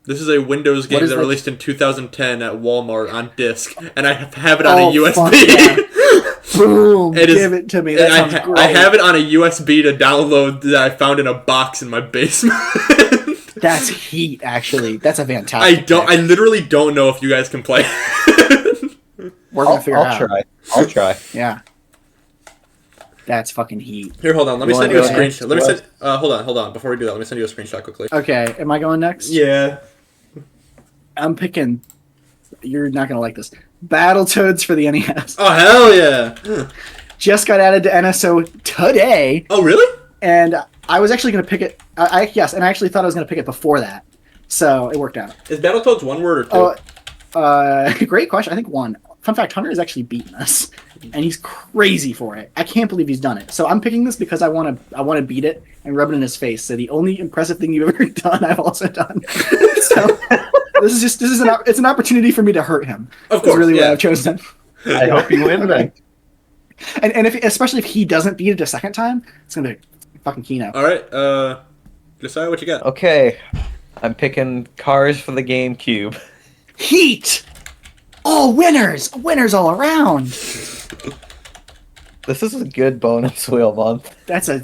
This is a Windows game is that that? released in 2010 at Walmart on disc, and I have it on Oh, a USB. fuck yeah. Boom! It is- Give it to me. That And sounds great. I have it on a USB to download that I found in a box in my basement. That's heat, actually. That's a fantastic. I literally don't know if you guys can play. We're gonna figure it I'll out. try. I'll try. Yeah. That's fucking heat. Here, hold on. Let me You send you a wanna go screenshot. Let me send. Hold on. Before we do that, let me send you a screenshot quickly. Okay, am I going next? Yeah. I'm picking. You're not gonna like this. Battletoads for the NES. Oh hell yeah! Just got added to NSO today, Oh really? and I was actually gonna pick it. Yes, and I actually thought I was gonna pick it before that, so it worked out. Is Battletoads one word or two? Great question. I think 1. Fun fact: Hunter has actually beaten us, and he's crazy for it. I can't believe he's done it. So I'm picking this because I want to beat it and rub it in his face. So the only impressive thing you've ever done, I've also done. So this is an opportunity for me to hurt him. Of That's course, really what yeah. I've chosen. I hope you win then. And especially if he doesn't beat it a second time, it's gonna be fucking keynote. All right. Decide what you got. Okay. I'm picking Cars for the GameCube. Heat. Oh, winners all around. This is a good bonus wheel month. That's a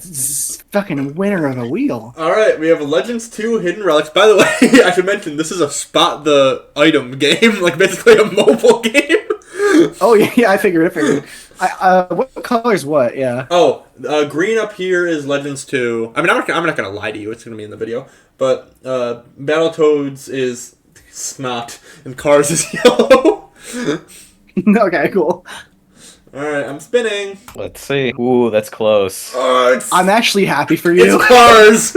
fucking winner of a wheel. All right, we have Legends 2 Hidden Relics. By the way, I should mention this is a spot the item game, like basically a mobile game. Oh yeah, I figured. What color's what? Yeah. Oh, green up here is Legends 2. I mean, I'm not gonna lie to you. It's gonna be in the video. But Battletoads is snot and Cars is yellow. Okay, cool. Alright, I'm spinning. Let's see. Ooh, that's close. I'm actually happy for you. It's cars!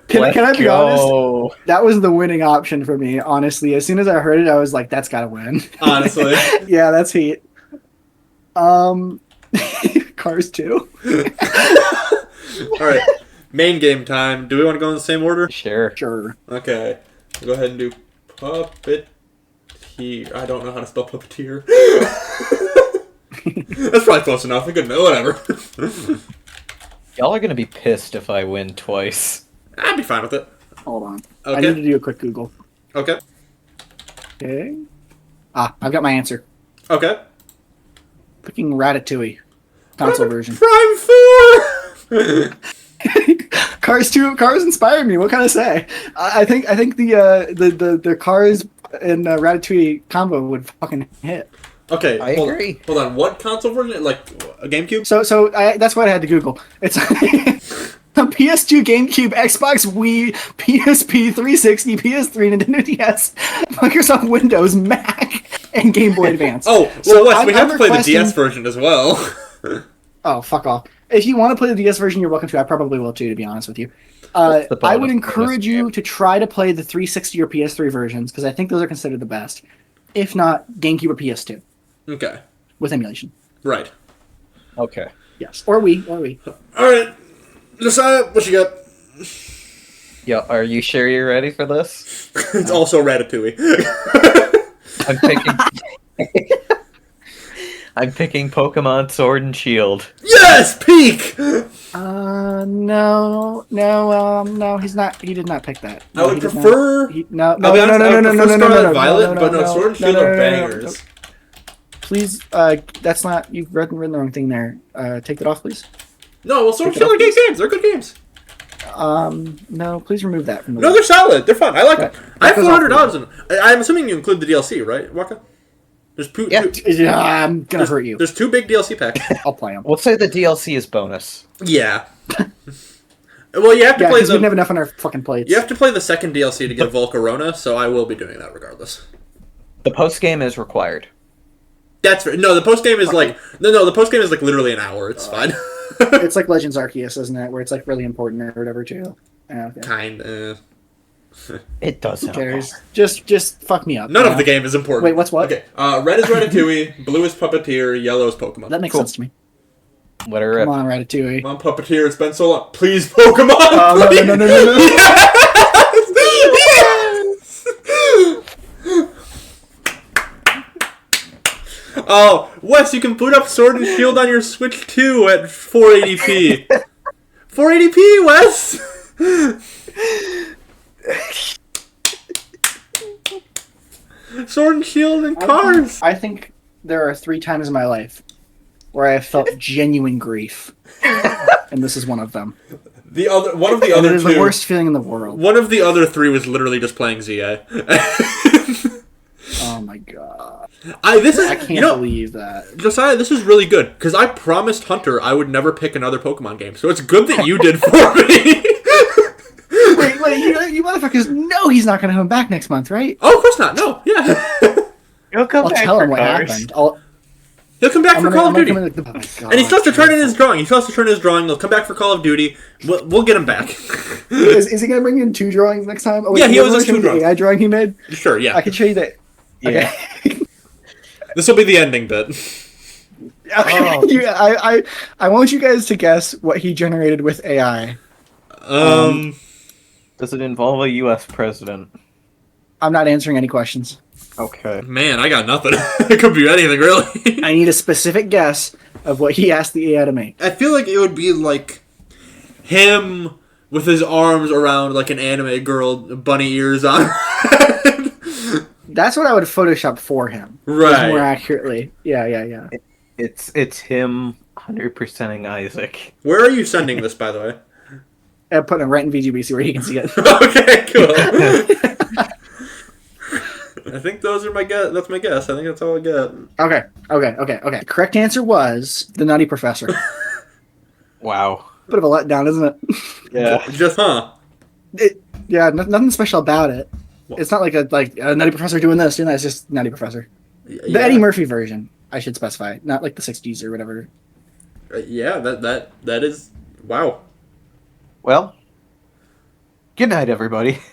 Can I be honest? honest? That was the winning option for me, honestly. As soon as I heard it, I was like, that's gotta win. Honestly. Yeah, that's heat. Cars 2. Alright, main game time. Do we want to go in the same order? Sure. Sure. Okay. Go ahead and do puppeteer. I don't know how to spell puppeteer. That's probably close enough. I couldn't know. Whatever. Y'all are gonna be pissed if I win twice. I'd be fine with it. Hold on. Okay. I need to do a quick Google. Okay. Okay. I've got my answer. Okay. Picking Ratatouille. Console version. Prime 4! Cars inspired me. What can I say? I think the Cars and Ratatouille combo would fucking hit. Okay, I agree. Hold on, what console version? Like, a GameCube? So that's what I had to Google. It's a PS2, GameCube, Xbox, Wii, PSP, 360, PS3, Nintendo DS, Microsoft Windows, Mac, and Game Boy Advance. Oh, well, So Wes, we I'm have to play the requesting- DS version as well. Oh, fuck off. If you want to play the DS version, you're welcome to. I probably will too, to be honest with you. What's the I bonus would for encourage this you game? to try to play the 360 or PS3 versions, because I think those are considered the best. If not, GameCube or PS2, Okay, with emulation. right. Okay. Yes. Or Wii. Alright, decide what you got. Yeah, are you sure you're ready for this? It's also Ratatouille. I'm picking. I'm picking Pokemon Sword and Shield. Yes! Peak! No, he's not. He did not pick that. I would he did not. prefer... No, I'll no, be no, honest, no, I no, would no, no, prefer no, no, Scarlet no, Violet, no, but no, no, Sword and no, Shield no, are no, no, no, bangers. Please, that's not. You've written the wrong thing there. Take that off, please. No, well, Sword and Pick it Shield are up, good games. They're good games. No, please remove that from the. No, they're solid. They're fun. I like them. I have goes off $400 in them. I'm assuming you include the DLC, right, Waka? There's Yeah. Yeah, I'm gonna hurt you. There's 2 big DLC packs. I'll play them. We'll say the DLC is bonus. Yeah. Well, you have to Yeah, play because we the... have enough on our fucking plates. You have to play the second DLC to get Volcarona, so I will be doing that regardless. The post game is required. That's no. The post game is like no. The post game is like literally an hour. It's fine. It's like Legends Arceus, isn't it? Where it's like really important or whatever too. Yeah, okay. Kind. It doesn't. Who cares? Just fuck me up. None yeah? of the game is important. Wait, what's what? Okay. Red is Ratatouille. Blue is Puppeteer. Yellow is Pokemon. That makes Cool. sense to me. Let her Come rip. on, Ratatouille. Come on, Puppeteer. It's been so long. Please, Pokemon. No, please. no. Yes! Oh, Wes, you can boot up Sword and Shield on your Switch 2 at 480p. 480p, Wes. Sword and Shield and Cars. I think there are 3 times in my life where I have felt genuine grief, and this is one of them. One of the And other it is 2. the worst feeling in the world. One of the other 3 was literally just playing ZA. Oh my god! This is I can't you know, believe that. Josiah, this is really good because I promised Hunter I would never pick another Pokemon game, so it's good that you did for me. Wait, you motherfuckers know he's not going to come back next month, right? Oh, of course not. No, yeah. You'll come I'll back tell for him what Cars. happened. He'll come back for Call of Duty. Oh my God, And he still has to turn in his drawing. He still has to turn in his drawing. He'll come back for Call of Duty. We'll get him back. Is he going to bring in 2 drawings next time? Oh, Yeah, he you always wanna has show 2 me the drawings. AI drawing he made? Sure, yeah. I can show you that. Yeah. Okay. This will be the ending bit. Okay. Oh. I want you guys to guess what he generated with AI. Does it involve a U.S. president? I'm not answering any questions. Okay. Man, I got nothing. It could be anything, really. I need a specific guess of what he asked the AI to make. I feel like it would be like him with his arms around like an anime girl, bunny ears on. That's what I would Photoshop for him. Right. More accurately. Yeah. It's him 100%ing Isaac. Where are you sending this, by the way? I'm putting it right in VGBC where he can see it. Okay, cool. I think those are my guess. That's my guess. I think that's all I got. Okay. Correct answer was the Nutty Professor. Wow. Bit of a letdown, isn't it? Yeah. Just Yeah, nothing special about it. It's not like a Nutty Professor doing this, It's just Nutty Professor. The Eddie Murphy version, I should specify, not like the 60s or whatever. Yeah, that is wow. Well, good night, everybody.